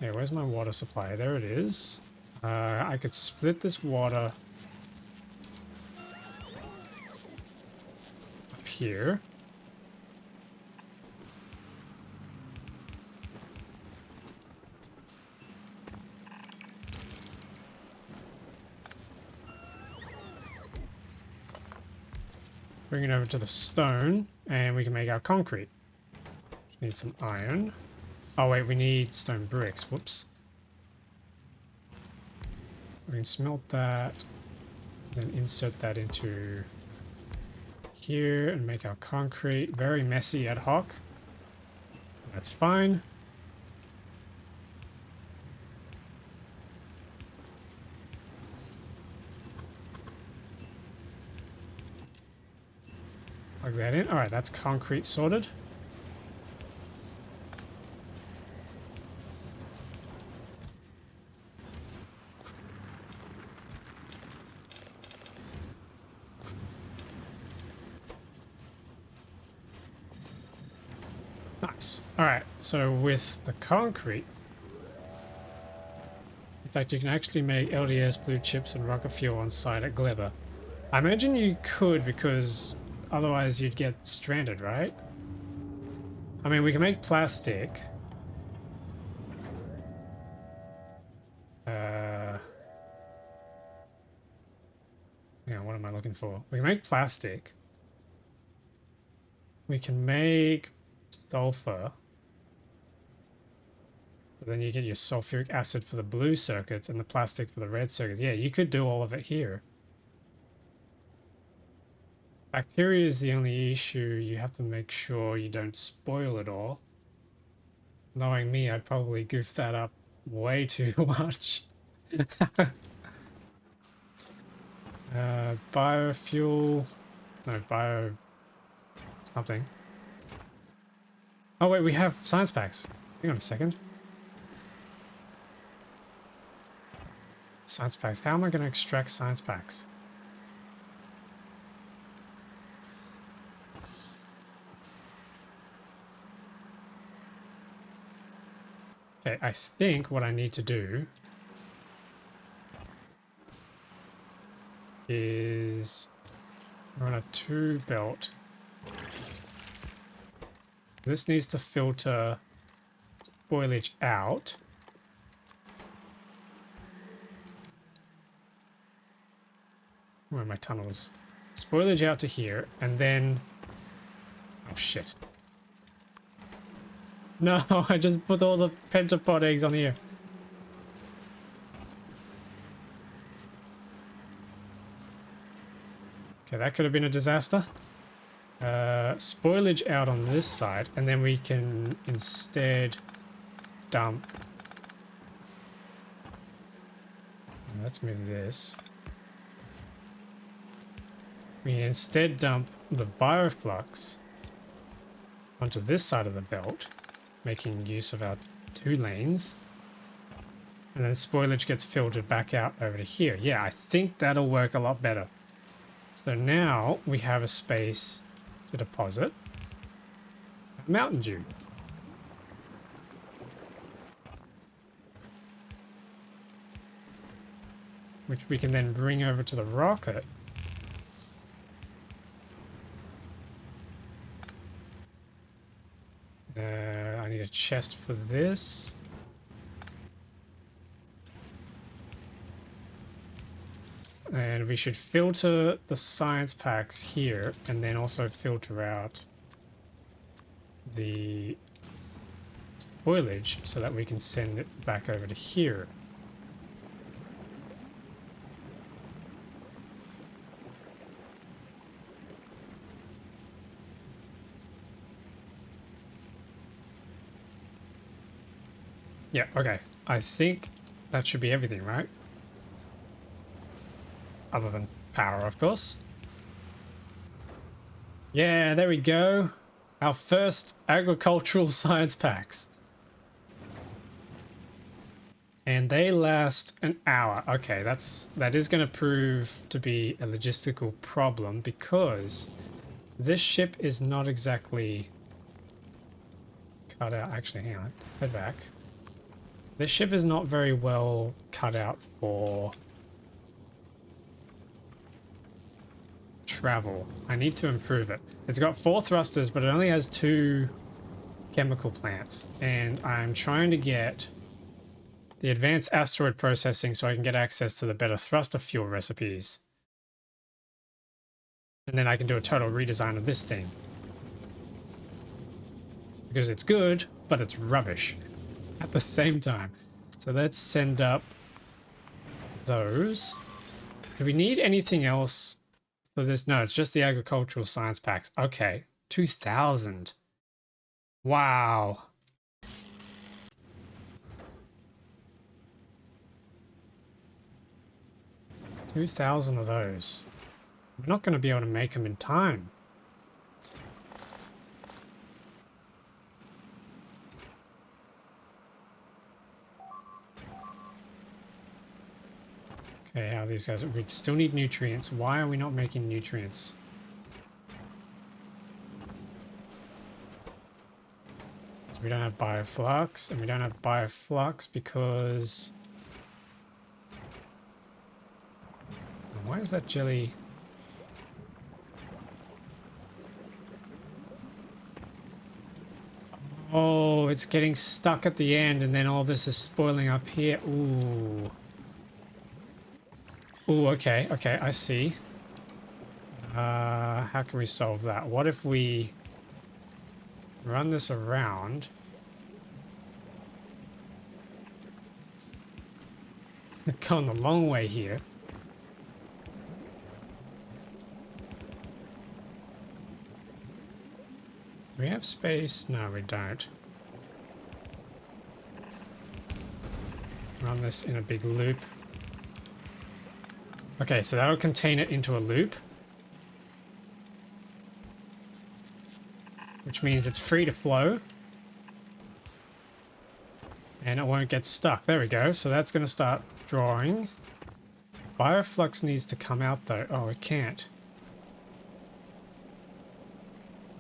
Okay, where's my water supply? There it is. I could split this water up here. Bring it over to the stone, and we can make our concrete. Need some iron. Oh wait, we need stone bricks. Whoops. So we can smelt that, then insert that into here and make our concrete. Very messy ad hoc. That's fine. Plug that in. Alright, that's concrete sorted. Nice. Alright, so with the concrete, in fact, you can actually make LDS, blue chips, and rocket fuel on site at Gleba. I imagine you could, because otherwise you'd get stranded, right? I mean, we can make plastic. Yeah, what am I looking for? We can make plastic. We can make sulfur. But then you get your sulfuric acid for the blue circuits and the plastic for the red circuits. Yeah, you could do all of it here. Bacteria is the only issue. You have to make sure you don't spoil it all. Knowing me, I'd probably goof that up way too much. Biofuel. No, bio something. Oh wait, we have science packs. Hang on a second. Science packs. How am I going to extract science packs? Okay, I think what I need to do is run a 2 belt. This needs to filter spoilage out. Where are my tunnels? Spoilage out to here, and then... Oh shit. No, I just put all the pentapod eggs on here. Okay, that could have been a disaster. Spoilage out on this side, and then we can instead dump... Let's move this. We instead dump the bioflux onto this side of the belt, making use of our 2 lanes. And then spoilage gets filtered back out over to here. Yeah, I think that'll work a lot better. So now we have a space to deposit Mountain Dew. Which we can then bring over to the rocket. I need a chest for this. And we should filter the science packs here and then also filter out the spoilage so that we can send it back over to here. Yeah, okay. I think that should be everything, right? Other than power, of course. Yeah, there we go. Our first agricultural science packs. And they last an hour. Okay, that is going to prove to be a logistical problem because this ship is not exactly cut out. Actually, hang on. Head back. This ship is not very well cut out for travel. I need to improve it. It's got 4 thrusters, but it only has 2 chemical plants. And I'm trying to get the advanced asteroid processing so I can get access to the better thruster fuel recipes. And then I can do a total redesign of this thing. Because it's good, but it's rubbish at the same time. So let's send up those. Do we need anything else for this? No, it's just the agricultural science packs. Okay, 2,000. Wow. $2,000 of those. We're not going to be able to make them in time. Okay, how are these guys? We still need nutrients. Why are we not making nutrients? So we don't have bioflux, and we don't have bioflux because... Why is that jelly... Oh, it's getting stuck at the end, and then all this is spoiling up here. Ooh. Ooh, okay, okay, I see. How can we solve that? What if we run this around? Going the long way here. Do we have space? No, we don't. Run this in a big loop. Okay, so that'll contain it into a loop. Which means it's free to flow. And it won't get stuck. There we go. So that's going to start drawing. Bioflux needs to come out though. Oh, it can't.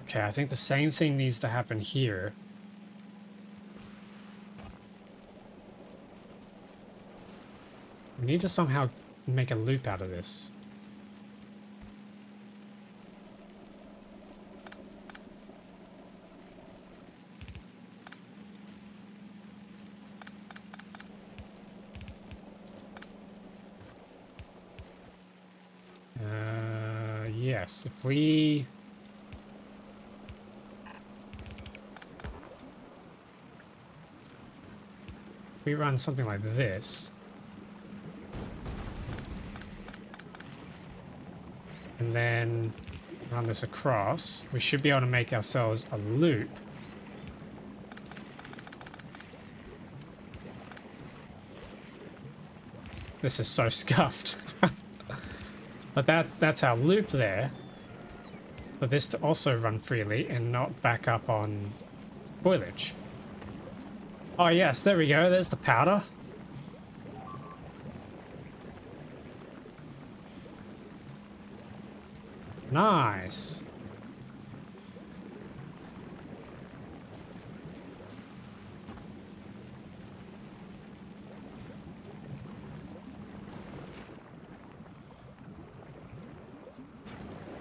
Okay, I think the same thing needs to happen here. We need to somehow make a loop out of this. Yes, if we... we run something like this, and then run this across, we should be able to make ourselves a loop. This is so scuffed. But that's our loop there. For this to also run freely and not back up on spoilage. Oh yes, there we go. There's the powder. Nice.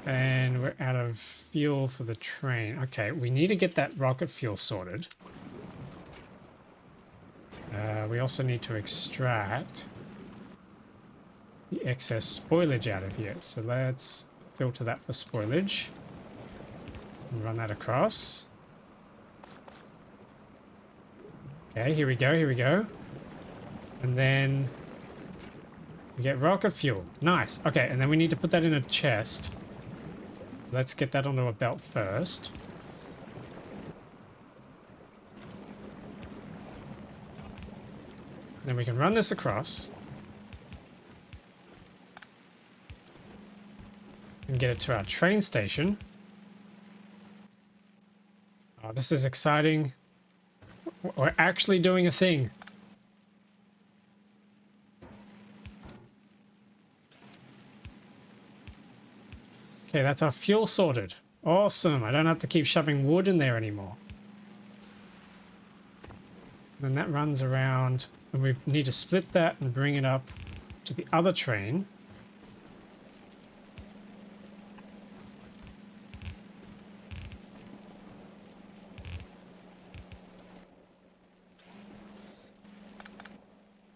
And we're out of fuel for the train. Okay, we need to get that rocket fuel sorted. We also need to extract the excess spoilage out of here. So let's filter that for spoilage. And run that across. Okay, here we go, here we go. And then we get rocket fuel. Nice. Okay, and then we need to put that in a chest. Let's get that onto a belt first. Then we can run this across. And get it to our train station. Oh, this is exciting. We're actually doing a thing. Okay, that's our fuel sorted. Awesome. I don't have to keep shoving wood in there anymore. Then that runs around, and we need to split that and bring it up to the other train.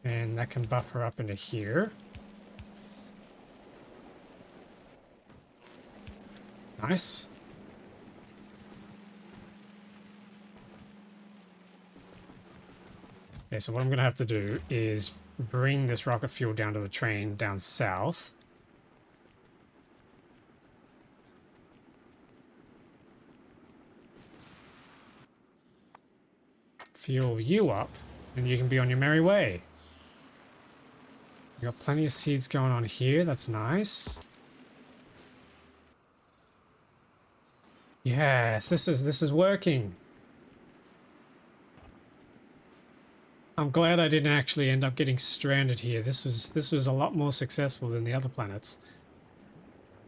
And that can buffer up into here. Nice. Okay, so what I'm going to have to do is bring this rocket fuel down to the train down south. Fuel you up, and you can be on your merry way. We got plenty of seeds going on here. That's nice. Yes, this is working. I'm glad I didn't actually end up getting stranded here. This was a lot more successful than the other planets.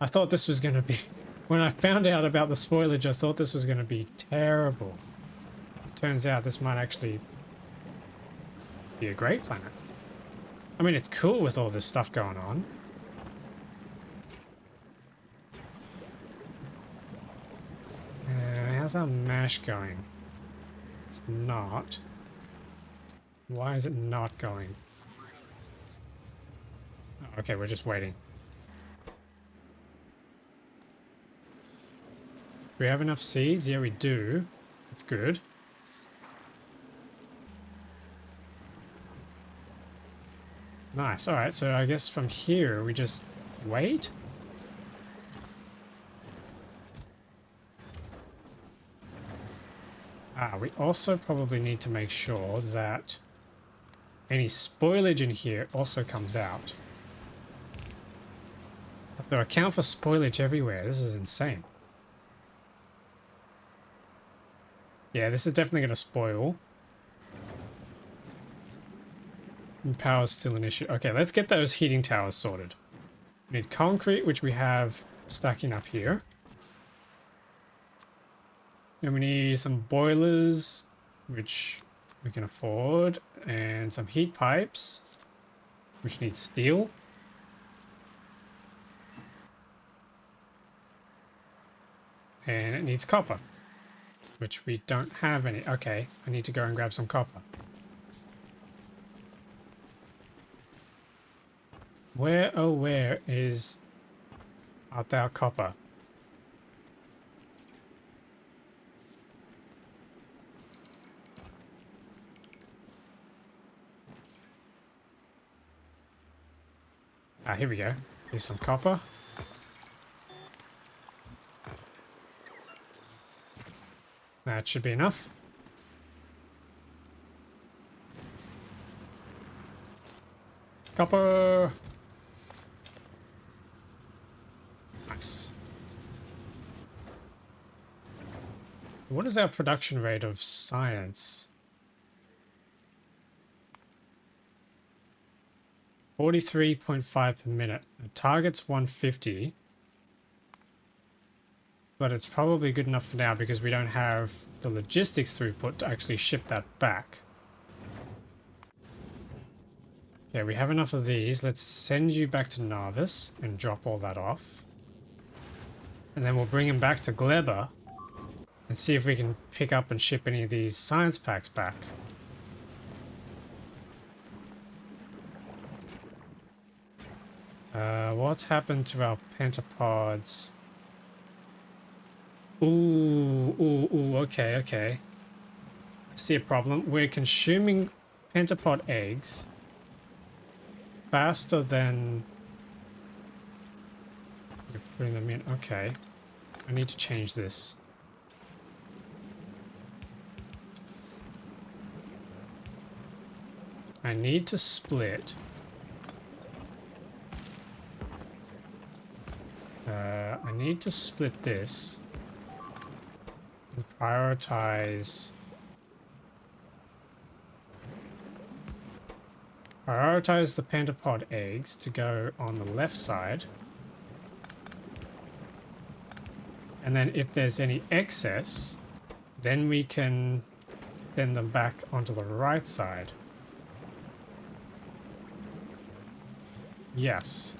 I thought this was going to be, when I found out about the spoilage, I thought this was going to be terrible. It turns out this might actually be a great planet. I mean, it's cool with all this stuff going on. How's our mash going? It's not. Why is it not going? Oh, okay, we're just waiting. Do we have enough seeds? Yeah, we do. That's good. Nice. Alright, so I guess from here we just wait? We also probably need to make sure that any spoilage in here also comes out. I have to account for spoilage everywhere. This is insane. Yeah, this is definitely going to spoil. And power's still an issue. Okay, let's get those heating towers sorted. We need concrete, which we have stacking up here. And we need some boilers, which we can afford, and some heat pipes, which need steel. And it needs copper, which we don't have any. Okay, I need to go and grab some copper. Where, oh where is art thou copper? Ah, here we go. Here's some copper. That should be enough. Copper! Nice. What is our production rate of science? 43.5 per minute. The target's 150. But it's probably good enough for now because we don't have the logistics throughput to actually ship that back. Okay, we have enough of these. Let's send you back to Narvis and drop all that off. And then we'll bring him back to Gleba and see if we can pick up and ship any of these science packs back. What's happened to our pentapods? Ooh, okay. I see a problem. We're consuming pentapod eggs faster than we're putting them in. Okay. I need to change this. I need to split. I need to split this and prioritize the pentapod eggs to go on the left side. And then if there's any excess, then we can send them back onto the right side. Yes.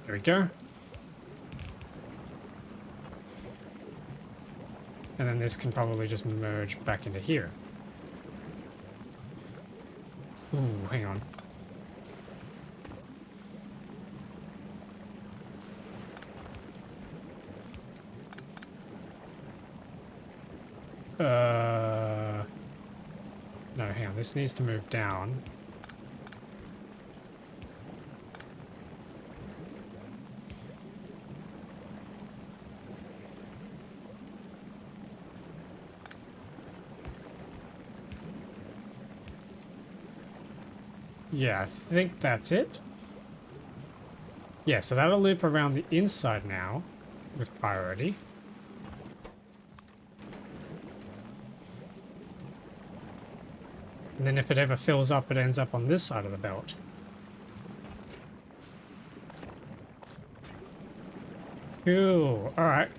There we go. And then this can probably just merge back into here. Ooh, hang on. No, hang on. This needs to move down. Yeah, I think that's it. Yeah, so that'll loop around the inside now with priority. And then if it ever fills up, it ends up on this side of the belt. Cool. Alright.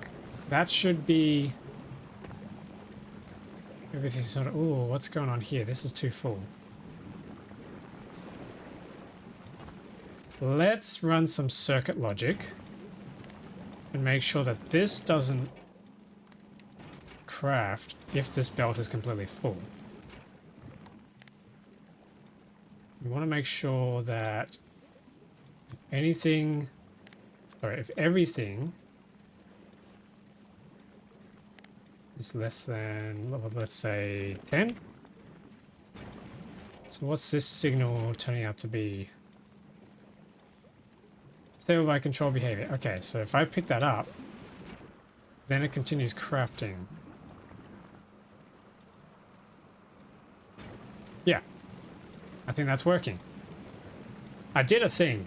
That should be everything's sort of... Ooh, what's going on here? This is too full. Let's run some circuit logic and make sure that this doesn't craft if this belt is completely full. We want to make sure that if everything is less than, let's say, 10. So what's this signal turning out to be? Stable by control behavior. Okay, so if I pick that up, then it continues crafting. Yeah. I think that's working. I did a thing.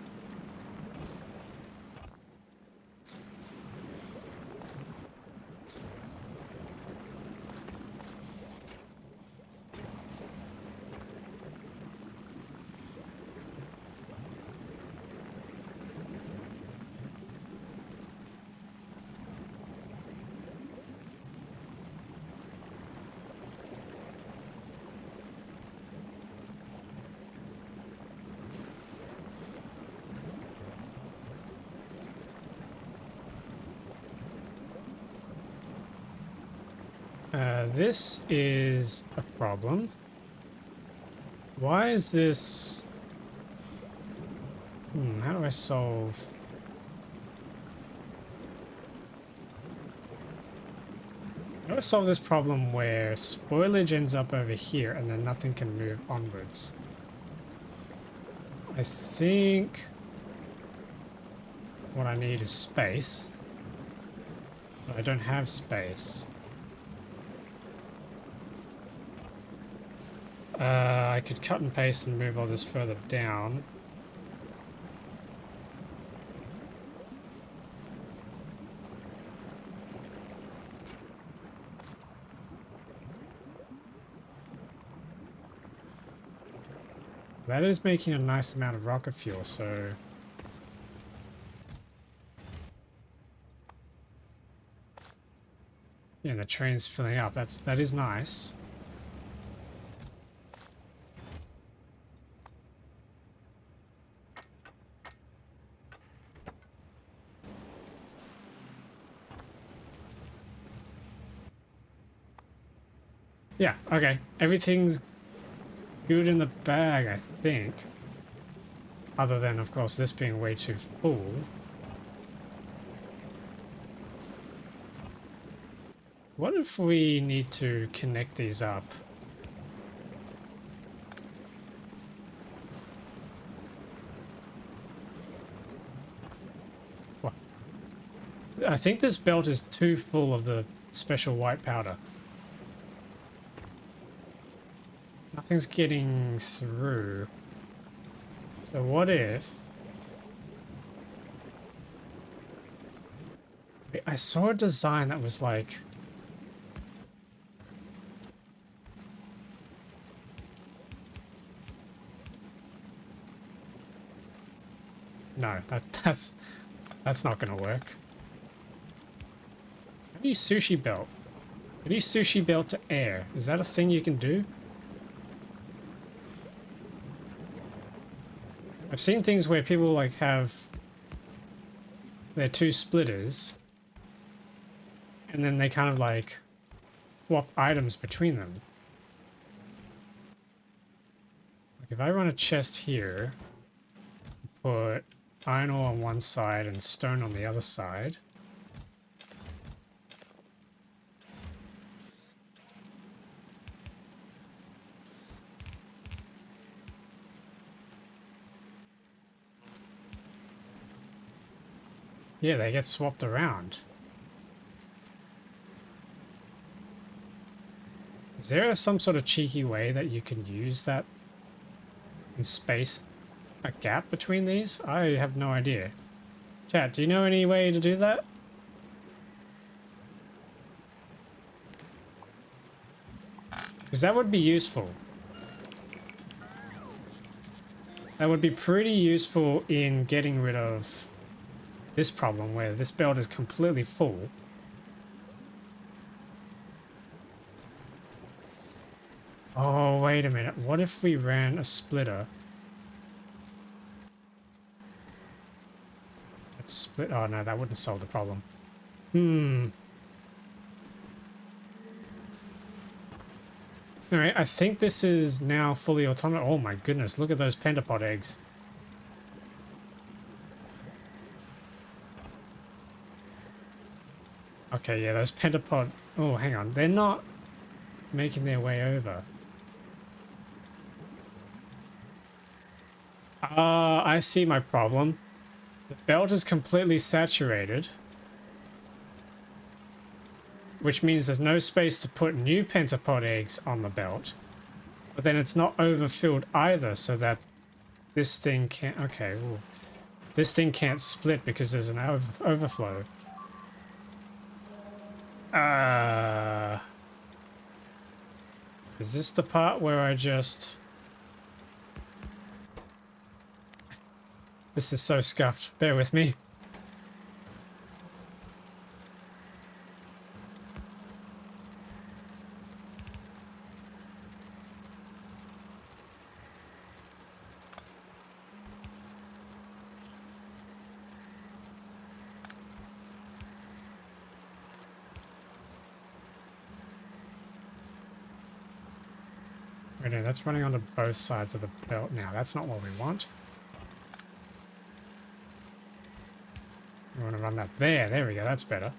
This is a problem. Why is this... how do I solve... How do I solve this problem where spoilage ends up over here and then nothing can move onwards? I think what I need is space. But I don't have space. I could cut and paste and move all this further down. That is making a nice amount of rocket fuel, so... Yeah, and the train's filling up. That is nice. Yeah, okay. Everything's good in the bag, I think. Other than, of course, this being way too full. What if we need to connect these up? What? I think this belt is too full of the special white powder. Nothing's getting through. So what if... I saw a design that was like... No, that's not gonna work. How do you sushi belt? How do you sushi belt to air? Is that a thing you can do? I've seen things where people like have their two splitters and then they kind of like swap items between them. Like if I run a chest here, put iron ore on one side and stone on the other side. Yeah, they get swapped around. Is there some sort of cheeky way that you can use that and space a gap between these? I have no idea. Chat, do you know any way to do that? Because that would be useful. That would be pretty useful in getting rid of this problem where this belt is completely full. Oh, wait a minute. What if we ran a splitter? Let's split. Oh, no, that wouldn't solve the problem. Alright, I think this is now fully autonomous. Oh my goodness, look at those pentapod eggs. Okay, yeah, those pentapod... Oh, hang on. They're not making their way over. I see my problem. The belt is completely saturated, which means there's no space to put new pentapod eggs on the belt. But then it's not overfilled either, so that this thing can't... Okay, ooh. This thing can't split because there's an overflow. Is this the part where I just... This is so scuffed. Bear with me. Right now, that's running onto both sides of the belt now. That's not what we want. We want to run that there. There we go. That's better.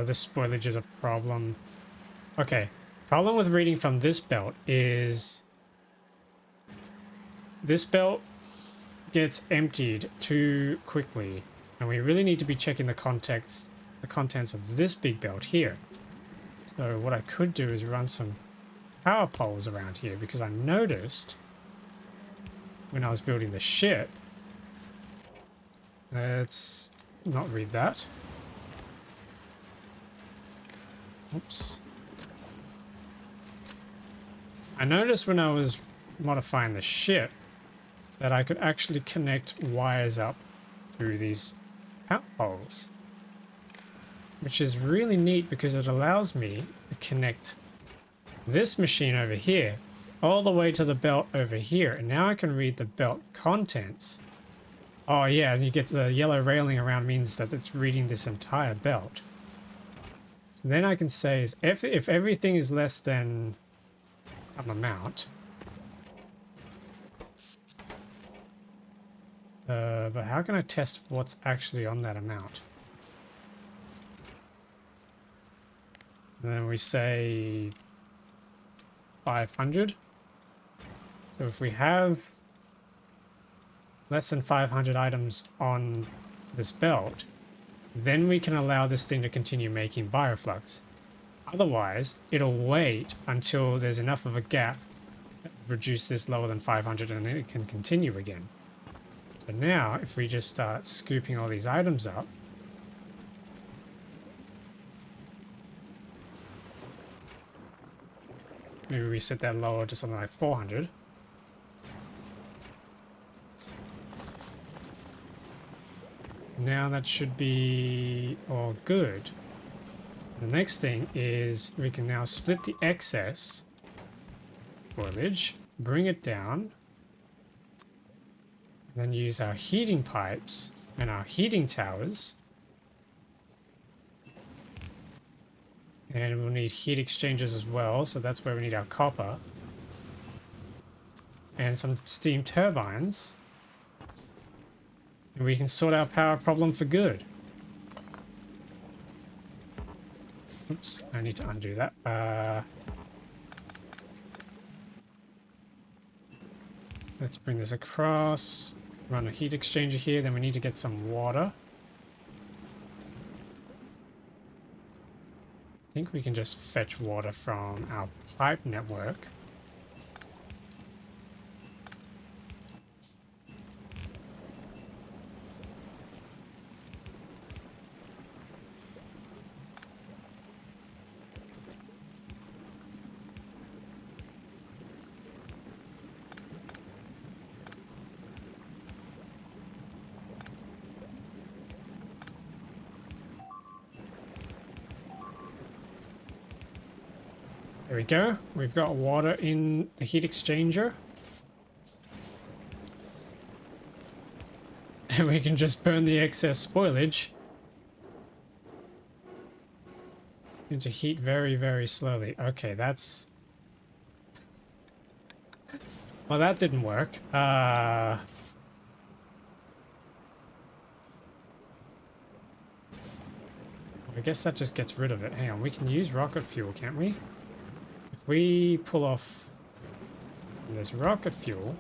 This spoilage is a problem. Okay. Problem with reading from this belt is this belt gets emptied too quickly, and we really need to be checking the contents of this big belt here. So what I could do is run some power poles around here, because I noticed when I was building the ship... Let's not read that. Oops. I noticed when I was modifying the ship that I could actually connect wires up through these power poles, which is really neat because it allows me to connect this machine over here all the way to the belt over here, and now I can read the belt contents. Oh yeah, and you get the yellow railing around means that it's reading this entire belt. So then I can say is if everything is less than some amount, but how can I test what's actually on that amount? And then we say 500. So if we have less than 500 items on this belt, then we can allow this thing to continue making bioflux. Otherwise, it'll wait until there's enough of a gap to reduce this lower than 500 and then it can continue again. So now, if we just start scooping all these items up, maybe we set that lower to something like 400. Now that should be all good. The next thing is we can now split the excess spoilage, bring it down, and then use our heating pipes and our heating towers. And we'll need heat exchangers as well, so that's where we need our copper. And some steam turbines. And we can sort our power problem for good. Oops, I need to undo that. Let's bring this across, run a heat exchanger here, then we need to get some water. I think we can just fetch water from our pipe network. There we go. We've got water in the heat exchanger. And we can just burn the excess spoilage into heat very, very slowly. Okay, that's... Well, that didn't work. I guess that just gets rid of it. Hang on, we can use rocket fuel, can't we? If we pull off this rocket fuel,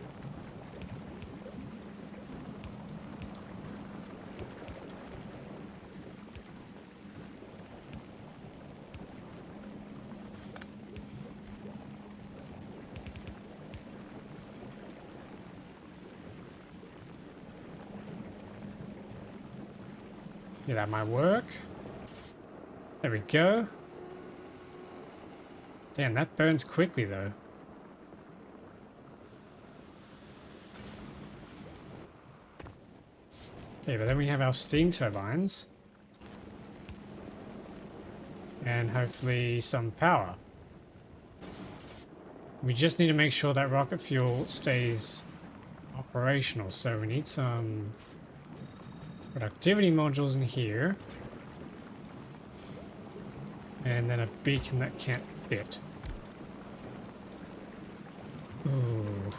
yeah, that might work. There we go. Damn, that burns quickly though. Okay, but then we have our steam turbines. And hopefully some power. We just need to make sure that rocket fuel stays operational. So we need some productivity modules in here. And then a beacon that can't fit. Ooh.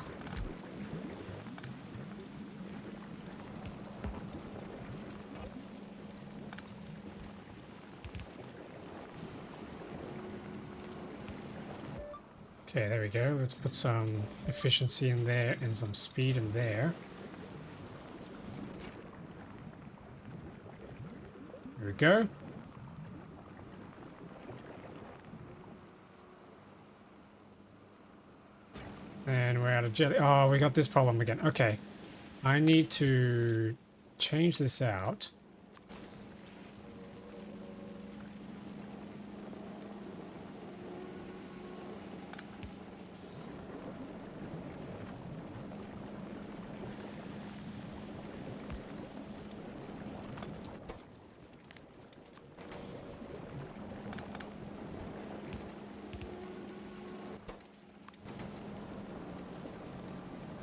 Okay, there we go. Let's put some efficiency in there and some speed in there. There we go. And we're out of jelly. Oh, we got this problem again. Okay. I need to change this out.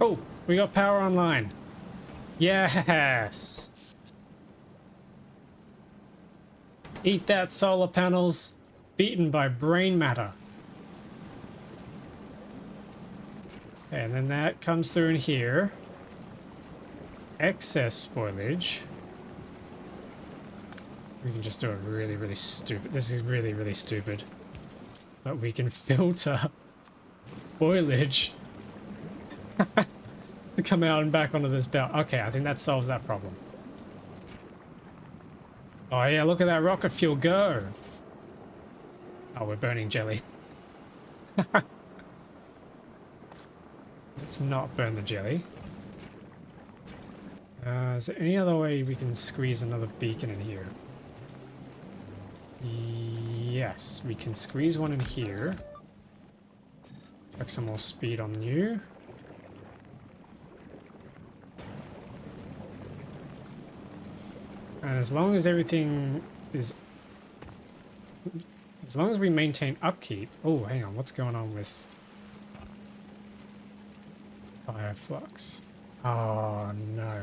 Oh, we got power online. Yes. Eat that, solar panels. Beaten by brain matter. Okay, and then that comes through in here. Excess spoilage. We can just do it really, really stupid. This is really, really stupid. But we can filter spoilage to come out and back onto this belt. Okay, I think that solves that problem. Oh yeah, look at that rocket fuel go. Oh, we're burning jelly. Let's not burn the jelly. Is there any other way we can squeeze another beacon in here? Yes, we can squeeze one in here. Check some more speed on you. And as long as everything is... As long as we maintain upkeep... Oh, hang on, what's going on with... Fire flux? Oh, no.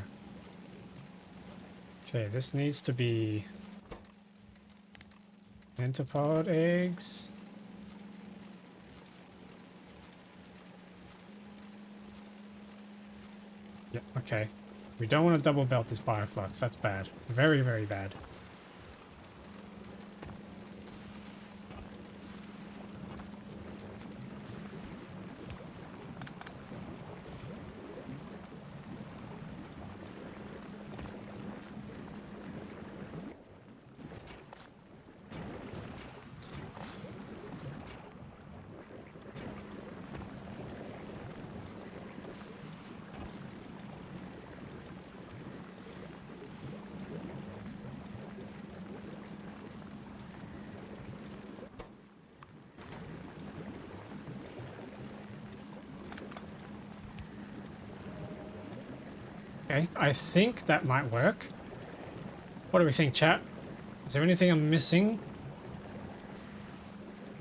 Okay, this needs to be... Pentapod eggs. Yep, okay. We don't want to double belt this bioflux. That's bad. Very, very bad. Okay, I think that might work. What do we think, chat? Is there anything I'm missing?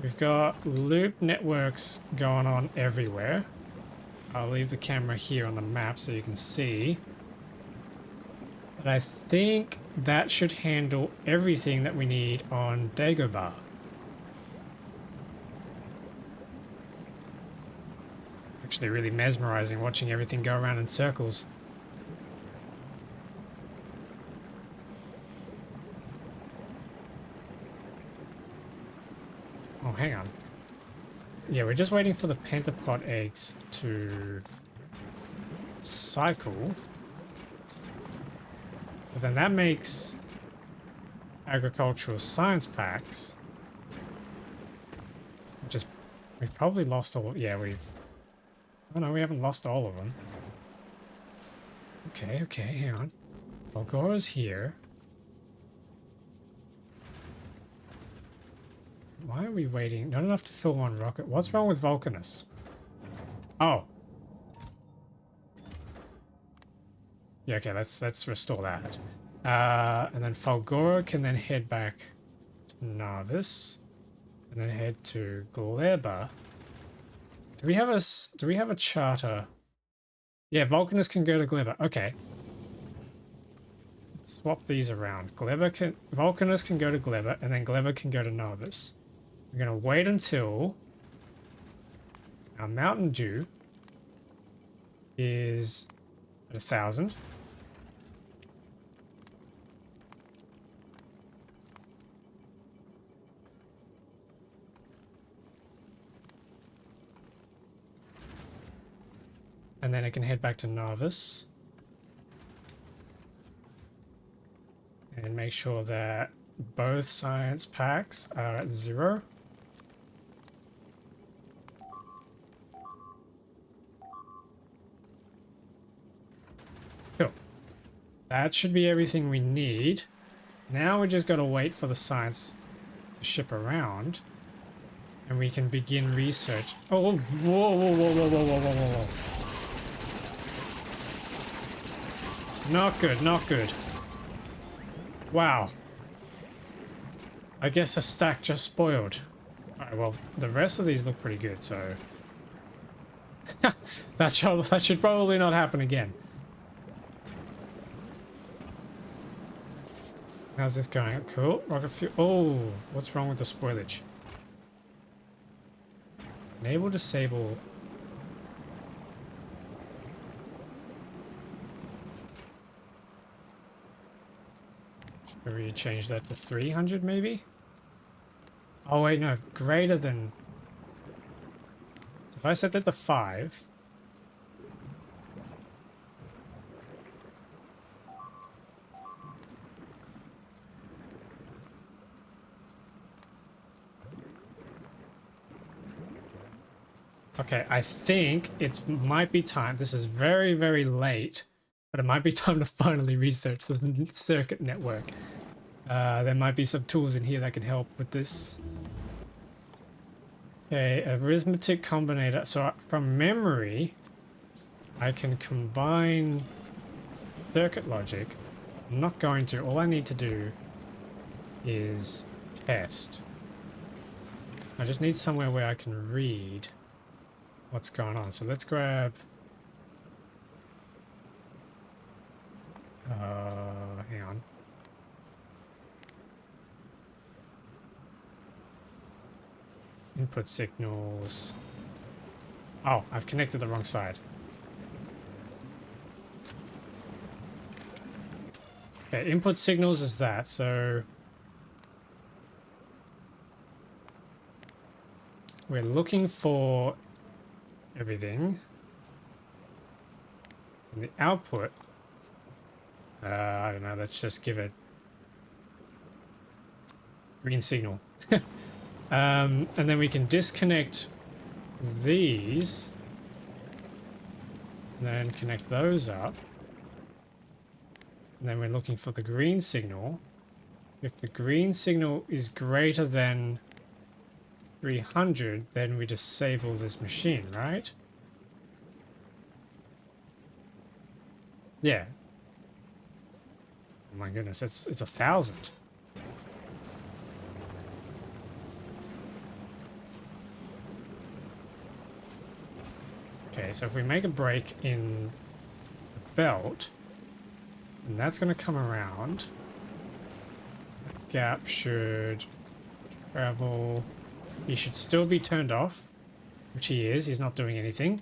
We've got loop networks going on everywhere. I'll leave the camera here on the map so you can see. But I think that should handle everything that we need on Dagobah. Actually really mesmerizing watching everything go around in circles. Oh, hang on. Yeah, we're just waiting for the pentapod eggs to cycle. But then that makes agricultural science packs. We've probably lost all... Yeah, oh no, we haven't lost all of them. Okay, hang on. Volgora's here. Why are we waiting? Not enough to fill one rocket. What's wrong with Vulcanus? Oh. Yeah, okay, let's restore that. And then Falgora can then head back to Narvis. And then head to Gleba. Do we have a charter? Yeah, Vulcanus can go to Gleba. Okay. Let's swap these around. Vulcanus can go to Gleba, and then Gleba can go to Narvis. We're gonna wait until our Mountain Dew is at 1,000. And then it can head back to Narvis. And make sure that both science packs are at 0. Cool. That should be everything we need. Now we just gotta wait for the science to ship around. And we can begin research. Oh, whoa. Not good, not good. Wow. I guess a stack just spoiled. Alright, well, the rest of these look pretty good, so... that should probably not happen again. How's this going? Cool. Rocket fuel. Oh, what's wrong with the spoilage? Enable, disable... Should we change that to 300 maybe? Oh wait, no, greater than If I set that to 5, okay, I think it might be time. This is very, very late, but it might be time to finally research the circuit network. There might be some tools in here that can help with this. Okay, arithmetic combinator. So from memory, I can combine circuit logic. I'm not going to. All I need to do is test. I just need somewhere where I can read what's going on. So let's grab... hang on. Input signals. Oh, I've connected the wrong side. Okay, input signals is that, so we're looking for everything. And the output, I don't know, let's just give it green signal. And then we can disconnect these and then connect those up. And then we're looking for the green signal. If the green signal is greater than 300, then we disable this machine, right? Yeah. Oh my goodness, it's 1,000. Okay, so if we make a break in the belt, and that's going to come around, that gap should travel. He should still be turned off, which he is. He's not doing anything.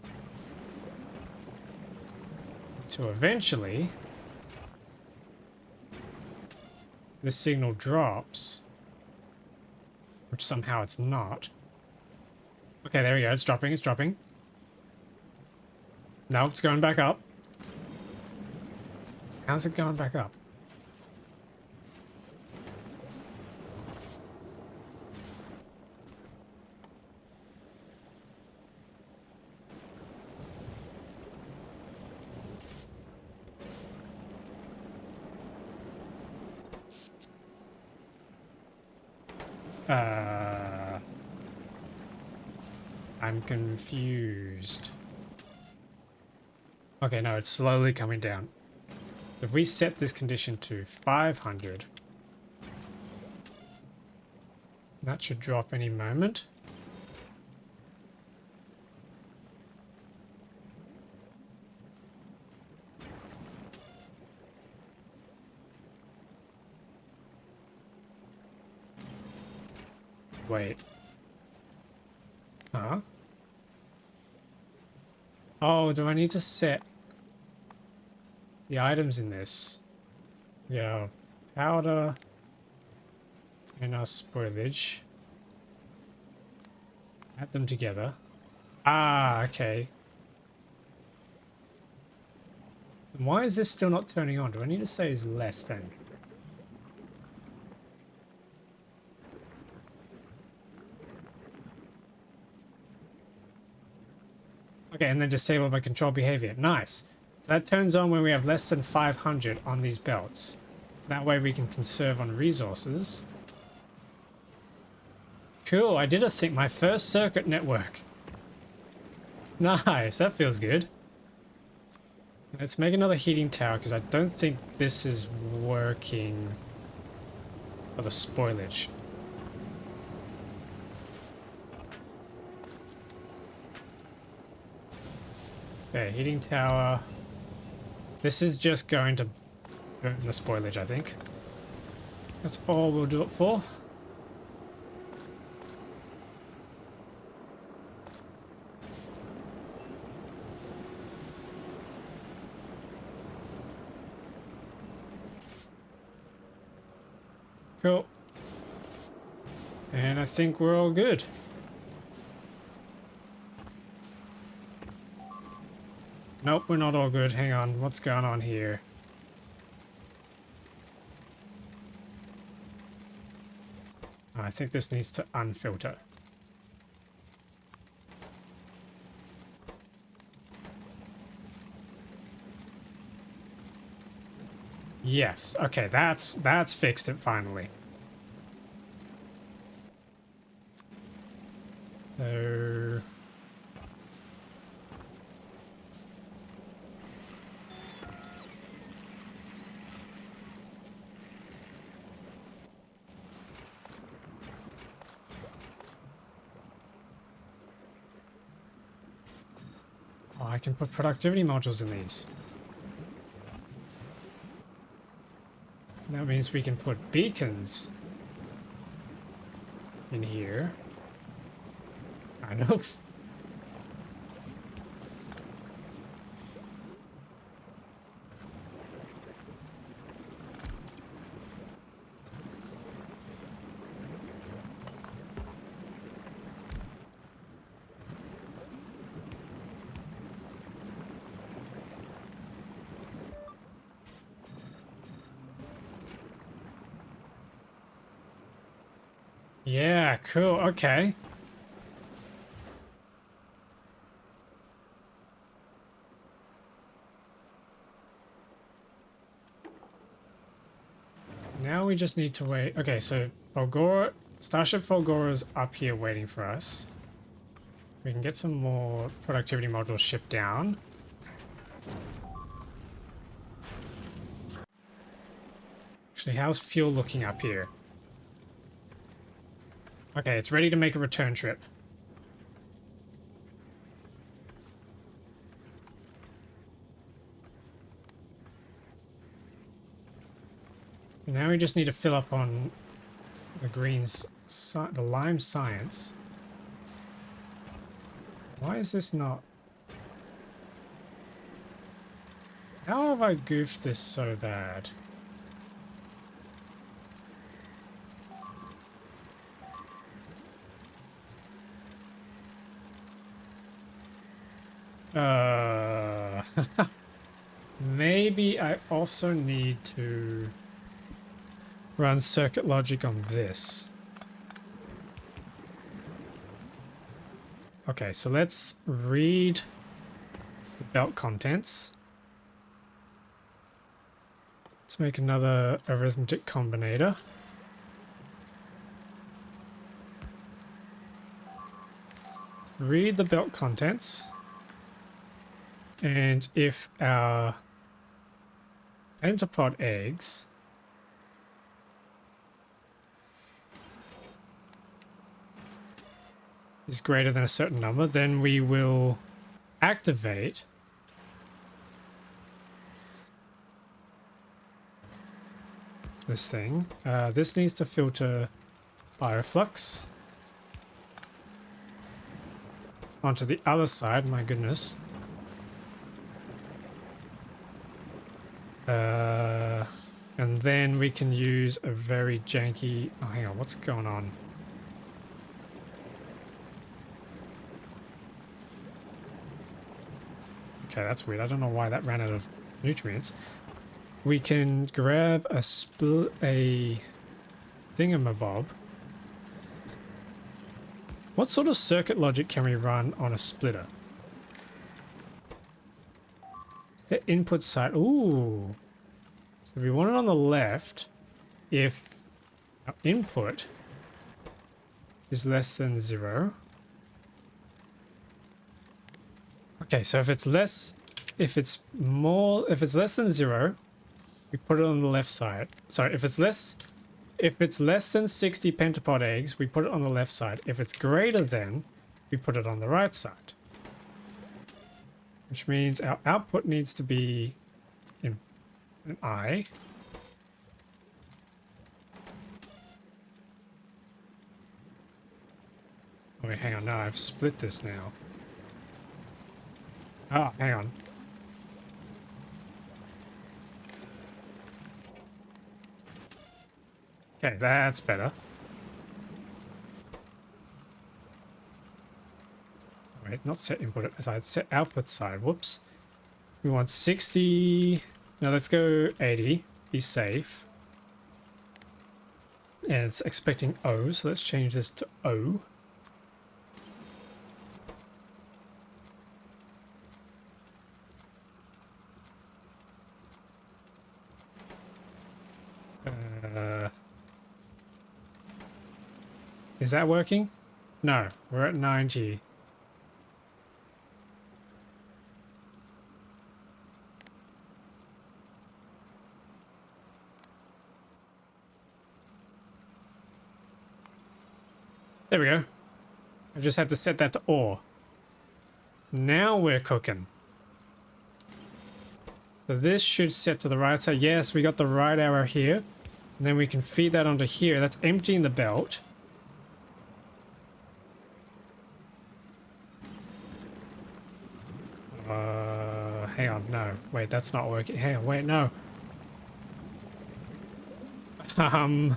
So eventually, this signal drops, which somehow it's not. Okay, there we go. It's dropping. It's dropping. No, it's going back up. How's it going back up? I'm confused. Okay, no, it's slowly coming down. So if we set this condition to 500, that should drop any moment. Wait. Huh? Oh, do I need to set the items in this? Yeah, powder and our spoilage. Add them together. Ah, okay. Why is this still not turning on? Do I need to say is less than? Okay, and then disable by control behavior. Nice. That turns on when we have less than 500 on these belts. That way we can conserve on resources. Cool, I did my first circuit network. Nice, that feels good. Let's make another heating tower because I don't think this is working for the spoilage. Okay, heating tower. This is just going to burn the spoilage, I think. That's all we'll do it for. Cool. And I think we're all good. Nope, we're not all good. Hang on, what's going on here? Oh, I think this needs to unfilter. Yes, okay, that's fixed it finally. So oh, I can put productivity modules in these. That means we can put beacons in here. Kind of. Yeah, cool, okay. Now we just need to wait. Okay, so Fulgora, Starship Fulgora's up here waiting for us. We can get some more productivity modules shipped down. Actually, how's fuel looking up here? Okay, it's ready to make a return trip. Now we just need to fill up on the the lime science. Why is this not? How have I goofed this so bad? Maybe I also need to run circuit logic on this. Okay, so let's read the belt contents. Let's make another arithmetic combinator. Read the belt contents. And if our pentapod eggs is greater than a certain number, then we will activate this thing. This needs to filter bioflux onto the other side, my goodness. And then we can use a very janky... Oh, hang on, what's going on? Okay, that's weird. I don't know why that ran out of nutrients. We can grab a thingamabob. What sort of circuit logic can we run on a splitter? The input side. Ooh. So we want it on the left if our input is less than 0. Okay, so if it's less than 0, we put it on the left side. Sorry, if it's less than 60 pentapod eggs, we put it on the left side. If it's greater than, we put it on the right side. Which means our output needs to be in an I. Oh wait, hang on, no, I've split this now. Ah, hang on. Okay, that's better. Wait, not set input side, set output side. Whoops. We want 60. Now let's go 80. Be safe. And it's expecting O, so let's change this to O. Is that working? No, we're at 90. There we go. I just had to set that to ore. Now we're cooking. So this should set to the right side. Yes, we got the right arrow here. And then we can feed that onto here. That's emptying the belt. Hang on, no. Wait, that's not working. Hang on, wait, no. Okay, I'm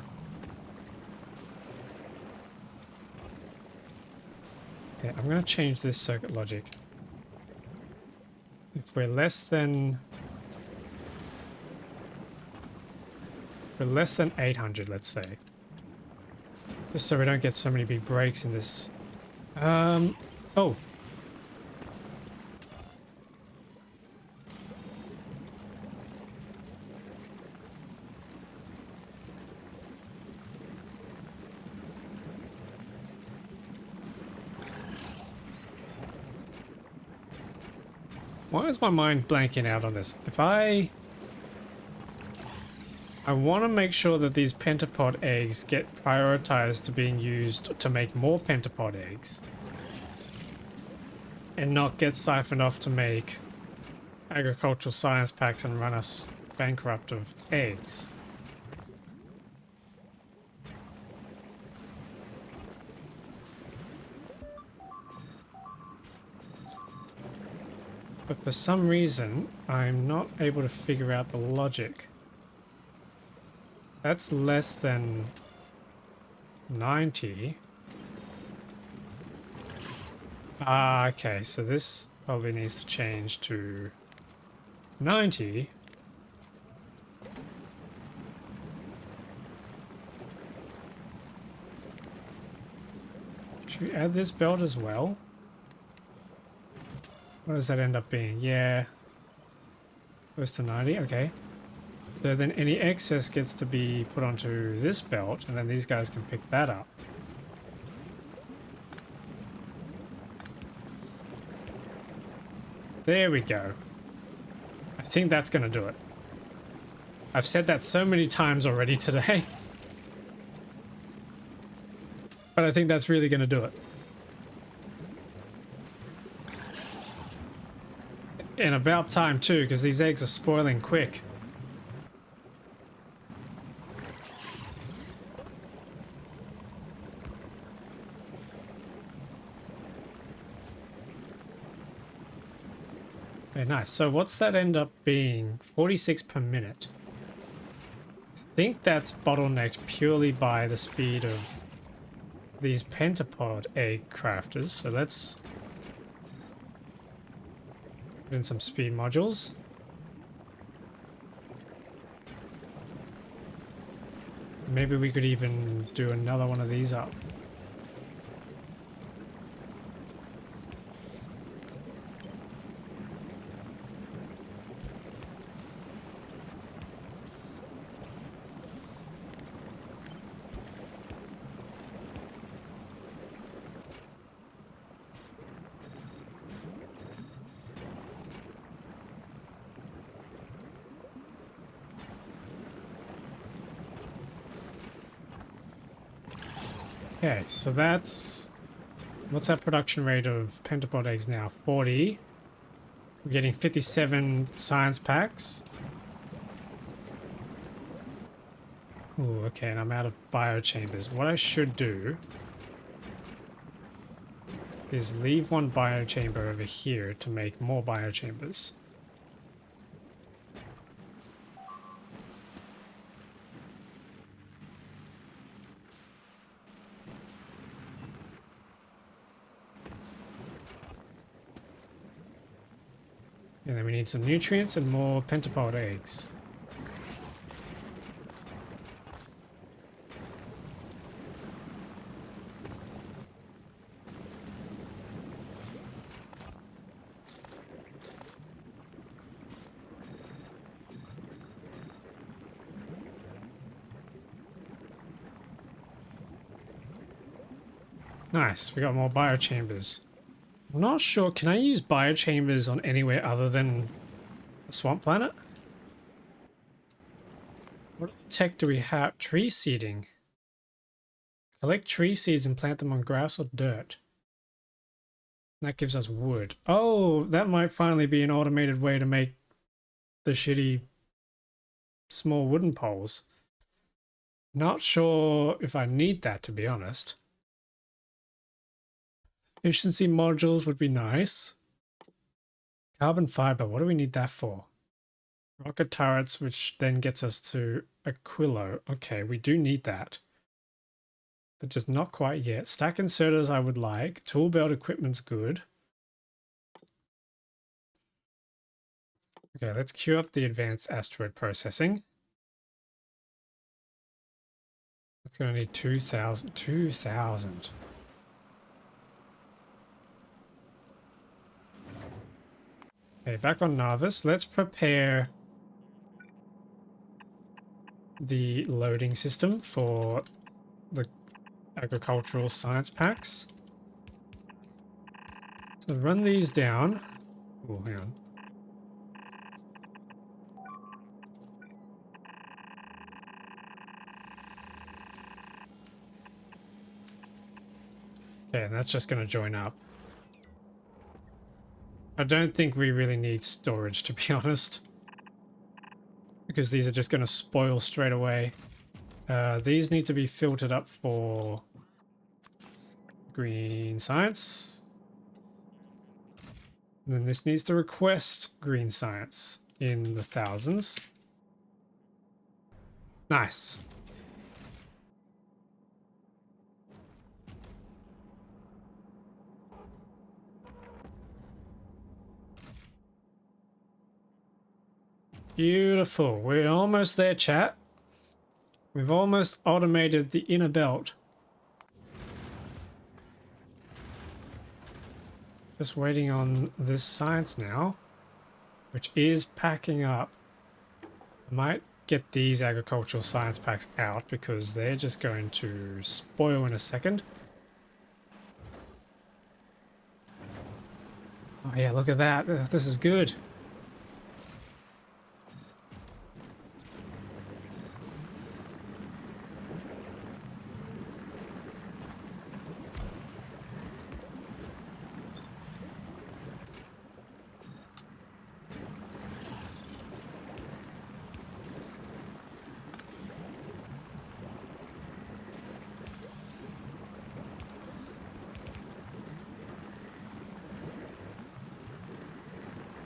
gonna change this circuit logic. If we're less than 800, let's say. Just so we don't get so many big breaks in this. Oh. Why is my mind blanking out on this? If I want to make sure that these pentapod eggs get prioritized to being used to make more pentapod eggs. And not get siphoned off to make agricultural science packs and run us bankrupt of eggs. But for some reason, I'm not able to figure out the logic. That's less than 90. Ah, okay, so this probably needs to change to 90. Should we add this belt as well? What does that end up being? Yeah. Close to 90, okay. So then any excess gets to be put onto this belt, and then these guys can pick that up. There we go. I think that's gonna do it. I've said that so many times already today. But I think that's really gonna do it. And about time too, because these eggs are spoiling quick. Very nice. So what's that end up being? 46 per minute. I think that's bottlenecked purely by the speed of these pentapod egg crafters. So let's put in some speed modules. Maybe we could even do another one of these up. Okay, so that's... What's our production rate of pentapod eggs now? 40. We're getting 57 science packs. Ooh, okay, and I'm out of biochambers. What I should do is leave one biochamber over here to make more biochambers. And then we need some nutrients and more pentapod eggs. Nice, we got more biochambers. I'm not sure, can I use biochambers on anywhere other than a swamp planet? What tech do we have? Tree seeding. Collect tree seeds and plant them on grass or dirt. That gives us wood. Oh, that might finally be an automated way to make the shitty small wooden poles. Not sure if I need that, to be honest. Efficiency modules would be nice. Carbon fiber, what do we need that for? Rocket turrets, which then gets us to Aquilo. Okay, we do need that. But just not quite yet. Stack inserters I would like. Tool belt equipment's good. Okay, let's queue up the advanced asteroid processing. That's going to need 2,000. 2,000. Okay, back on Narvis. Let's prepare the loading system for the agricultural science packs. So run these down. Oh, hang on. Okay, and that's just going to join up. I don't think we really need storage, to be honest, because these are just going to spoil straight away. These need to be filtered up for green science. And then this needs to request green science in the thousands. Nice. Beautiful. We're almost there, chat. We've almost automated the inner belt. Just waiting on this science now, which is packing up. I might get these agricultural science packs out because they're just going to spoil in a second. Oh yeah, look at that. This is good.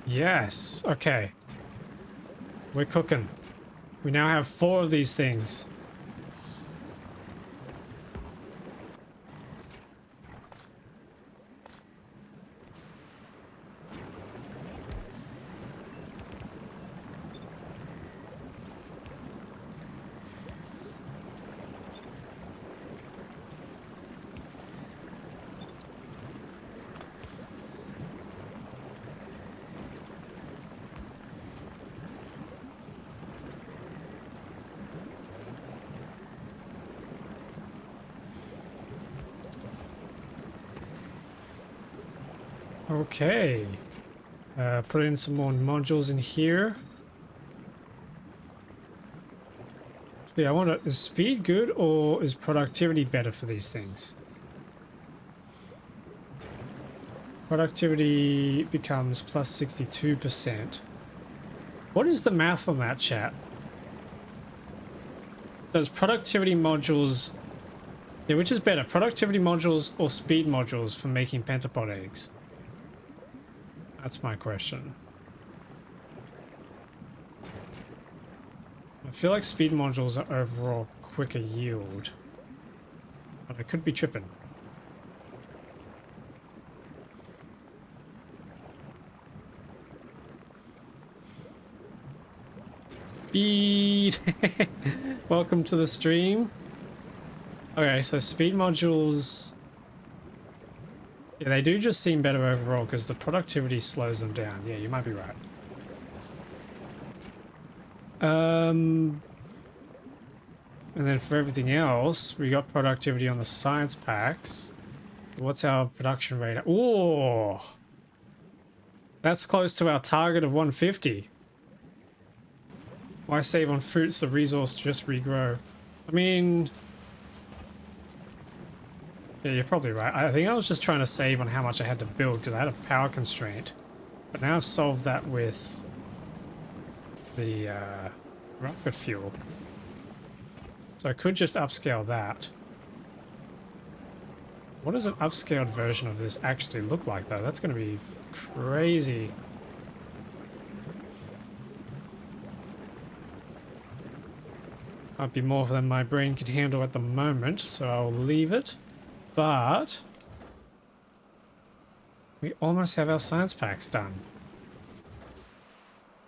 Yes, okay. We're cooking. We now have 4 of these things. Okay. Put in some more modules in here. Yeah, I wonder, is speed good or is productivity better for these things? Productivity becomes plus 62%. What is the math on that, chat? Does productivity modules... Yeah, which is better, productivity modules or speed modules for making pentapod eggs? That's my question. I feel like speed modules are overall quicker yield, but I could be tripping. Speed! Welcome to the stream. Okay, so speed modules... Yeah, they do just seem better overall because the productivity slows them down. Yeah, you might be right. And then for everything else, we got productivity on the science packs. So what's our production rate? Oh, that's close to our target of 150. Why save on fruits? The resource just regrow. I mean, yeah, you're probably right. I think I was just trying to save on how much I had to build because I had a power constraint. But now I've solved that with the rocket fuel. So I could just upscale that. What does an upscaled version of this actually look like though? That's going to be crazy. Might be more than my brain can handle at the moment, so I'll leave it. But we almost have our science packs done.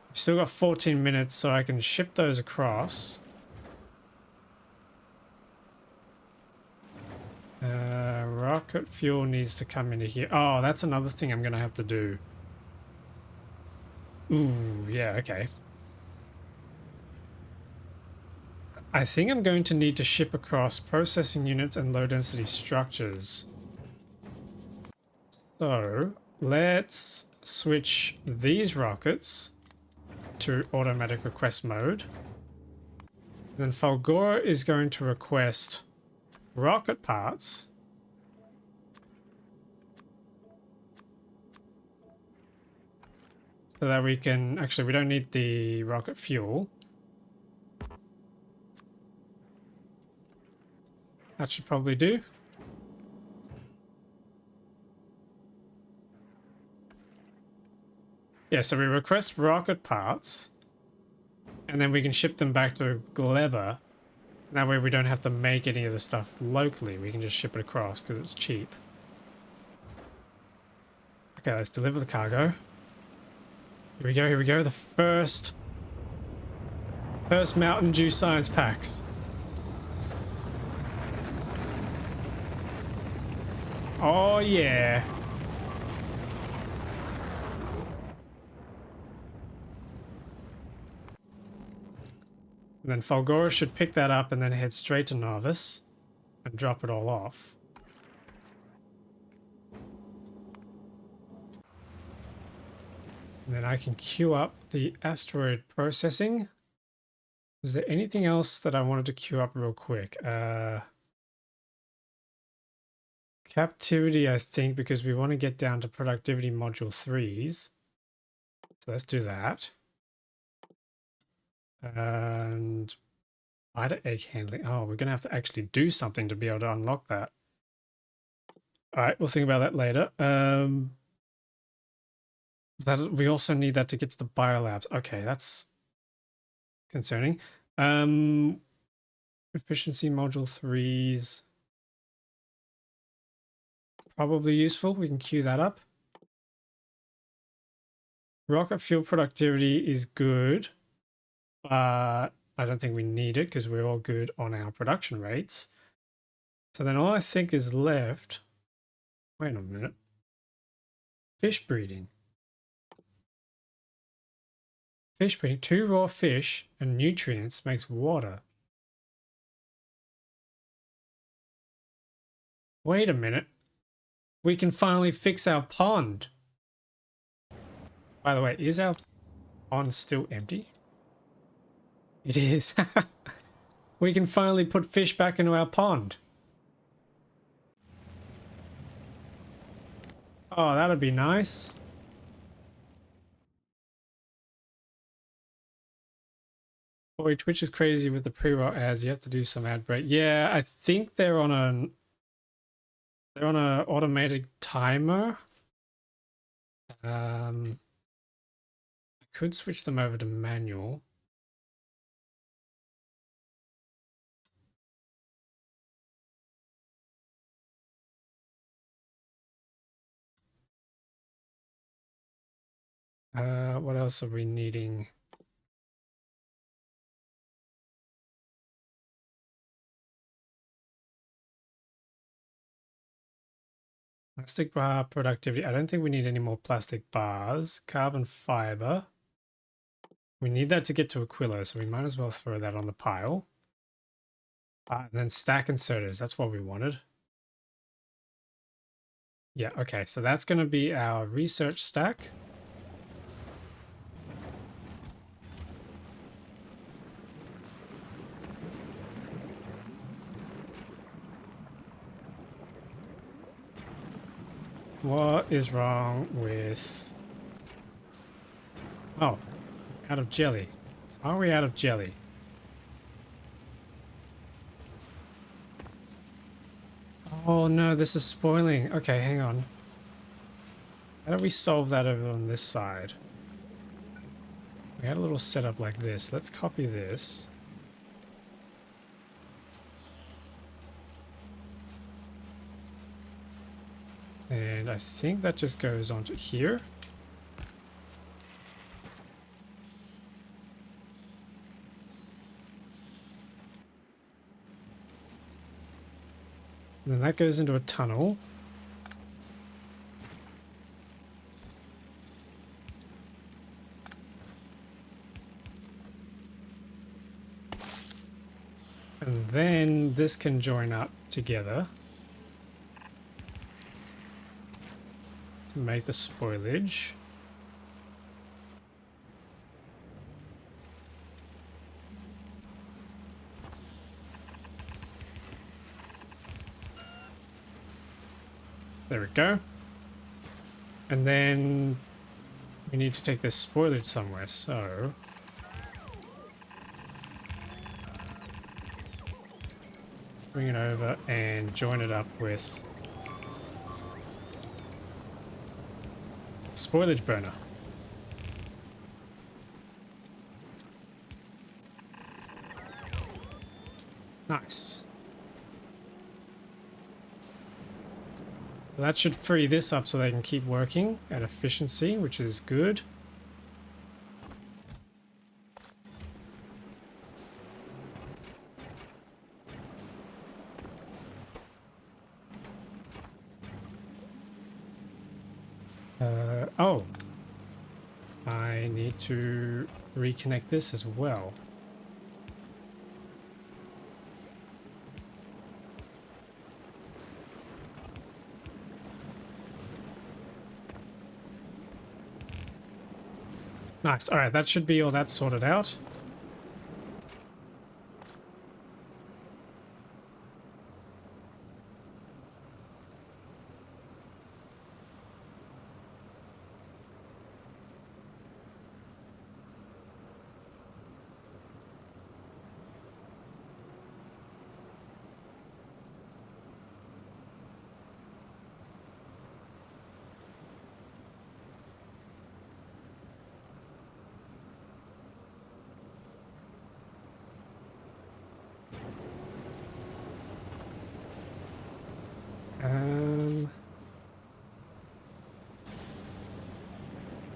We've still got 14 minutes, so I can ship those across. Rocket fuel needs to come into here. Oh, that's another thing I'm going to have to do. Ooh, yeah, okay. I think I'm going to need to ship across processing units and low density structures. So let's switch these rockets to automatic request mode. Then Falgora is going to request rocket parts. So that we can, actually we don't need the rocket fuel. That should probably do. Yeah, so we request rocket parts and then we can ship them back to Gleba. That way we don't have to make any of the stuff locally. We can just ship it across because it's cheap. Okay, let's deliver the cargo. Here we go, here we go. The first Mountain Dew science packs. Oh yeah. And then Falgora should pick that up and then head straight to Novice and drop it all off. And then I can queue up the asteroid processing. Was there anything else that I wanted to queue up real quick? Captivity, I think, because we want to get down to productivity module 3s. So let's do that. And spider egg handling. Oh, we're going to have to actually do something to be able to unlock that. All right, we'll think about that later. That we also need that to get to the biolabs. Okay, that's concerning. Efficiency module 3s. Probably useful. We can queue that up. Rocket fuel productivity is good, but I don't think we need it because we're all good on our production rates. So then all I think is left... Wait a minute. Fish breeding. Fish breeding. 2 raw fish and nutrients makes water. Wait a minute. We can finally fix our pond. By the way, is our pond still empty? It is. We can finally put fish back into our pond. Oh, that'd be nice. Boy, Twitch is crazy with the pre-roll ads. You have to do some ad break. Yeah, I think they're on an automated timer. I could switch them over to manual. What else are we needing? Plastic bar productivity. I don't think we need any more plastic bars. Carbon fiber. We need that to get to Aquilo, so we might as well throw that on the pile. And then stack inserters. That's what we wanted. Yeah, okay, so that's going to be our research stack. What is wrong with... Oh, out of jelly. Are we out of jelly? Oh no, this is spoiling. Okay, hang on. How do we solve that over on this side? We had a little setup like this. Let's copy this. And I think that just goes onto here. And then that goes into a tunnel. And then this can join up together to make the spoilage. There we go. And then we need to take this spoilage somewhere, so... bring it over and join it up with spoilage burner. Nice. So that should free this up so they can keep working at efficiency, which is good. Oh, I need to reconnect this as well. Nice. All right, that should be all that sorted out.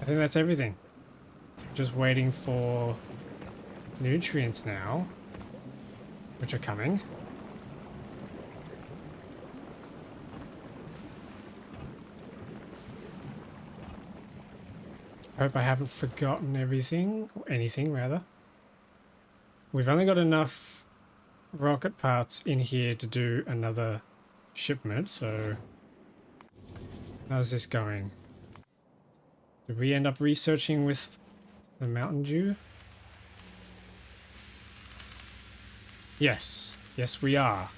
I think that's everything. Just waiting for nutrients now, which are coming. I hope I haven't forgotten everything, or anything rather. We've only got enough rocket parts in here to do another shipment, so how's this going? Did we end up researching with the Mountain Dew? Yes. Yes, we are.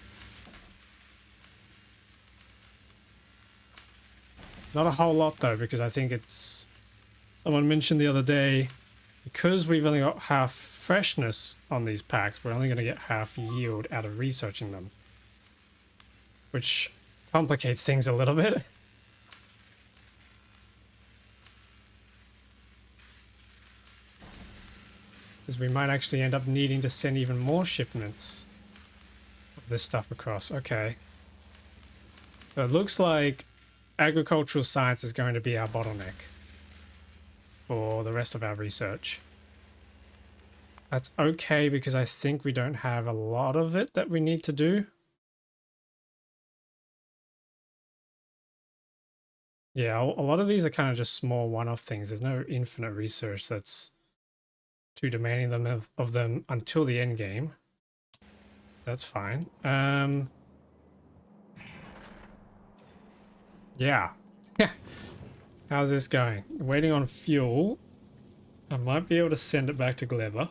Not a whole lot though, because I think it's... Someone mentioned the other day, because we've only got half freshness on these packs, we're only going to get half yield out of researching them. Which complicates things a little bit. Because we might actually end up needing to send even more shipments of this stuff across. Okay. So it looks like agricultural science is going to be our bottleneck for the rest of our research. That's okay because I think we don't have a lot of it that we need to do. Yeah, a lot of these are kind of just small one-off things. There's no infinite research that's too demanding of them until the end game. That's fine. Yeah. How's this going? Waiting on fuel. I might be able to send it back to Gleber.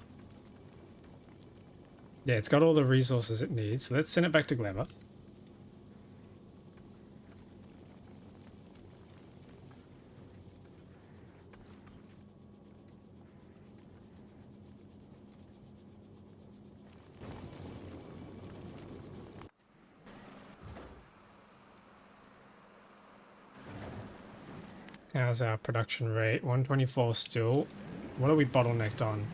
Yeah, it's got all the resources it needs, so let's send it back to Gleber. How's our production rate? 124 still. What are we bottlenecked on?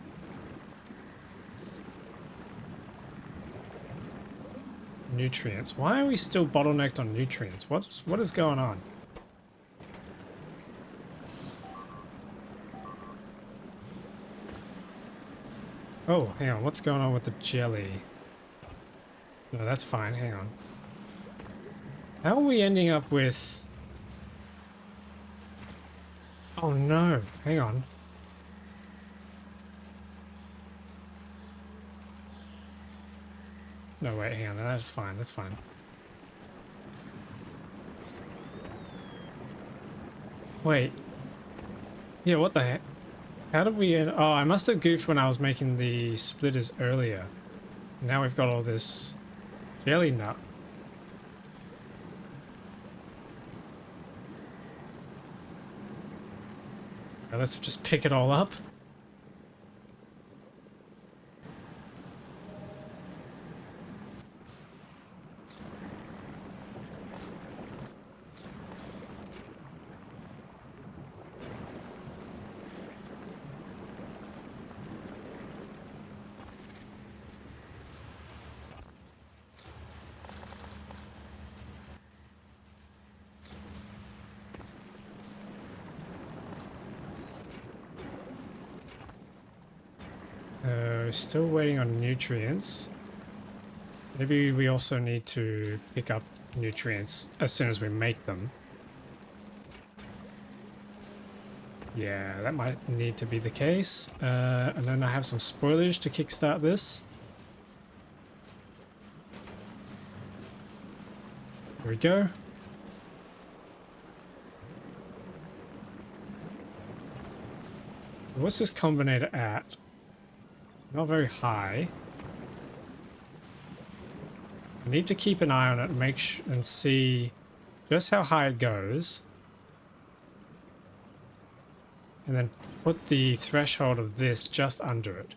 Nutrients. Why are we still bottlenecked on nutrients? What is going on? Oh, hang on. What's going on with the jelly? No, that's fine. Hang on. How are we ending up with... Oh no. Hang on. No, wait, hang on. That's fine. That's fine. Wait. Yeah, what the heck? How did we end... Oh, I must have goofed when I was making the splitters earlier. Now we've got all this jelly nut. Now let's just pick it all up. Still waiting on nutrients. Maybe we also need to pick up nutrients as soon as we make them. Yeah, that might need to be the case. And then I have some spoilage to kickstart this. There we go. What's this combinator at? Not very high. I need to keep an eye on it and and see just how high it goes. And then put the threshold of this just under it.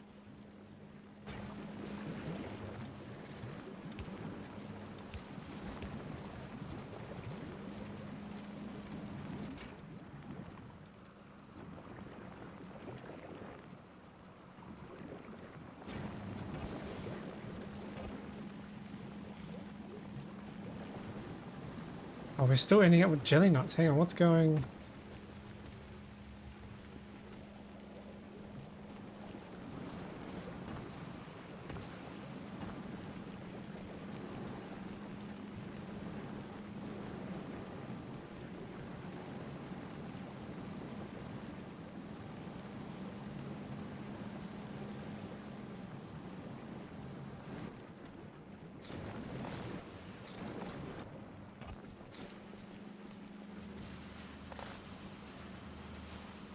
Oh, we're still ending up with jelly nuts. Hang on, what's going...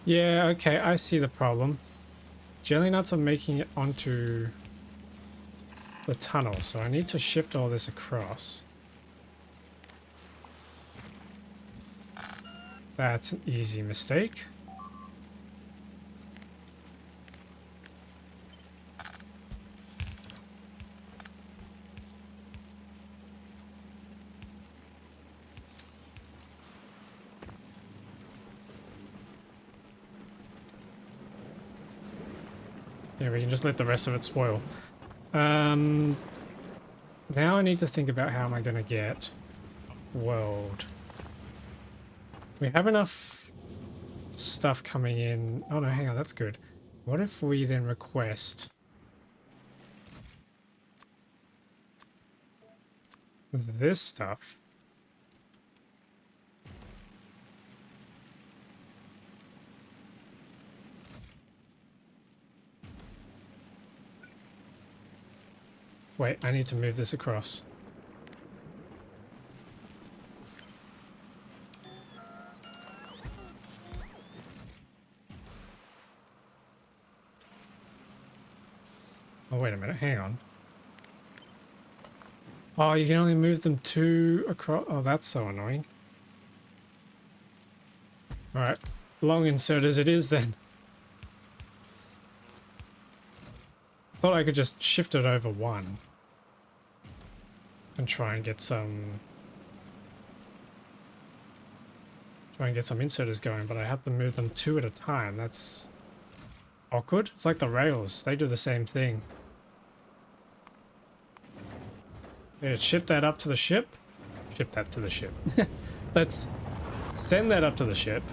Yeah, okay, I see the problem. Jelly nuts are making it onto the tunnel, so I need to shift all this across. That's an easy mistake. Yeah, we can just let the rest of it spoil. Now I need to think about how am I going to get world. We have enough stuff coming in. Oh no, hang on, that's good. What if we then request this stuff? Wait, I need to move this across. Oh, wait a minute, hang on. Oh, you can only move them 2 across. Oh, that's so annoying. Alright, long insert as it is then. Thought I could just shift it over 1 and try and get some inserters going, but I have to move them 2 at a time. That's awkward. It's like the rails, they do the same thing. Yeah, ship that up to the ship. Ship that to the ship. Let's send that up to the ship.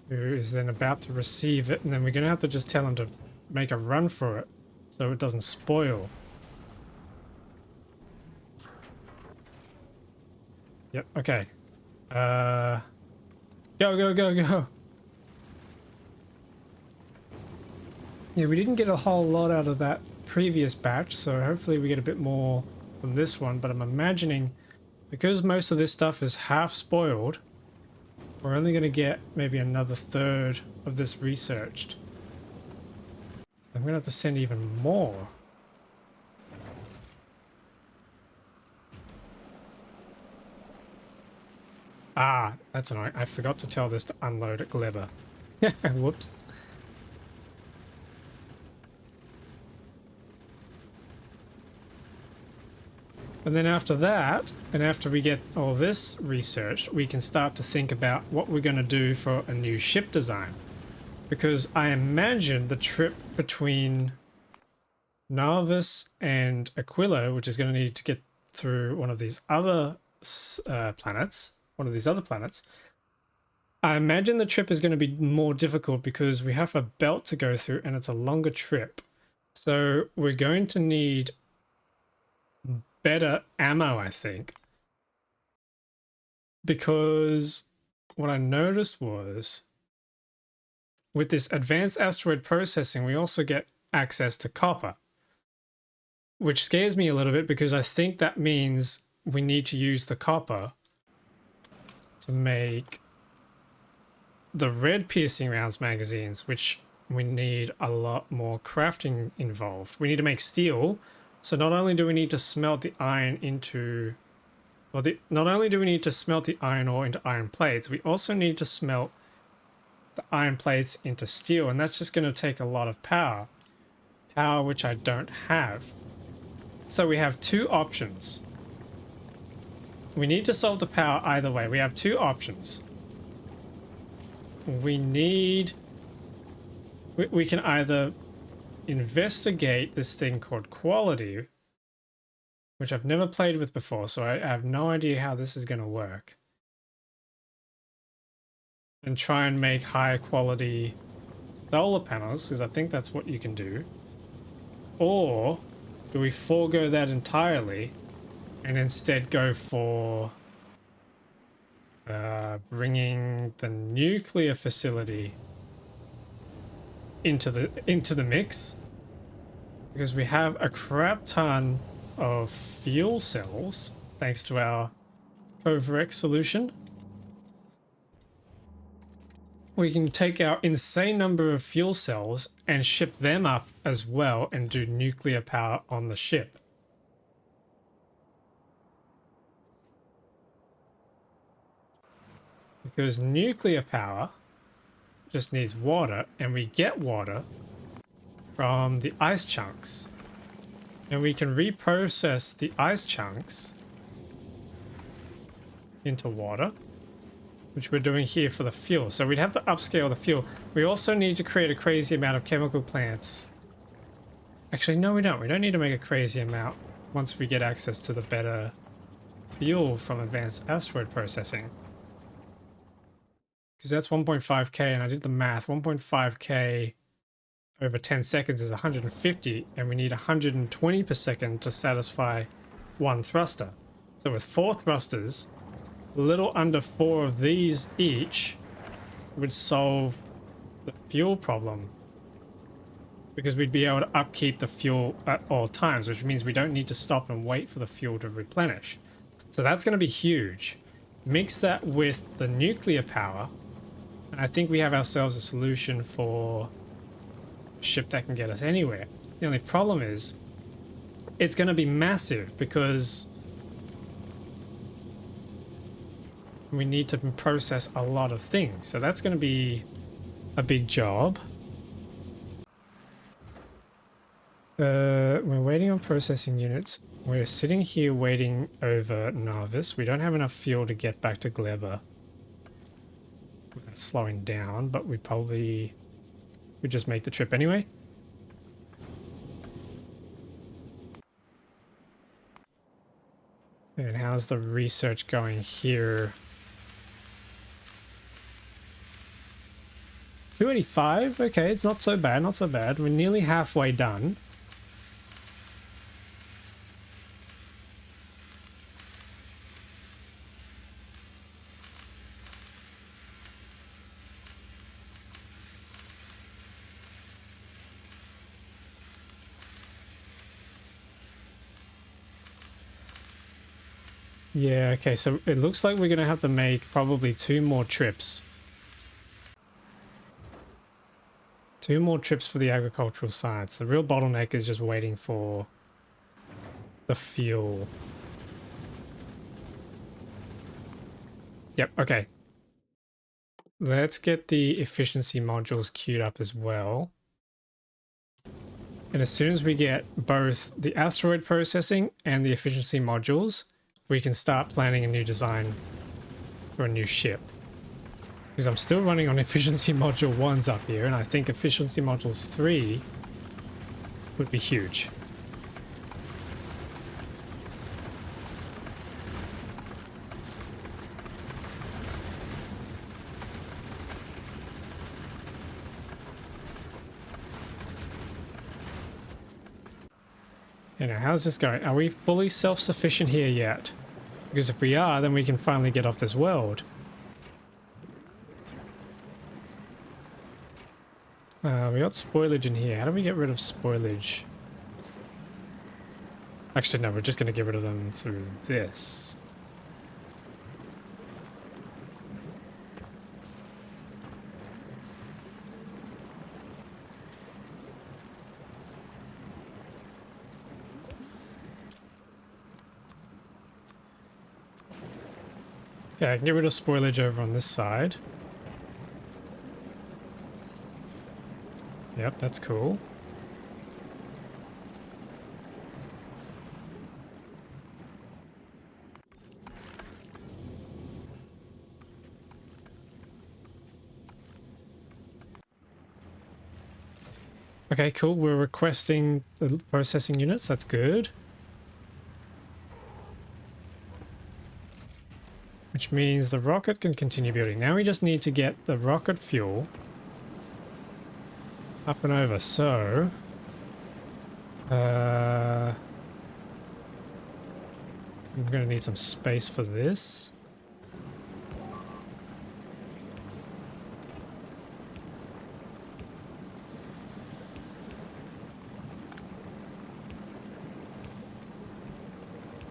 Who is then about to receive it, and then we're going to have to just tell him to make a run for it so it doesn't spoil. Yep, okay. Go, go, go, go. Yeah, we didn't get a whole lot out of that previous batch, so hopefully we get a bit more from this one, but I'm imagining because most of this stuff is half spoiled, we're only going to get maybe another third of this researched. So I'm going to have to send even more. Ah, that's annoying. I forgot to tell this to unload at Gleba. Whoops. And then after that, and after we get all this researched, we can start to think about what we're going to do for a new ship design. Because I imagine the trip between Narvis and Aquila, which is going to need to get through one of these other planets, I imagine the trip is going to be more difficult because we have a belt to go through and it's a longer trip. So we're going to need better ammo, I think, because what I noticed was with this advanced asteroid processing, we also get access to copper, which scares me a little bit because I think that means we need to use the copper to make the red piercing rounds magazines, which we need a lot more crafting involved. We need to make steel. So not only do we need to smelt the iron into, well, not only do we need to smelt the iron ore into iron plates, we also need to smelt the iron plates into steel, and that's just going to take a lot of power which I don't have. So we have 2 options. We need to solve the power either way. We have 2 options. We can either investigate this thing called quality, which I've never played with before, so I have no idea how this is going to work, and try and make higher quality solar panels, because I think that's what you can do. Or do we forego that entirely and instead go for bringing the nuclear facility into the mix, because we have a crap ton of fuel cells thanks to our Coverex solution. We can take our insane number of fuel cells and ship them up as well and do nuclear power on the ship. Because nuclear power just needs water, and we get water from the ice chunks. And we can reprocess the ice chunks into water, which we're doing here for the fuel. So we'd have to upscale the fuel. We also need to create a crazy amount of chemical plants. Actually, no, we don't. We don't need to make a crazy amount once we get access to the better fuel from advanced asteroid processing. Because that's 1.5k, and I did the math. 1.5k over 10 seconds is 150, and we need 120 per second to satisfy one thruster. So with 4 thrusters, a little under 4 of these each would solve the fuel problem, because we'd be able to upkeep the fuel at all times, which means we don't need to stop and wait for the fuel to replenish. So that's going to be huge. Mix that with the nuclear power, and I think we have ourselves a solution for a ship that can get us anywhere. The only problem is it's going to be massive because we need to process a lot of things. So that's going to be a big job. We're waiting on processing units. We're sitting here waiting over Narvis. We don't have enough fuel to get back to Gleba. That's slowing down, but we probably would just make the trip anyway. And how's the research going here? 285? Okay, it's not so bad, not so bad. We're nearly halfway done. Yeah, okay, so it looks like we're going to have to make probably 2 more trips. 2 more trips for the agricultural science. The real bottleneck is just waiting for the fuel. Yep, okay. Let's get the efficiency modules queued up as well. And as soon as we get both the asteroid processing and the efficiency modules, we can start planning a new design for a new ship. Because I'm still running on efficiency module 1's up here, and I think efficiency modules 3 would be huge. You know, how's this going? Are we fully self-sufficient here yet? Because if we are, then we can finally get off this world. We got spoilage in here. How do we get rid of spoilage? Actually, no, we're just going to get rid of them through this. Okay, I can get rid of spoilage over on this side. Yep, that's cool. Okay, cool. We're requesting the processing units. That's good. Which means the rocket can continue building. Now we just need to get the rocket fuel up and over. So, I'm going to need some space for this.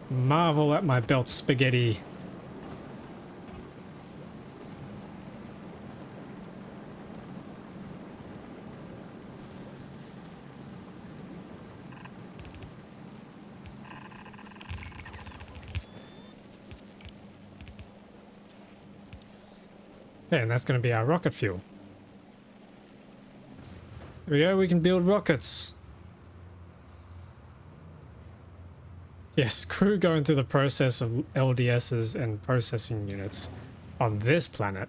Marvel at my belt spaghetti. Okay, and that's going to be our rocket fuel. There we go, we can build rockets. Yeah, screw going through the process of LDSs and processing units on this planet.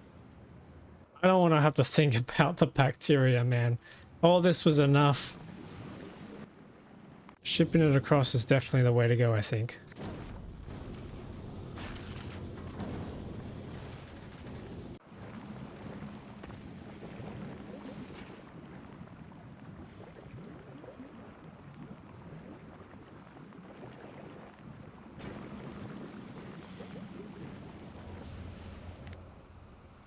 I don't want to have to think about the bacteria, man. All this was enough. Shipping it across is definitely the way to go, I think.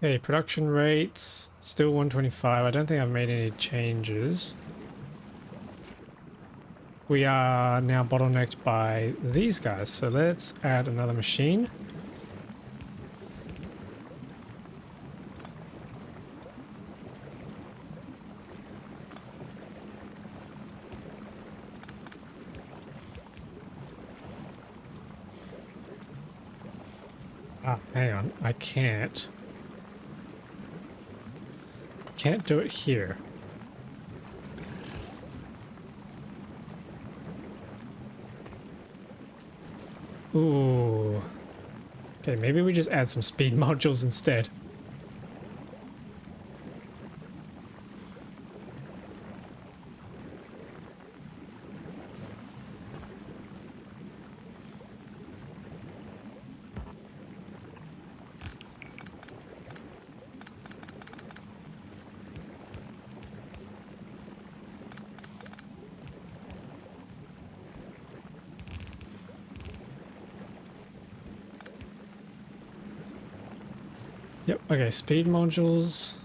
Okay, production rates still 125. I don't think I've made any changes. We are now bottlenecked by these guys, so let's add another machine. Ah, hang on, I can't do it here. Ooh. Okay, maybe we just add some speed modules instead. Yep, okay, speed modules.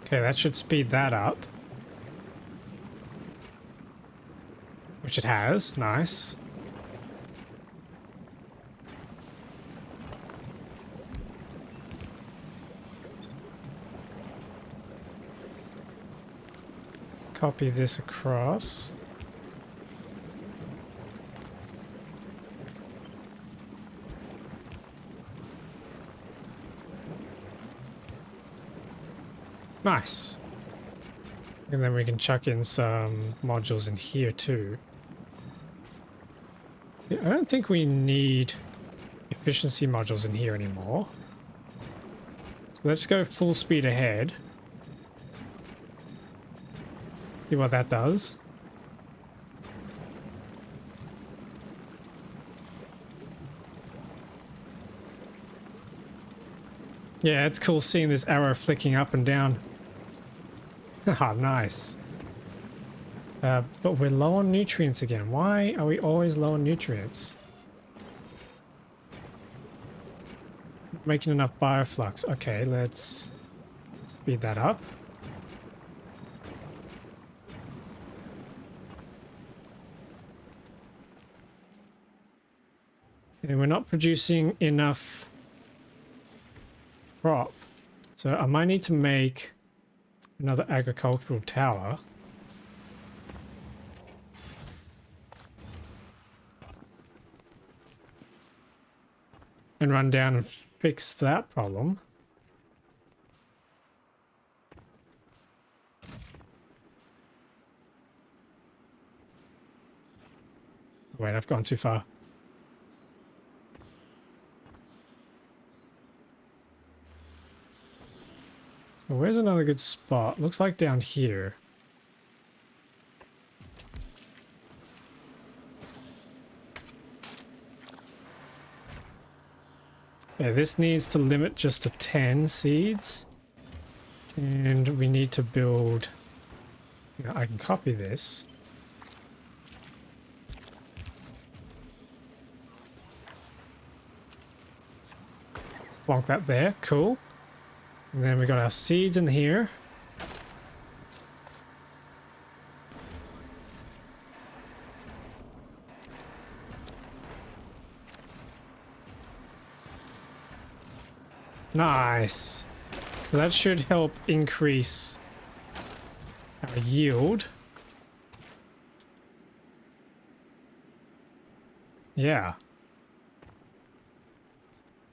Okay, that should speed that up. Which it has, nice. Copy this across. Nice. And then we can chuck in some modules in here too. I don't think we need efficiency modules in here anymore. So let's go full speed ahead. See what that does. Yeah, it's cool seeing this arrow flicking up and down. Haha, nice. But we're low on nutrients again. Why are we always low on nutrients? Making enough bioflux. Okay, let's speed that up. And we're not producing enough crop. So I might need to make another agricultural tower. And run down and fix that problem. Wait, I've gone too far. So where's another good spot? Looks like down here. Yeah, this needs to limit just to 10 seeds. And we need to build... You know, I can copy this. Plonk that there, cool. And then we got our seeds in here. Nice. So that should help increase our yield. Yeah.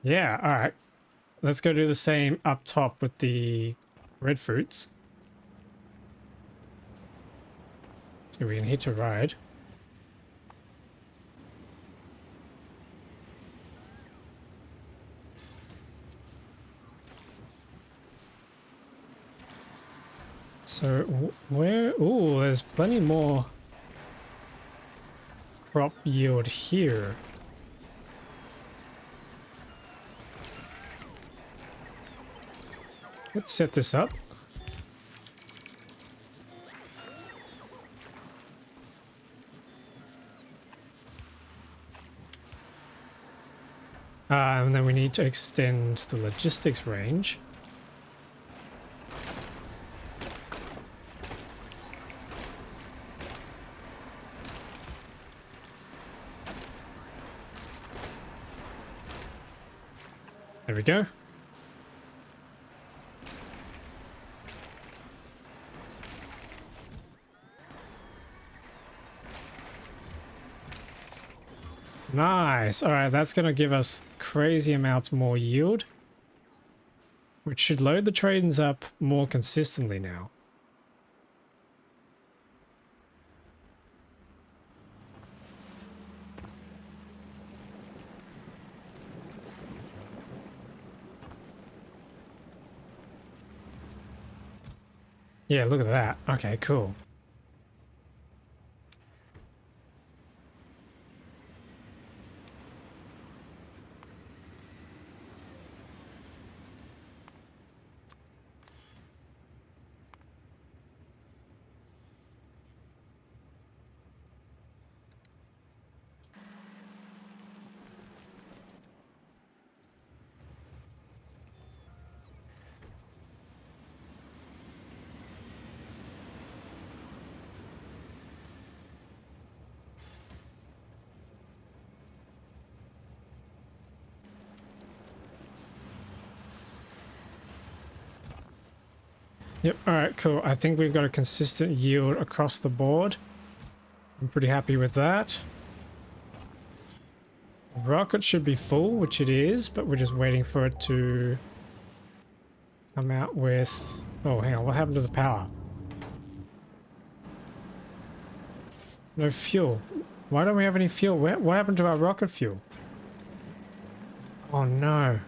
Yeah, all right. Let's go do the same up top with the red fruits. So we can hitch a ride. So where... Ooh, there's plenty more crop yield here. Let's set this up. And then we need to extend the logistics range. There we go. Nice. All right, that's going to give us crazy amounts more yield, which should load the trains up more consistently now. Yeah, look at that. Okay, cool. Yep, alright, cool. I think we've got a consistent yield across the board. I'm pretty happy with that. The rocket should be full, which it is, but we're just waiting for it to come out with... Oh, hang on, what happened to the power? No fuel. Why don't we have any fuel? What happened to our rocket fuel? Oh no.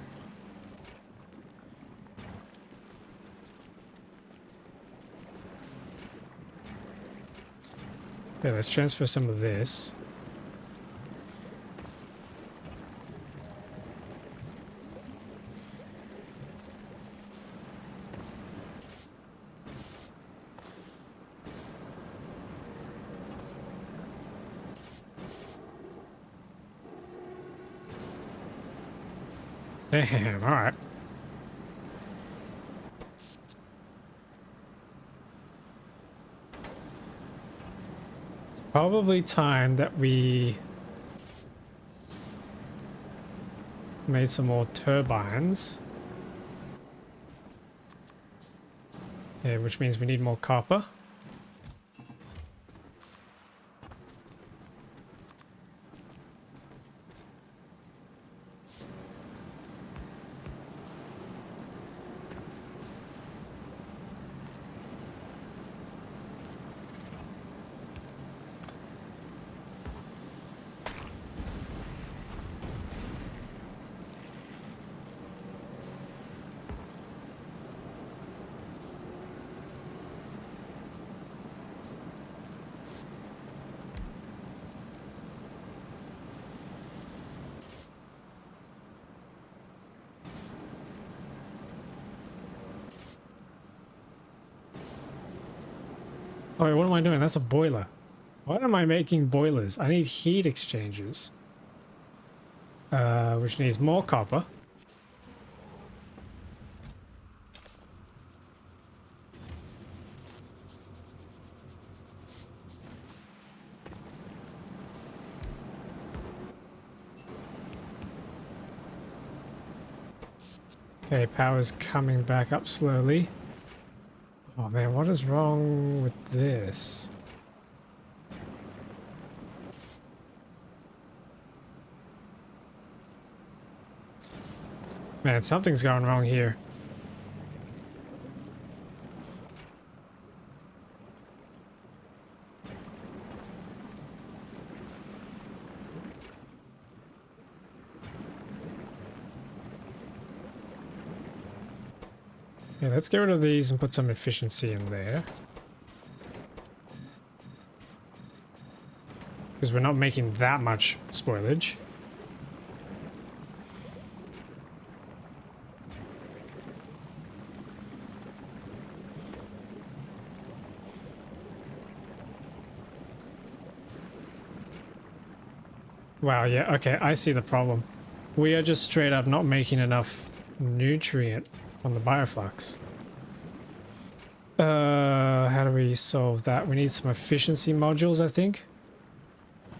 Yeah, let's transfer some of this. Damn, alright. Probably time that we made some more turbines. Yeah, which means we need more copper. Oh wait, what am I doing? That's a boiler. Why am I making boilers? I need heat exchangers. Which needs more copper. Okay, power's coming back up slowly. Oh man, what is wrong with this? Man, something's going wrong here. Yeah, let's get rid of these and put some efficiency in there. Because we're not making that much spoilage. Wow, yeah, okay, I see the problem. We are just straight up not making enough nutrient from the bioflux. How do we solve that? We need some efficiency modules, I think.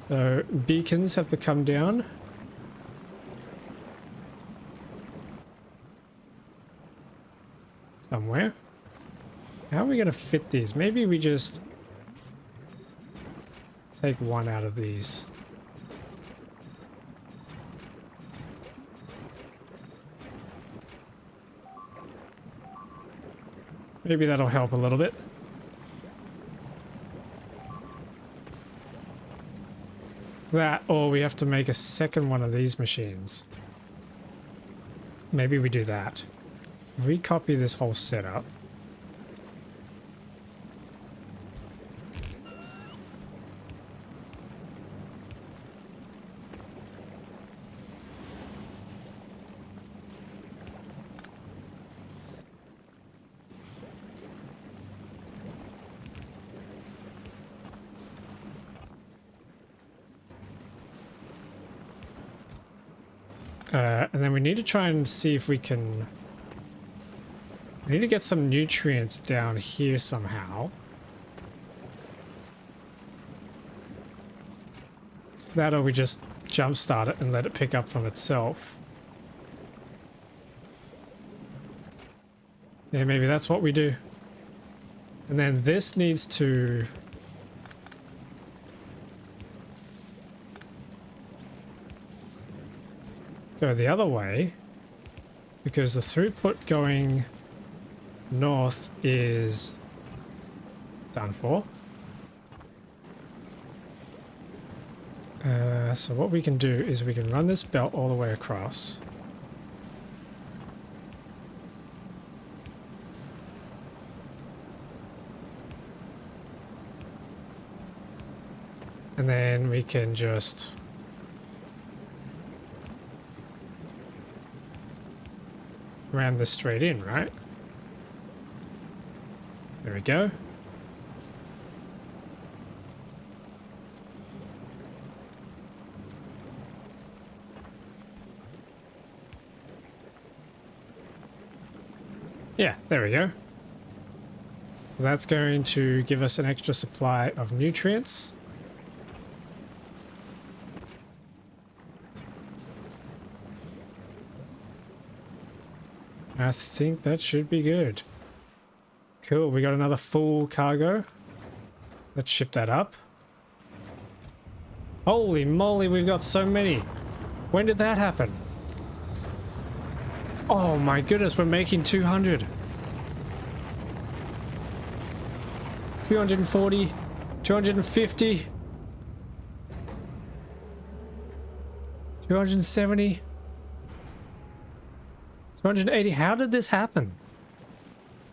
So beacons have to come down. Somewhere. How are we going to fit these? Maybe we just take one out of these. Maybe that'll help a little bit. That, or we have to make a second one of these machines. Maybe we do that. Recopy this whole setup. And then we need to try and see if we can... We need to get some nutrients down here somehow. That, or we just jumpstart it and let it pick up from itself. Yeah, maybe that's what we do. And then this needs to... go the other way, because the throughput going north is done for. So what we can do is we can run this belt all the way across. And then we can just ram this straight in, right? There we go. Yeah, there we go. So that's going to give us an extra supply of nutrients. I think that should be good. Cool, we got another full cargo. Let's ship that up. Holy moly, we've got so many. When did that happen? Oh my goodness, we're making 200. 240, 250, 270. 280. How did this happen?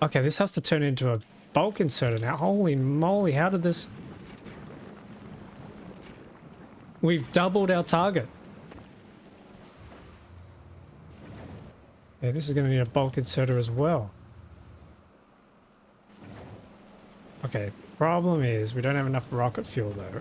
Okay, this has to turn into a bulk inserter now. Holy moly, how did this... We've doubled our target. Yeah, this is going to need a bulk inserter as well. Okay, problem is we don't have enough rocket fuel though.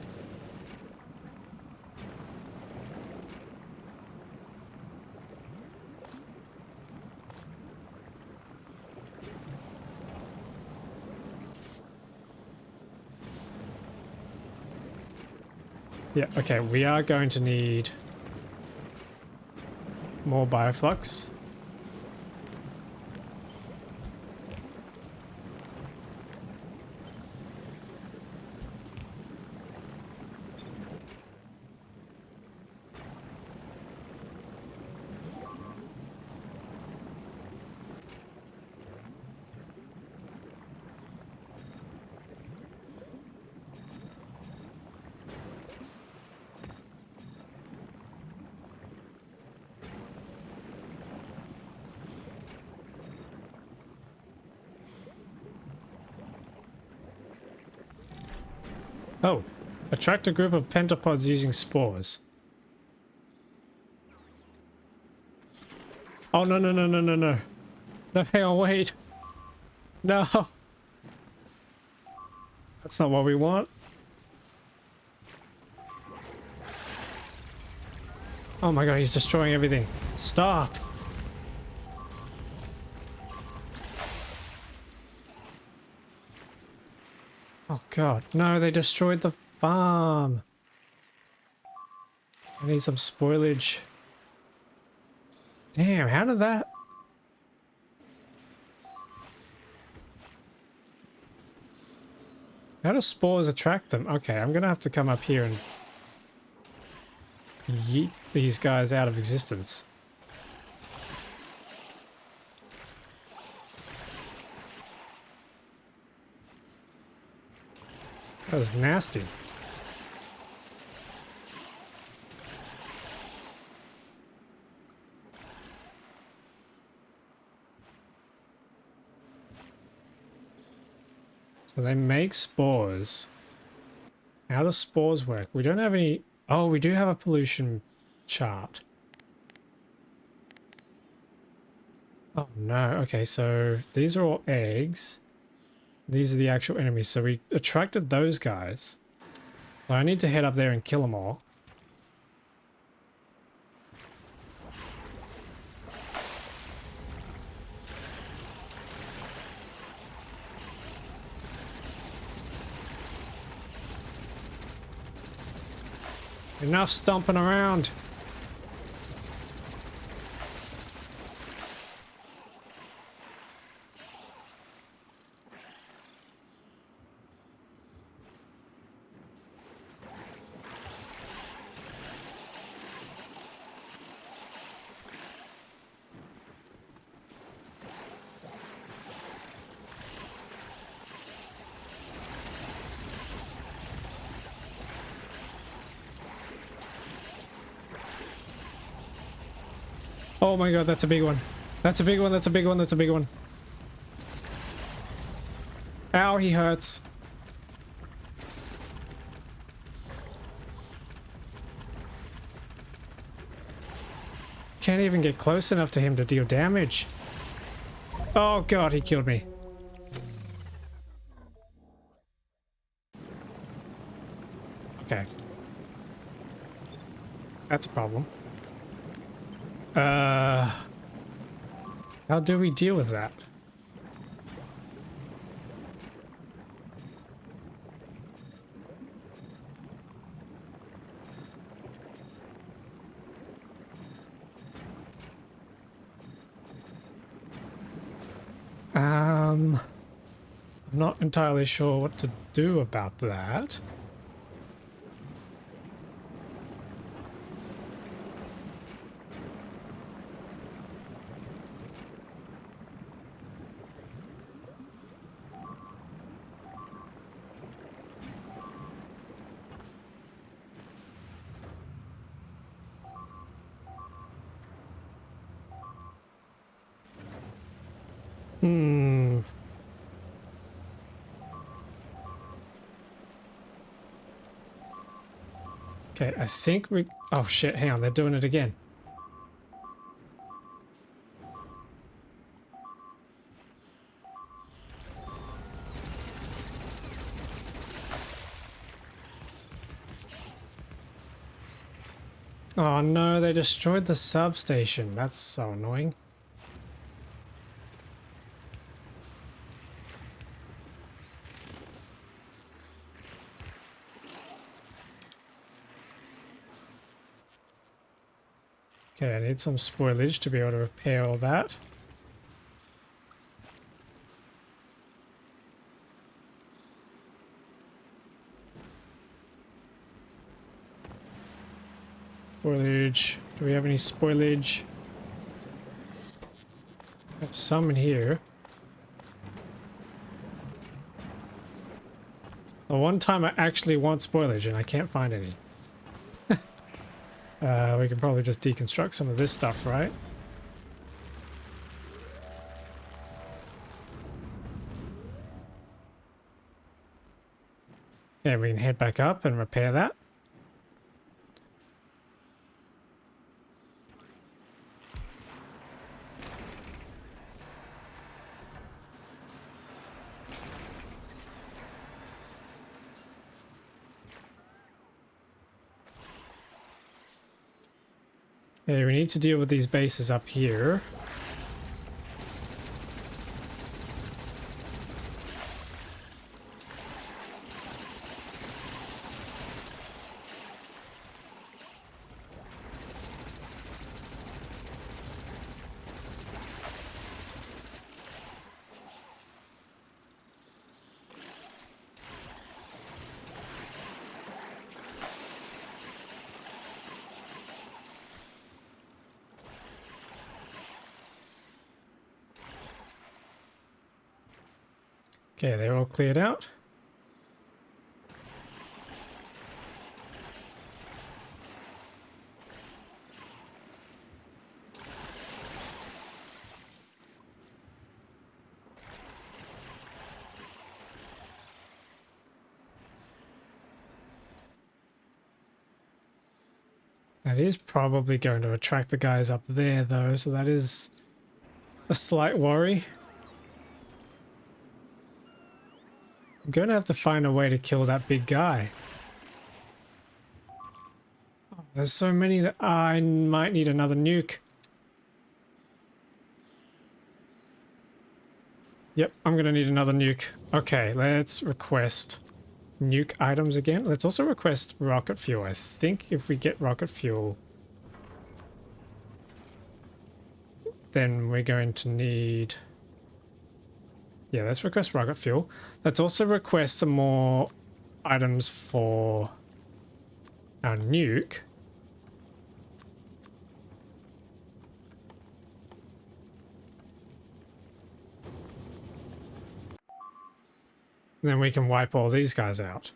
Yeah, okay, we are going to need more bioflux. Oh, attract a group of pentapods using spores. Oh, no, no, no, no, no, no. No, hang on, wait. No. That's not what we want. Oh my god, he's destroying everything. Stop! Oh god, no, they destroyed the farm. I need some spoilage. Damn, how did that... How do spores attract them? Okay, I'm gonna have to come up here and yeet these guys out of existence. That was nasty. So they make spores. How do spores work? We don't have any... Oh, we do have a pollution chart. Oh no, okay, so these are all eggs. These are the actual enemies. So we attracted those guys. So I need to head up there and kill them all. Enough stomping around. Oh my god, that's a big one. That's a big one, that's a big one, that's a big one. Ow, he hurts. Can't even get close enough to him to deal damage. Oh god, he killed me. Okay. That's a problem. How do we deal with that? I'm not entirely sure what to do about that. Okay, I think we... Oh shit, hang on, they're doing it again. Oh no, they destroyed the substation. That's so annoying. Okay, I need some spoilage to be able to repair all that. Spoilage. Do we have any spoilage? I have some in here. The one time I actually want spoilage and I can't find any. We can probably just deconstruct some of this stuff, right? Yeah, we can head back up and repair that. Okay, we need to deal with these bases up here. Okay, they're all cleared out. That is probably going to attract the guys up there though, so that is a slight worry. I'm going to have to find a way to kill that big guy. Oh, there's so many that I might need another nuke. Yep, I'm going to need another nuke. Okay, let's request nuke items again. Let's also request rocket fuel. I think if we get rocket fuel, then we're going to need... Yeah, let's request rocket fuel. Let's also request some more items for our nuke. Then we can wipe all these guys out.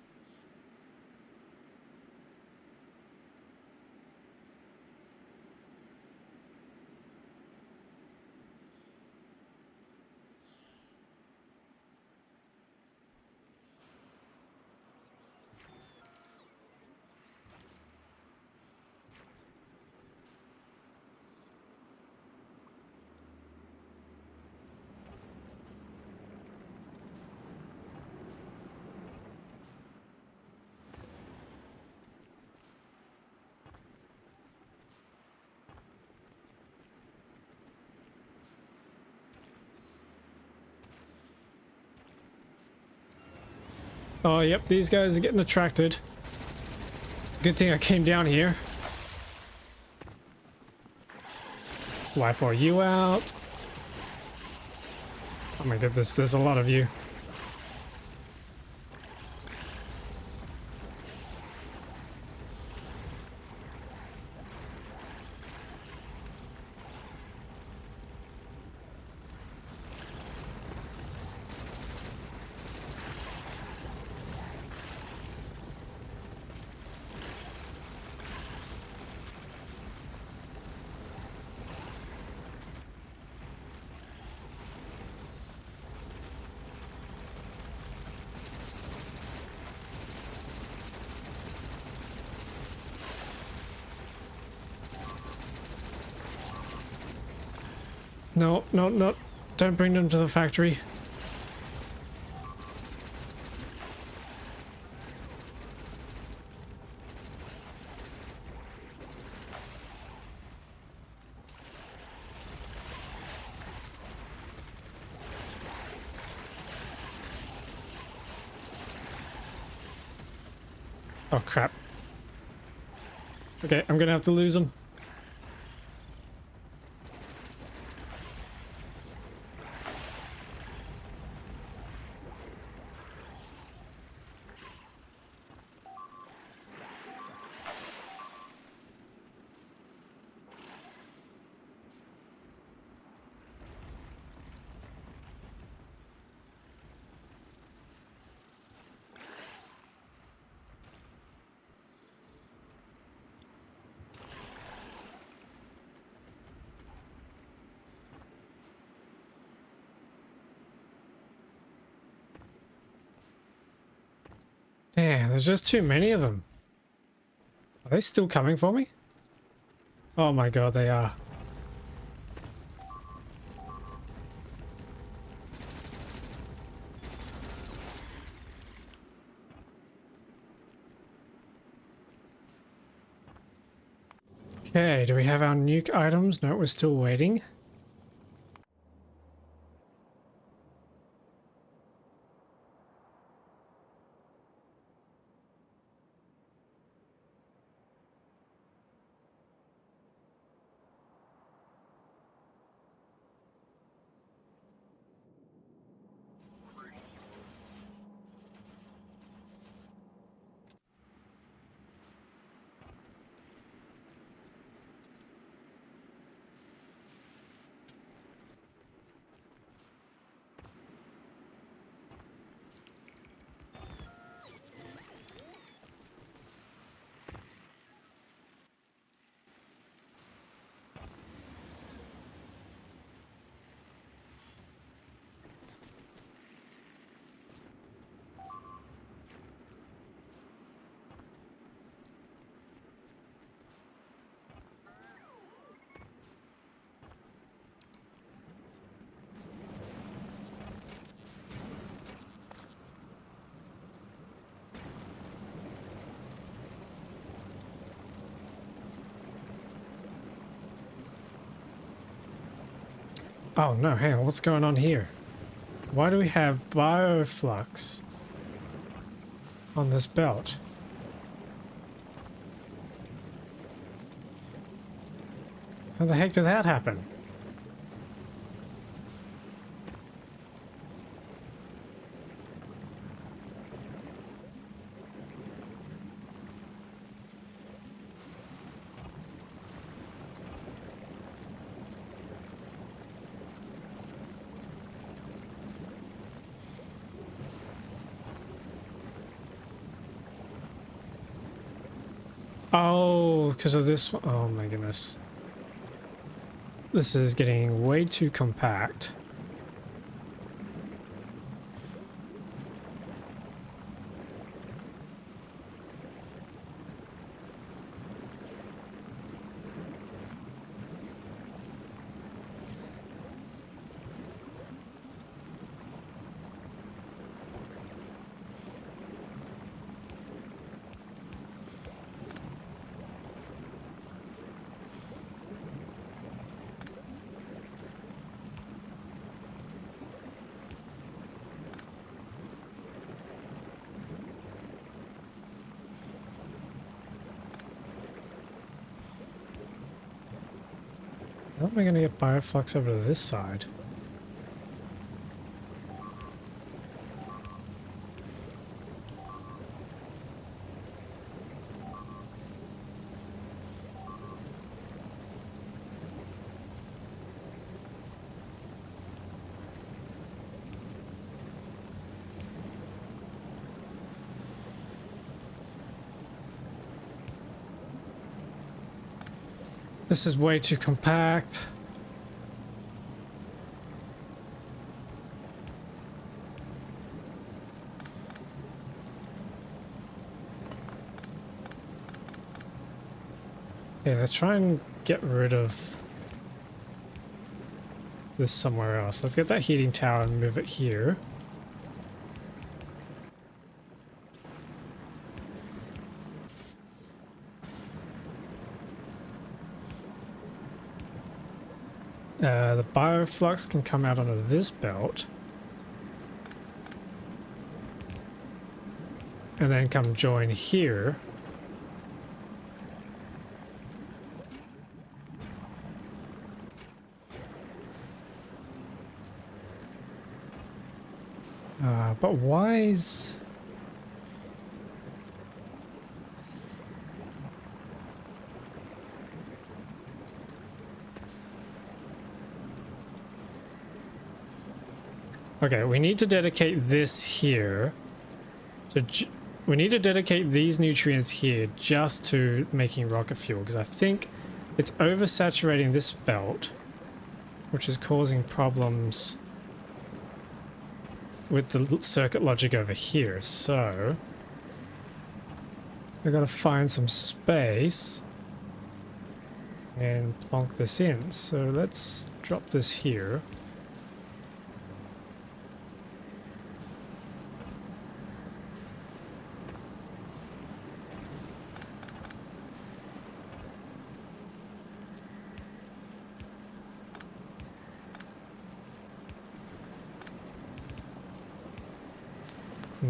Oh, yep, these guys are getting attracted. Good thing I came down here. Wipe all you out. Oh my goodness, there's a lot of you. No, no, no. Don't bring them to the factory. Oh, crap. Okay, I'm gonna have to lose them. Damn, there's just too many of them. Are they still coming for me? Oh my god, they are. Okay, do we have our nuke items? No, we're still waiting. Oh no, hang on, what's going on here? Why do we have bioflux on this belt? How the heck did that happen? Oh, because of this one. Oh my goodness. This is getting way too compact. How am I going to get bioflux over to this side? This is way too compact. Okay, let's try and get rid of this somewhere else. Let's get that heating tower and move it here. The bioflux can come out onto this belt. And then come join here. But why is... Okay, we need to dedicate this here. We need to dedicate these nutrients here just to making rocket fuel, because I think it's oversaturating this belt, which is causing problems with the circuit logic over here. So I gotta find some space and plonk this in. So let's drop this here.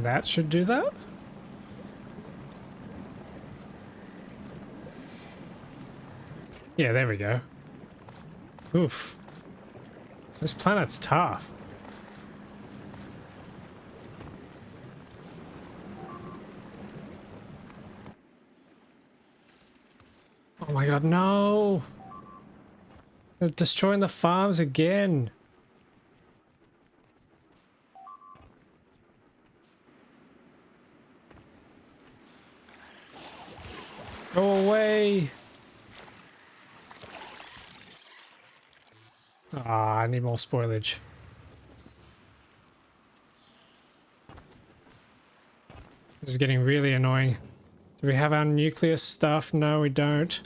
That should do that. Yeah, there we go. Oof. This planet's tough. Oh my god, no! They're destroying the farms again. Go away! Ah, I need more spoilage. This is getting really annoying. Do we have our nuclear stuff? No, we don't.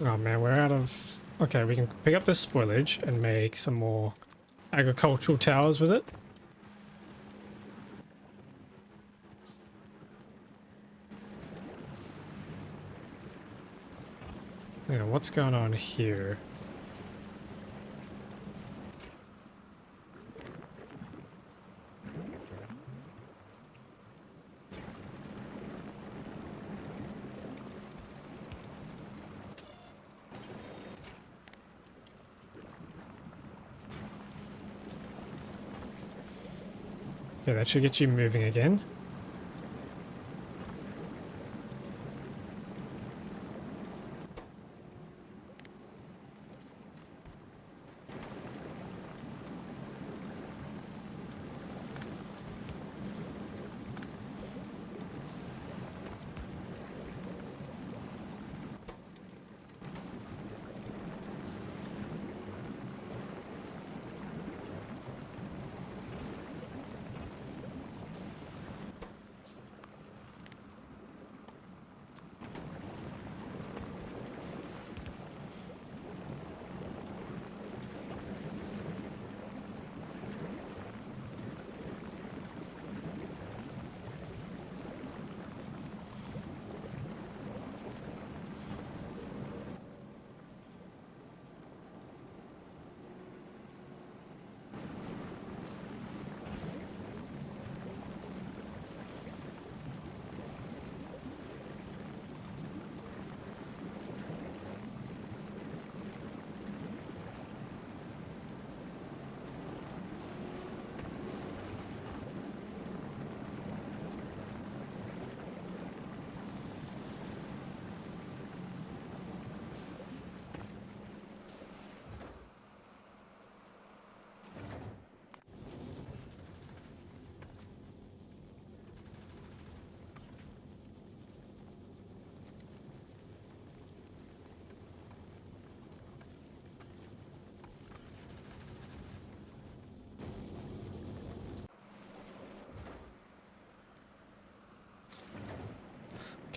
Oh man, we're out of... Okay, we can pick up this spoilage and make some more agricultural towers with it. Yeah, what's going on here? Yeah, that should get you moving again.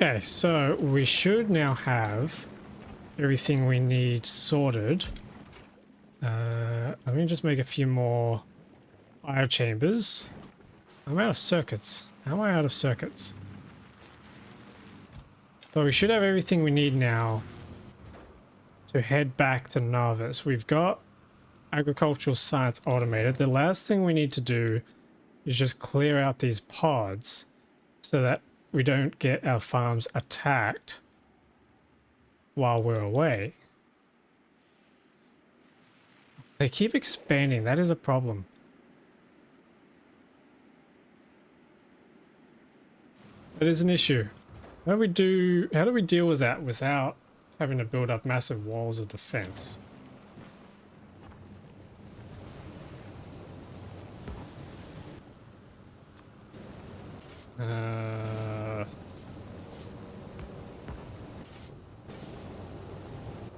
Okay, so we should now have everything we need sorted. Let me just make a few more fire chambers. I'm out of circuits. How am I out of circuits? So we should have everything we need now to head back to Narvis. We've got agricultural sites automated. The last thing we need to do is just clear out these pods so that we don't get our farms attacked while we're away. They keep expanding. That is a problem. That is an issue. How do we deal with that without having to build up massive walls of defense?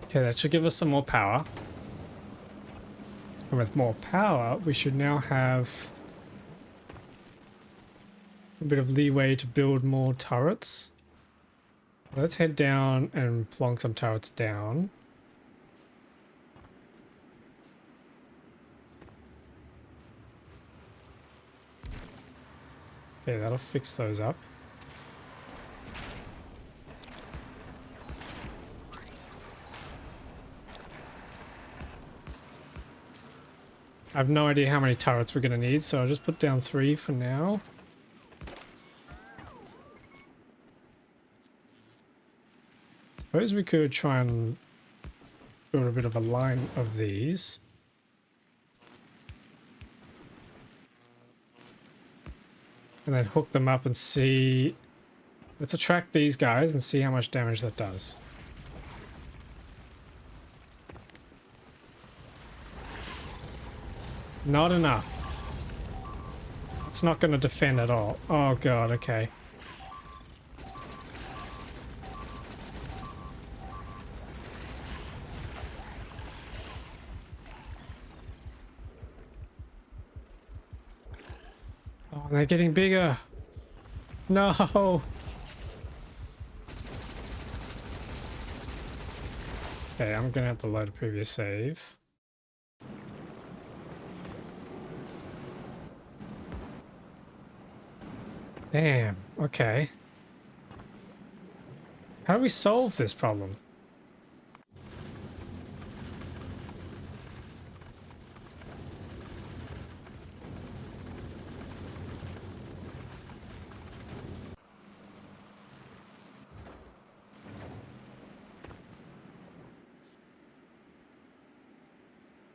Okay, that should give us some more power. And with more power, we should now have a bit of leeway to build more turrets. Let's head down and plonk some turrets down. Okay, that'll fix those up. I have no idea how many turrets we're going to need, so I'll just put down 3 for now. Suppose we could try and build a bit of a line of these. And then hook them up and see... Let's attract these guys and see how much damage that does. Not enough. It's not going to defend at all. Oh god, okay. Oh, they're getting bigger. No. Okay, I'm gonna have to load a previous save. Damn, okay. How do we solve this problem?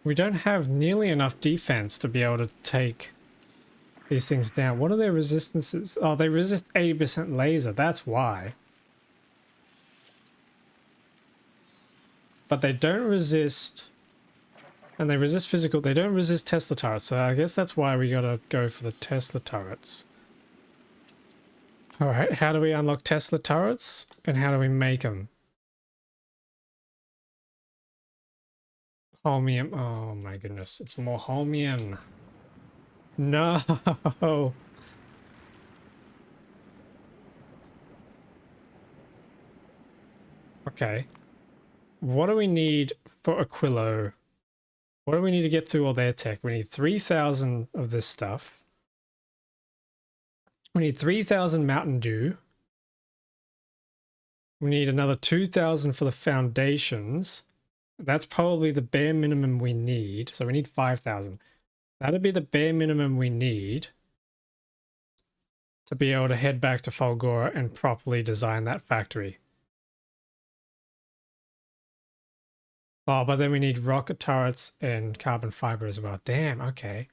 We don't have nearly enough defense to be able to take these things down. What are their resistances? Oh, they resist 80% laser, that's why. But they don't resist... And they resist physical, they don't resist Tesla turrets, so I guess that's why we gotta go for the Tesla turrets. Alright, how do we unlock Tesla turrets? And how do we make them? Holmium, oh my goodness, it's more Holmium. No! Okay. What do we need for Aquilo? What do we need to get through all their tech? We need 3,000 of this stuff. We need 3,000 Mountain Dew. We need another 2,000 for the foundations. That's probably the bare minimum we need. So we need 5,000. That'd be the bare minimum we need to be able to head back to Fulgora and properly design that factory. Oh, but then we need rocket turrets and carbon fiber as well. Damn, okay.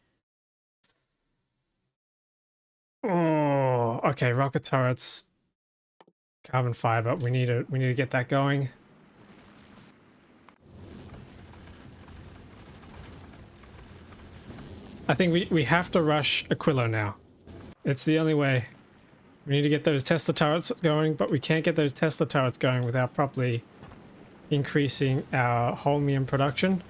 Oh, okay, rocket turrets, carbon fiber. We need to get that going. I think we have to rush Aquilo now. It's the only way. We need to get those Tesla turrets going, but we can't get those Tesla turrets going without properly increasing our Holmium production.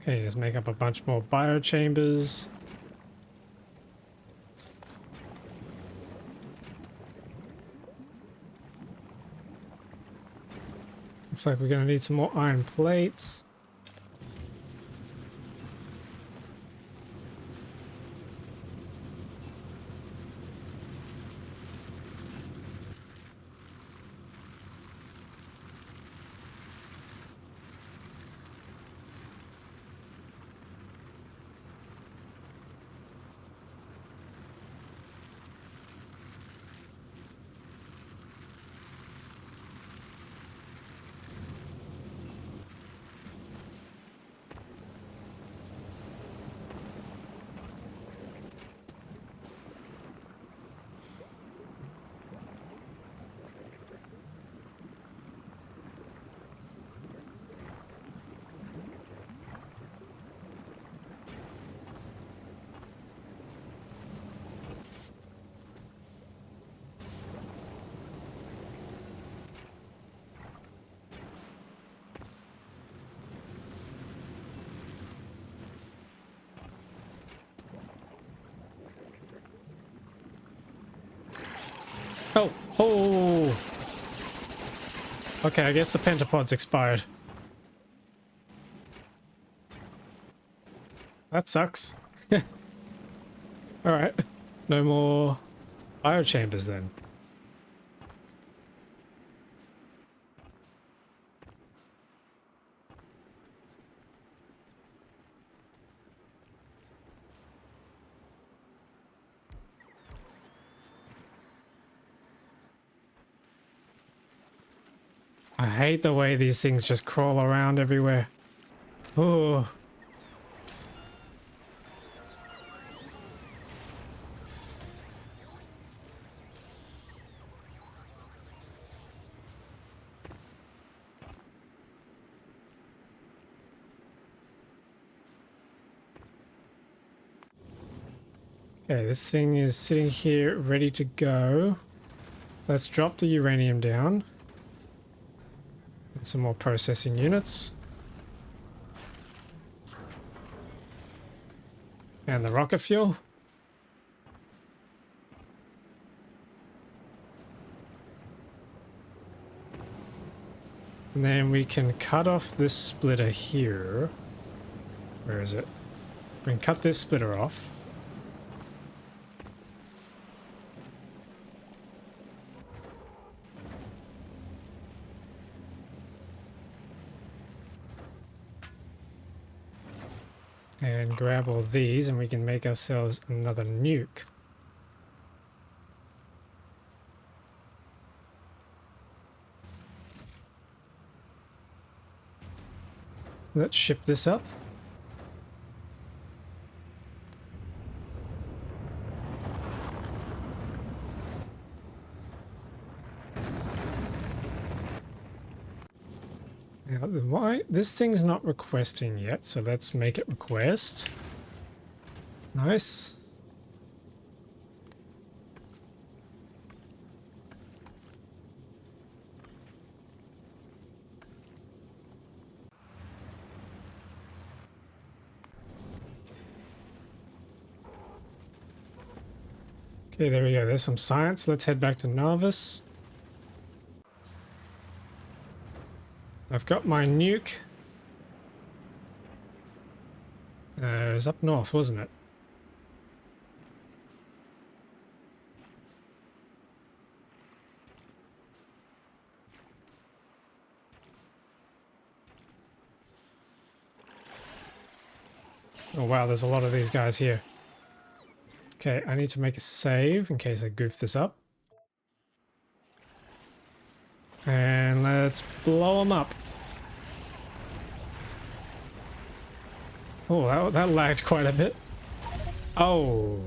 Okay, just make up a bunch more biochambers. Looks like we're gonna need some more iron plates. Oh, oh. Okay, I guess the pentapod's expired. That sucks. Alright. No more biochambers then. I hate the way these things just crawl around everywhere. Oh. Okay, this thing is sitting here ready to go. Let's drop the uranium down. And some more processing units. And the rocket fuel. And then we can cut off this splitter here. Where is it? We can cut this splitter off. And grab all these and we can make ourselves another nuke. Let's ship this up. Now, why this thing's not requesting yet, so let's make it request. Nice. Okay, there we go. There's some science. Let's head back to Narvis. I've got my nuke. It was up north, wasn't it? Oh wow, there's a lot of these guys here. Okay, I need to make a save in case I goof this up. And let's blow them up. Oh, that lagged quite a bit. Oh.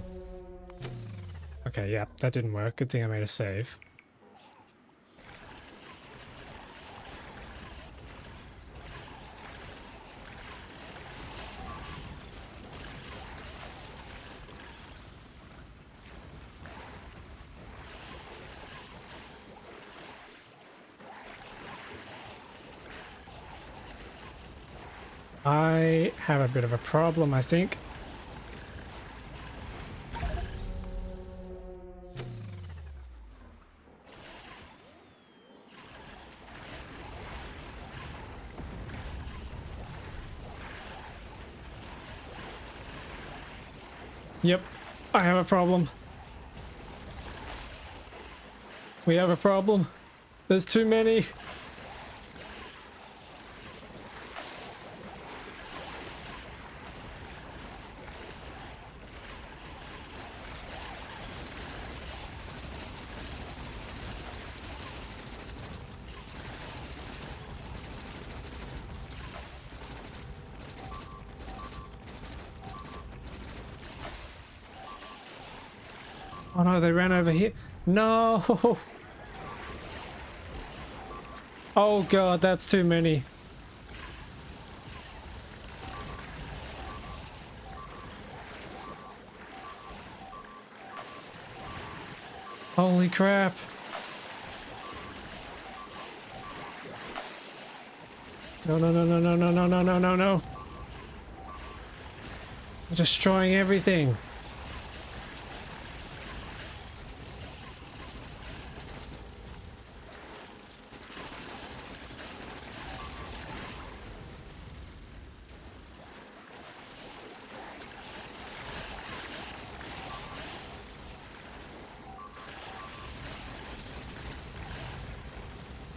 Okay, yeah, that didn't work. Good thing I made a save. I have a bit of a problem, I think. Yep, I have a problem. We have a problem. There's too many. Oh no, they ran over here. No! Oh god, that's too many. Holy crap. No, no, no, no, no, no, no, no, no, no, no. They're destroying everything.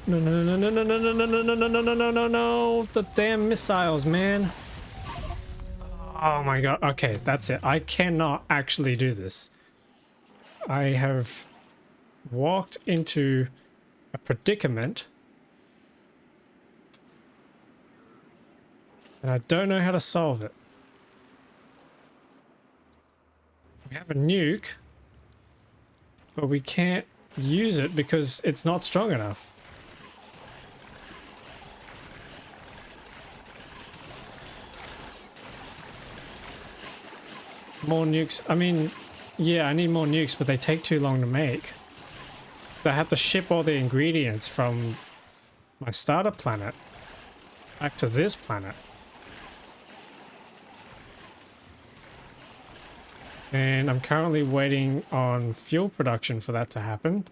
No, no, no, no, no, no, no, no, no, no, no, no, no, no, no, no, the damn missiles, man. Oh my god, okay, that's it. I cannot actually do this. I have walked into a predicament and I don't know how to solve it. We have a nuke, but we can't use it because it's not strong enough. More nukes. I mean, yeah, I need more nukes, but they take too long to make. So I have to ship all the ingredients from my starter planet back to this planet. And I'm currently waiting on fuel production for that to happen.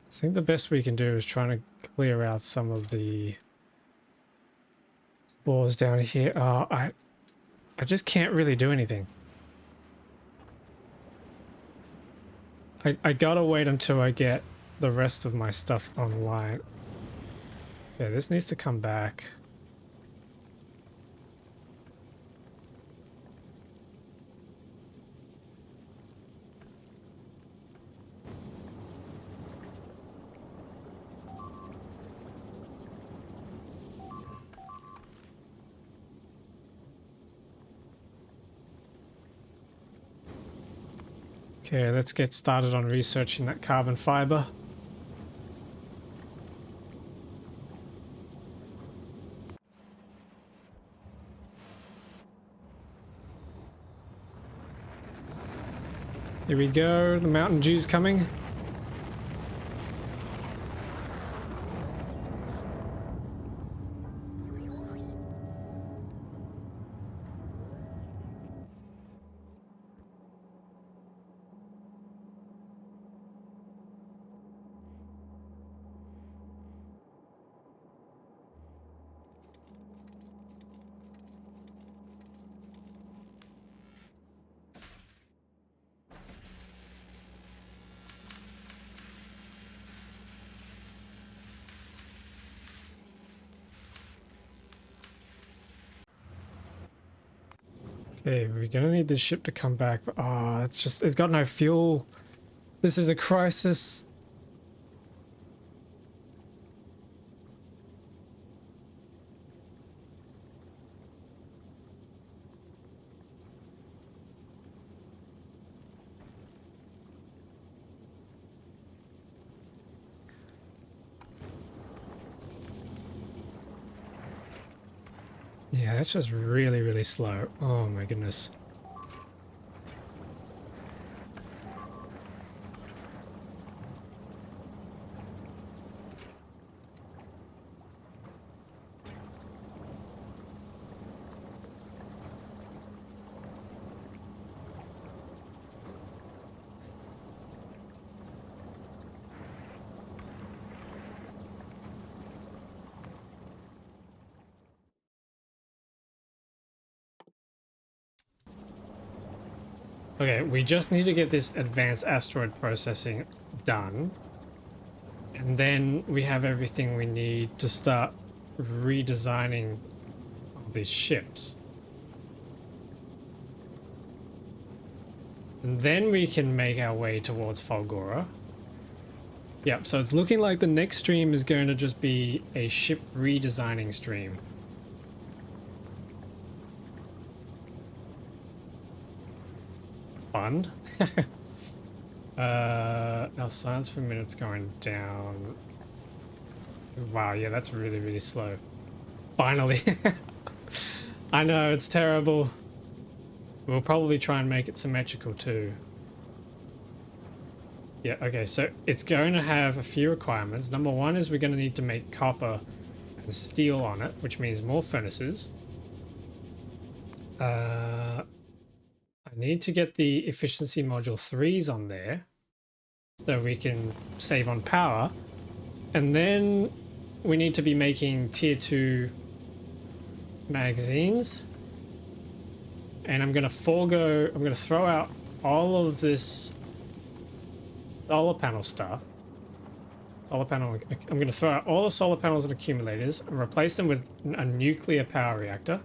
I think the best we can do is trying to clear out some of the spores down here. I just can't really do anything. I gotta wait until I get the rest of my stuff online. Yeah, this needs to come back. Okay, let's get started on researching that carbon fiber. Here we go, the Mountain Dew's coming. Okay, we're gonna need this ship to come back, but it's got no fuel. This is a crisis. Yeah, that's just really, really slow. Oh my goodness. Okay, we just need to get this advanced asteroid processing done. And then we have everything we need to start redesigning all these ships. And then we can make our way towards Fulgora. Yep, so it's looking like the next stream is going to just be a ship redesigning stream. Fun. Our science per minute's going down. Wow, yeah, that's really, really slow. Finally. I know, it's terrible. We'll probably try and make it symmetrical too. Yeah, okay, so it's going to have a few requirements. Number one is we're going to need to make copper and steel on it, which means more furnaces. I need to get the efficiency module 3s on there so we can save on power. And then we need to be making tier 2 magazines. And I'm going to throw out all of this solar panel stuff. Solar panel, I'm going to throw out all the solar panels and accumulators and replace them with a nuclear power reactor.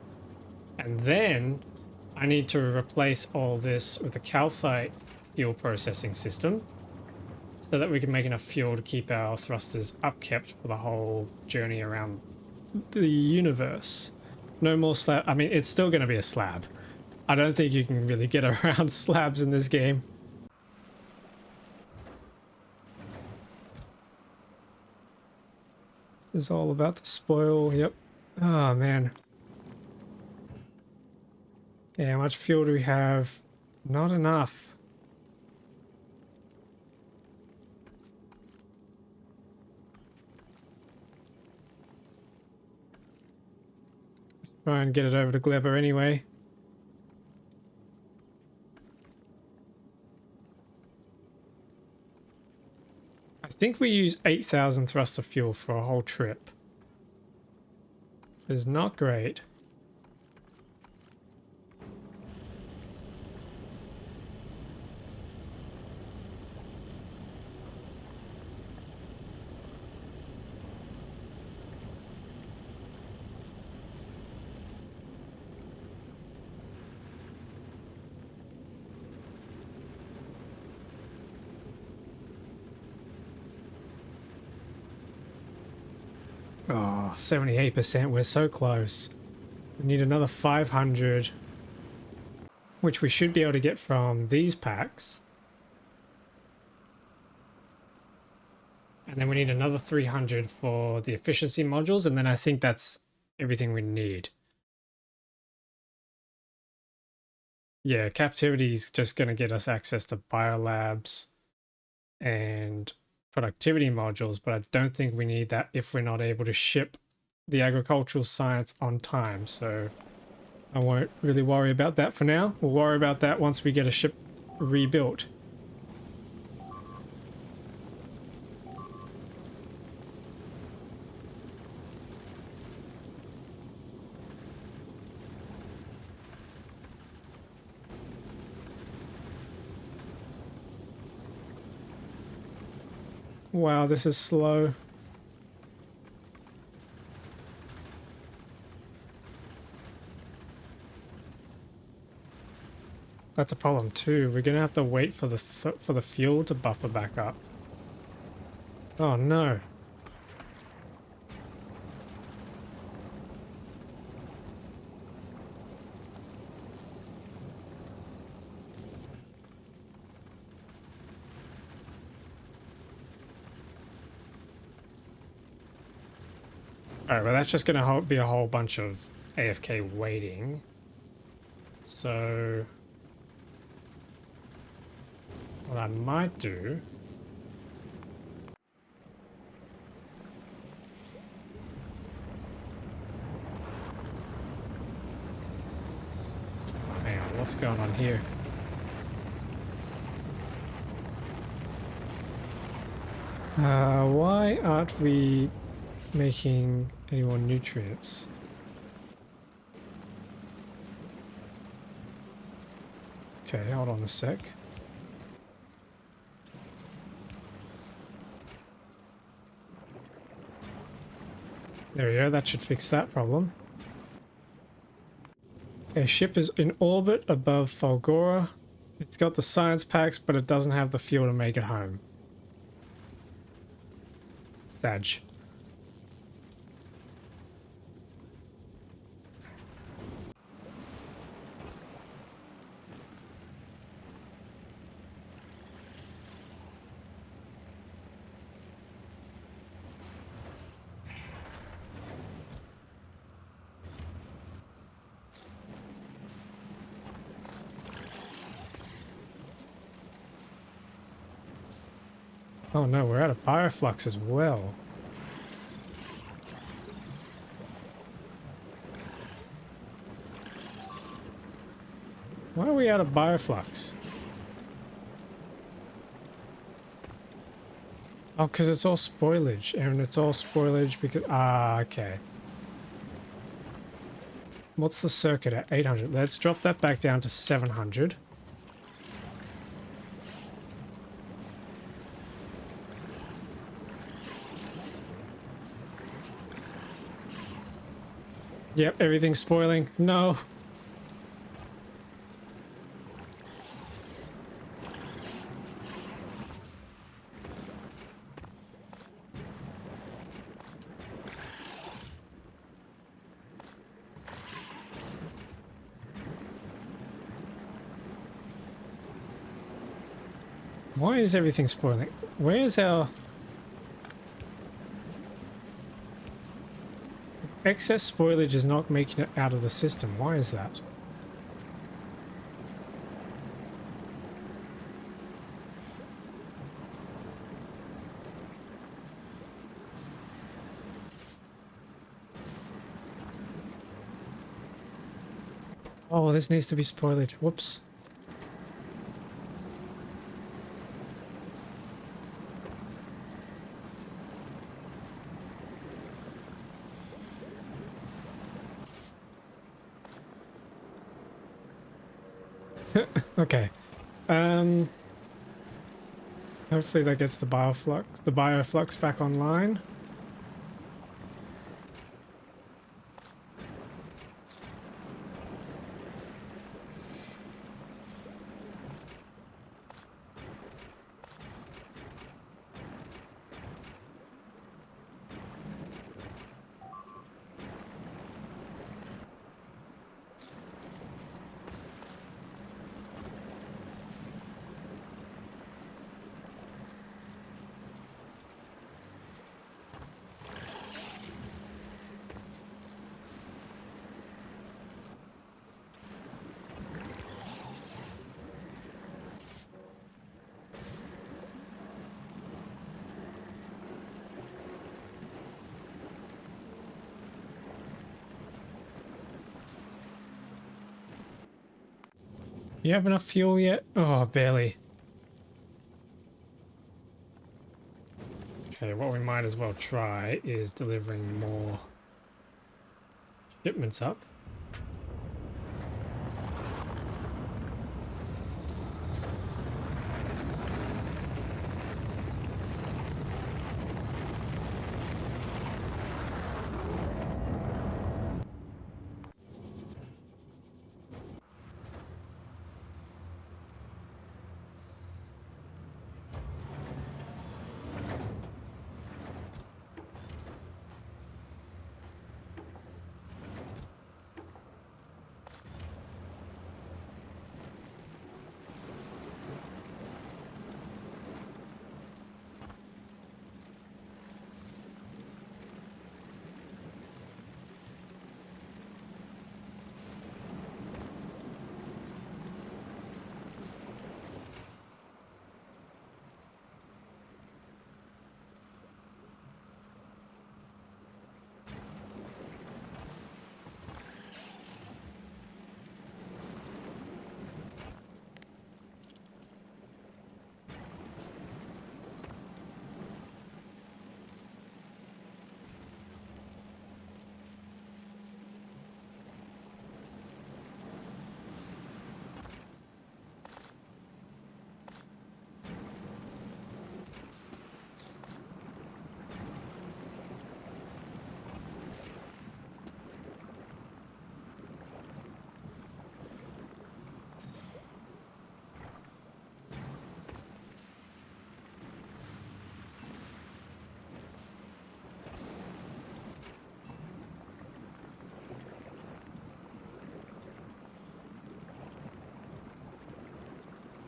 And then I need to replace all this with a calcite fuel processing system so that we can make enough fuel to keep our thrusters upkept for the whole journey around the universe. No more slab. I mean, it's still going to be a slab. I don't think you can really get around slabs in this game. This is all about to spoil. Yep. Oh, man. Yeah, how much fuel do we have? Not enough. Let's try and get it over to Glebber anyway. I think we use 8,000 thruster fuel for a whole trip. Which is not great. Oh, 78%, we're so close. We need another 500, which we should be able to get from these packs. And then we need another 300 for the efficiency modules, and then I think that's everything we need. Yeah, captivity is just going to get us access to biolabs and productivity modules, but I don't think we need that if we're not able to ship the agricultural science on time, so I won't really worry about that for now. We'll worry about that once we get a ship rebuilt. Wow, this is slow. That's a problem too. We're gonna have to wait for the fuel to buffer back up. Oh no. Alright, well that's just gonna be a whole bunch of AFK waiting. So what I might do hang on, what's going on here? Why aren't we making any more nutrients? Okay, hold on a sec. There we go, that should fix that problem. A ship is in orbit above Falgora. It's got the science packs, but it doesn't have the fuel to make it home. Sag. Oh no, we're out of bioflux as well. Why are we out of bioflux? Oh, because it's all spoilage, and it's all spoilage because... Ah, okay. What's the circuit at? 800. Let's drop that back down to 700. Yep, everything's spoiling. No. Why is everything spoiling? Where's our... Excess spoilage is not making it out of the system. Why is that? Oh, this needs to be spoilage. Whoops. Okay. Hopefully that gets the bioflux back online. You have enough fuel yet? Oh, barely. Okay, what we might as well try is delivering more shipments up.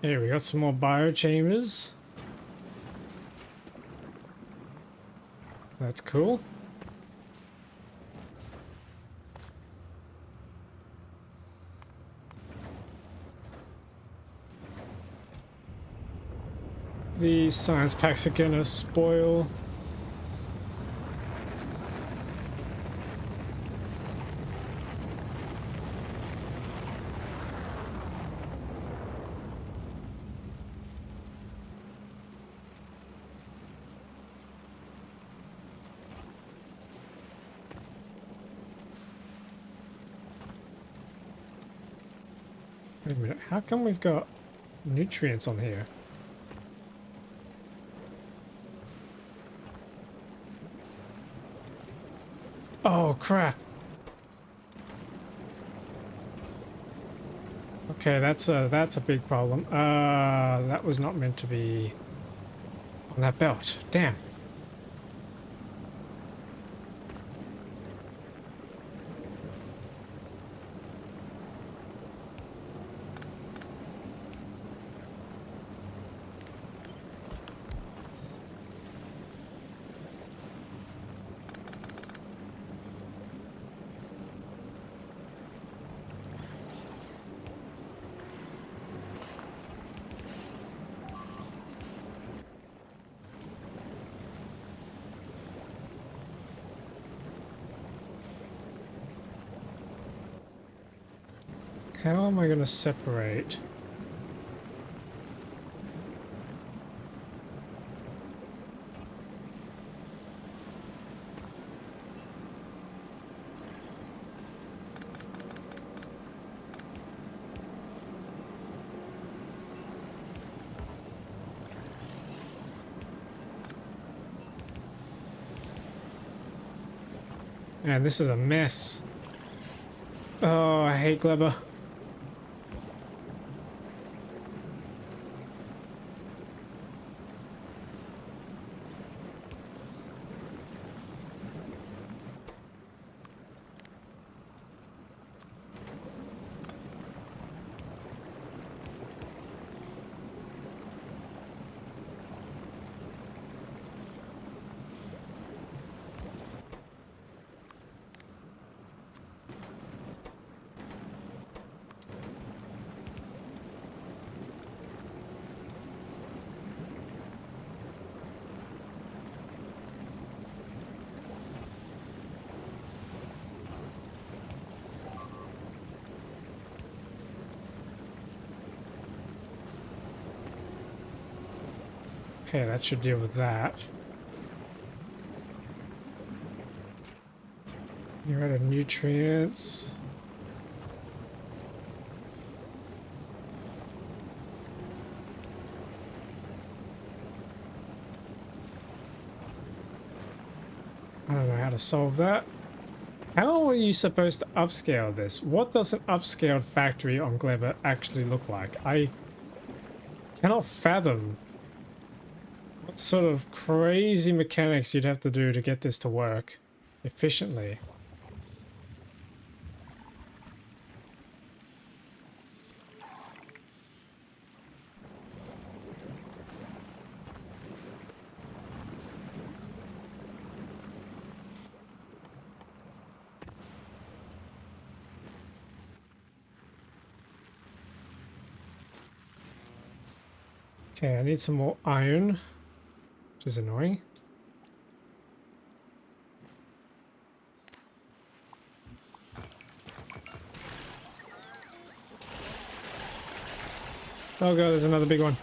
Here, we got some more biochambers. That's cool. These science packs are gonna spoil. Wait a minute, how come we've got nutrients on here? Oh crap. Okay, that's a big problem. That was not meant to be on that belt. Damn. How am I going to separate? Man, this is a mess. Oh, I hate Glebber. Okay, that should deal with that. You're out of nutrients. I don't know how to solve that. How are you supposed to upscale this? What does an upscaled factory on Glebber actually look like? I cannot fathom what sort of crazy mechanics you'd have to do to get this to work efficiently. Okay, I need some more iron, which is annoying. Oh god, there's another big one.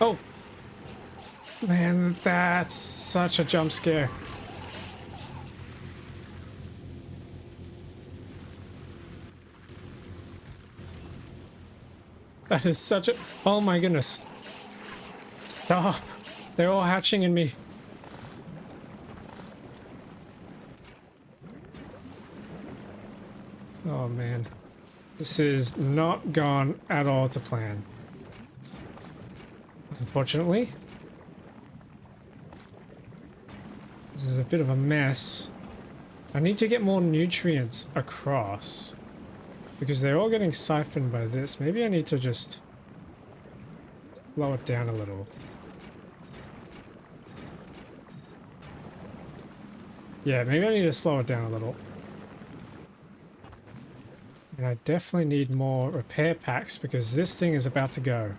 Oh! Man, that's such a jump scare. That is such a... Oh my goodness. Stop! They're all hatching in me. Oh man. This is not gone at all to plan. Unfortunately. This is a bit of a mess. I need to get more nutrients across. Because they're all getting siphoned by this. Maybe I need to just slow it down a little. Yeah, maybe I need to slow it down a little. And I definitely need more repair packs because this thing is about to go.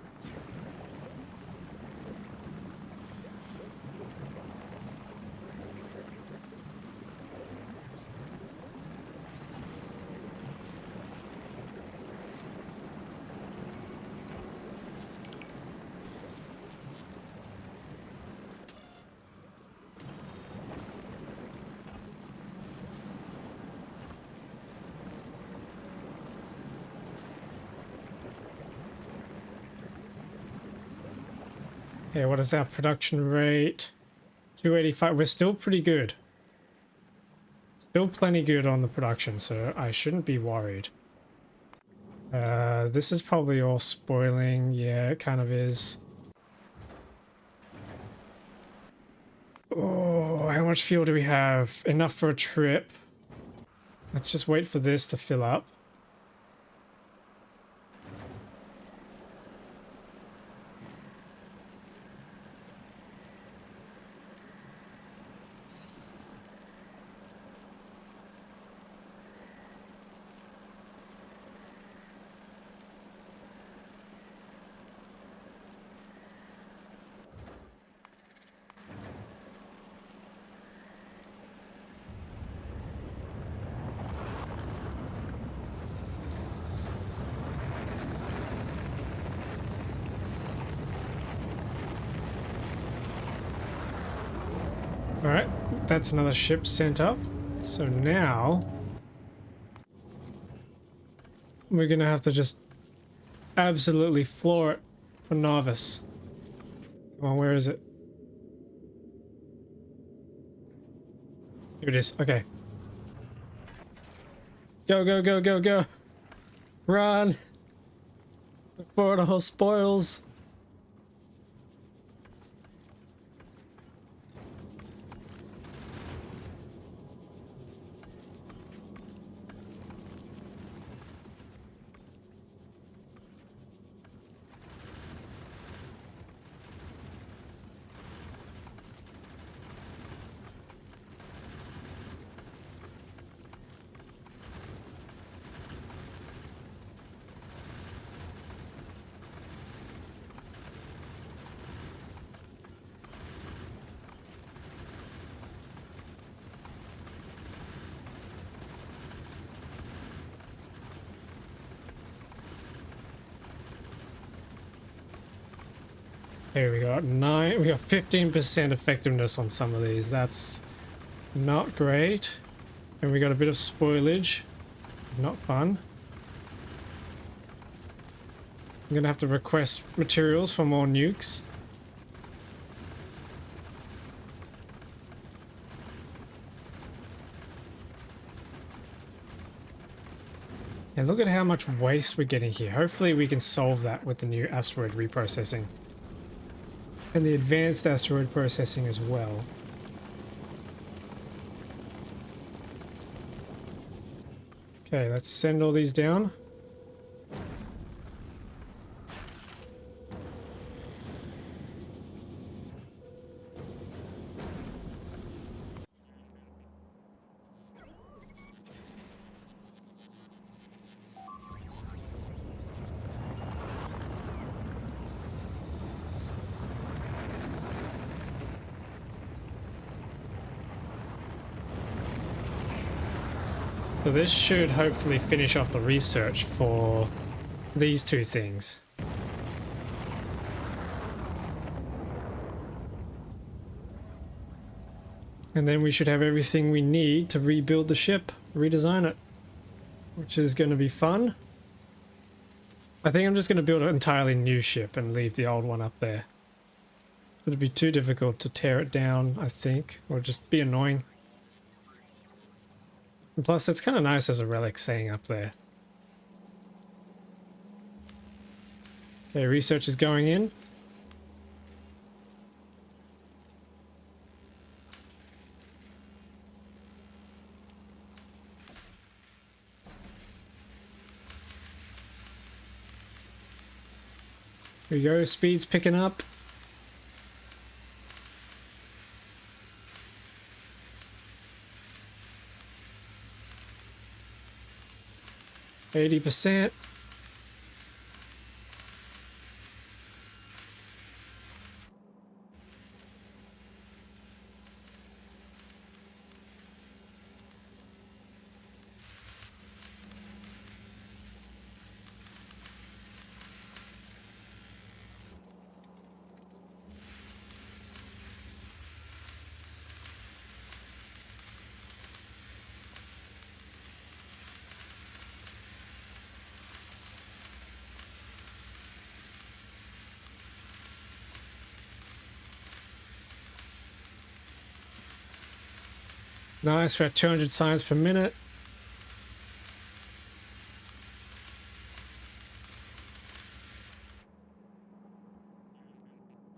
Yeah, what is our production rate? 285. We're still pretty good. Still plenty good on the production, so I shouldn't be worried. This is probably all spoiling. Yeah, it kind of is. Oh, how much fuel do we have? Enough for a trip. Let's just wait for this to fill up. Alright, that's another ship sent up. So now we're gonna have to just absolutely floor it for Novice. Come on, where is it? Here it is. Okay. Go, go, go, go, go. Run. Before it all spoils. Here we got 9. We got 15% effectiveness on some of these. That's not great. And we got a bit of spoilage. Not fun. I'm gonna have to request materials for more nukes. And look at how much waste we're getting here. Hopefully we can solve that with the new asteroid reprocessing. And the advanced asteroid processing as well. Okay, let's send all these down. So this should hopefully finish off the research for these two things. And then we should have everything we need to rebuild the ship, redesign it, which is going to be fun. I think I'm just going to build an entirely new ship and leave the old one up there. It'd be too difficult to tear it down, I think, or just be annoying. And plus, it's kind of nice as a relic staying up there. Okay, research is going in. Here we go, speed's picking up. %. Nice, we're at 200 science per minute.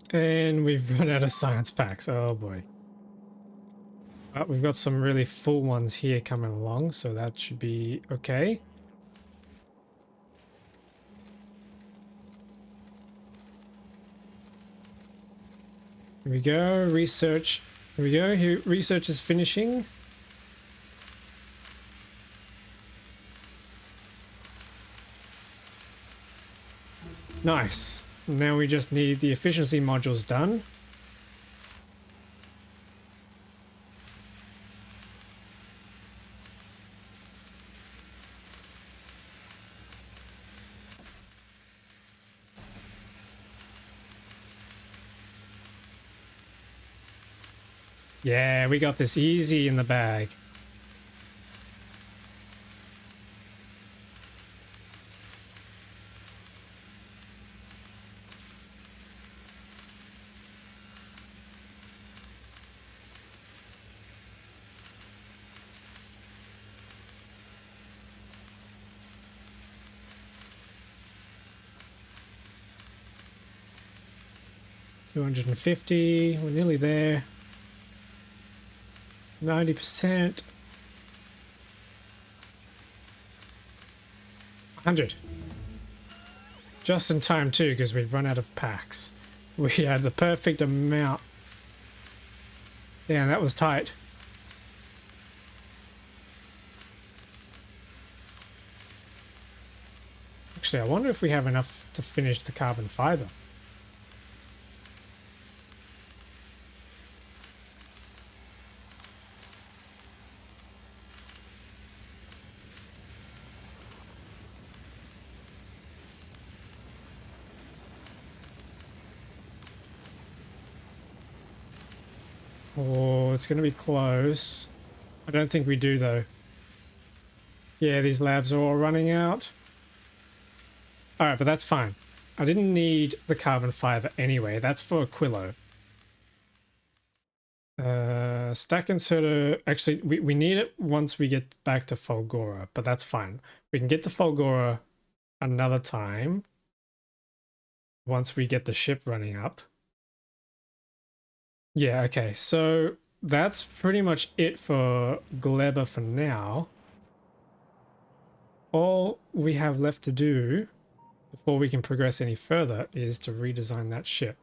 And we've run out of science packs. Oh boy. But we've got some really full ones here coming along, so that should be okay. Here we go, research. Here we go, here research is finishing. Nice. Now we just need the efficiency modules done. Yeah, we got this easy in the bag. $250, we're nearly there. 90%. 100. Just in time too, because we've run out of packs. We had the perfect amount. Yeah, that was tight. Actually, I wonder if we have enough to finish the carbon fiber. Oh, it's going to be close. I don't think we do, though. Yeah, these labs are all running out. Alright, but that's fine. I didn't need the carbon fiber anyway. That's for Aquilo. Stack inserter... Actually, we need it once we get back to Fulgora, but that's fine. We can get to Fulgora another time once we get the ship running up. Yeah, okay, so that's pretty much it for Gleba for now. All we have left to do before we can progress any further is to redesign that ship.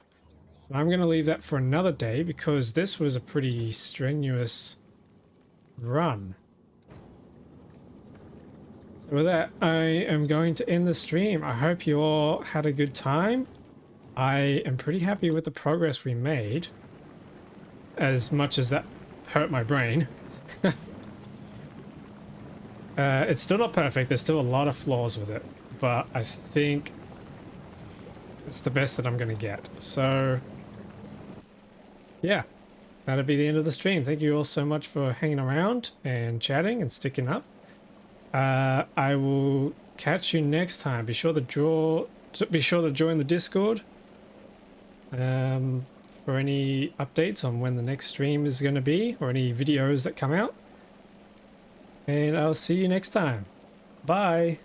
I'm going to leave that for another day because this was a pretty strenuous run. So with that, I am going to end the stream. I hope you all had a good time. I am pretty happy with the progress we made, as much as that hurt my brain. It's still not perfect. There's still a lot of flaws with it, but I think it's the best that I'm going to get. So yeah, that'll be the end of the stream. Thank you all so much for hanging around and chatting and sticking up. I will catch you next time. Be sure to join the Discord for any updates on when the next stream is going to be, or any videos that come out. And I'll see you next time. Bye.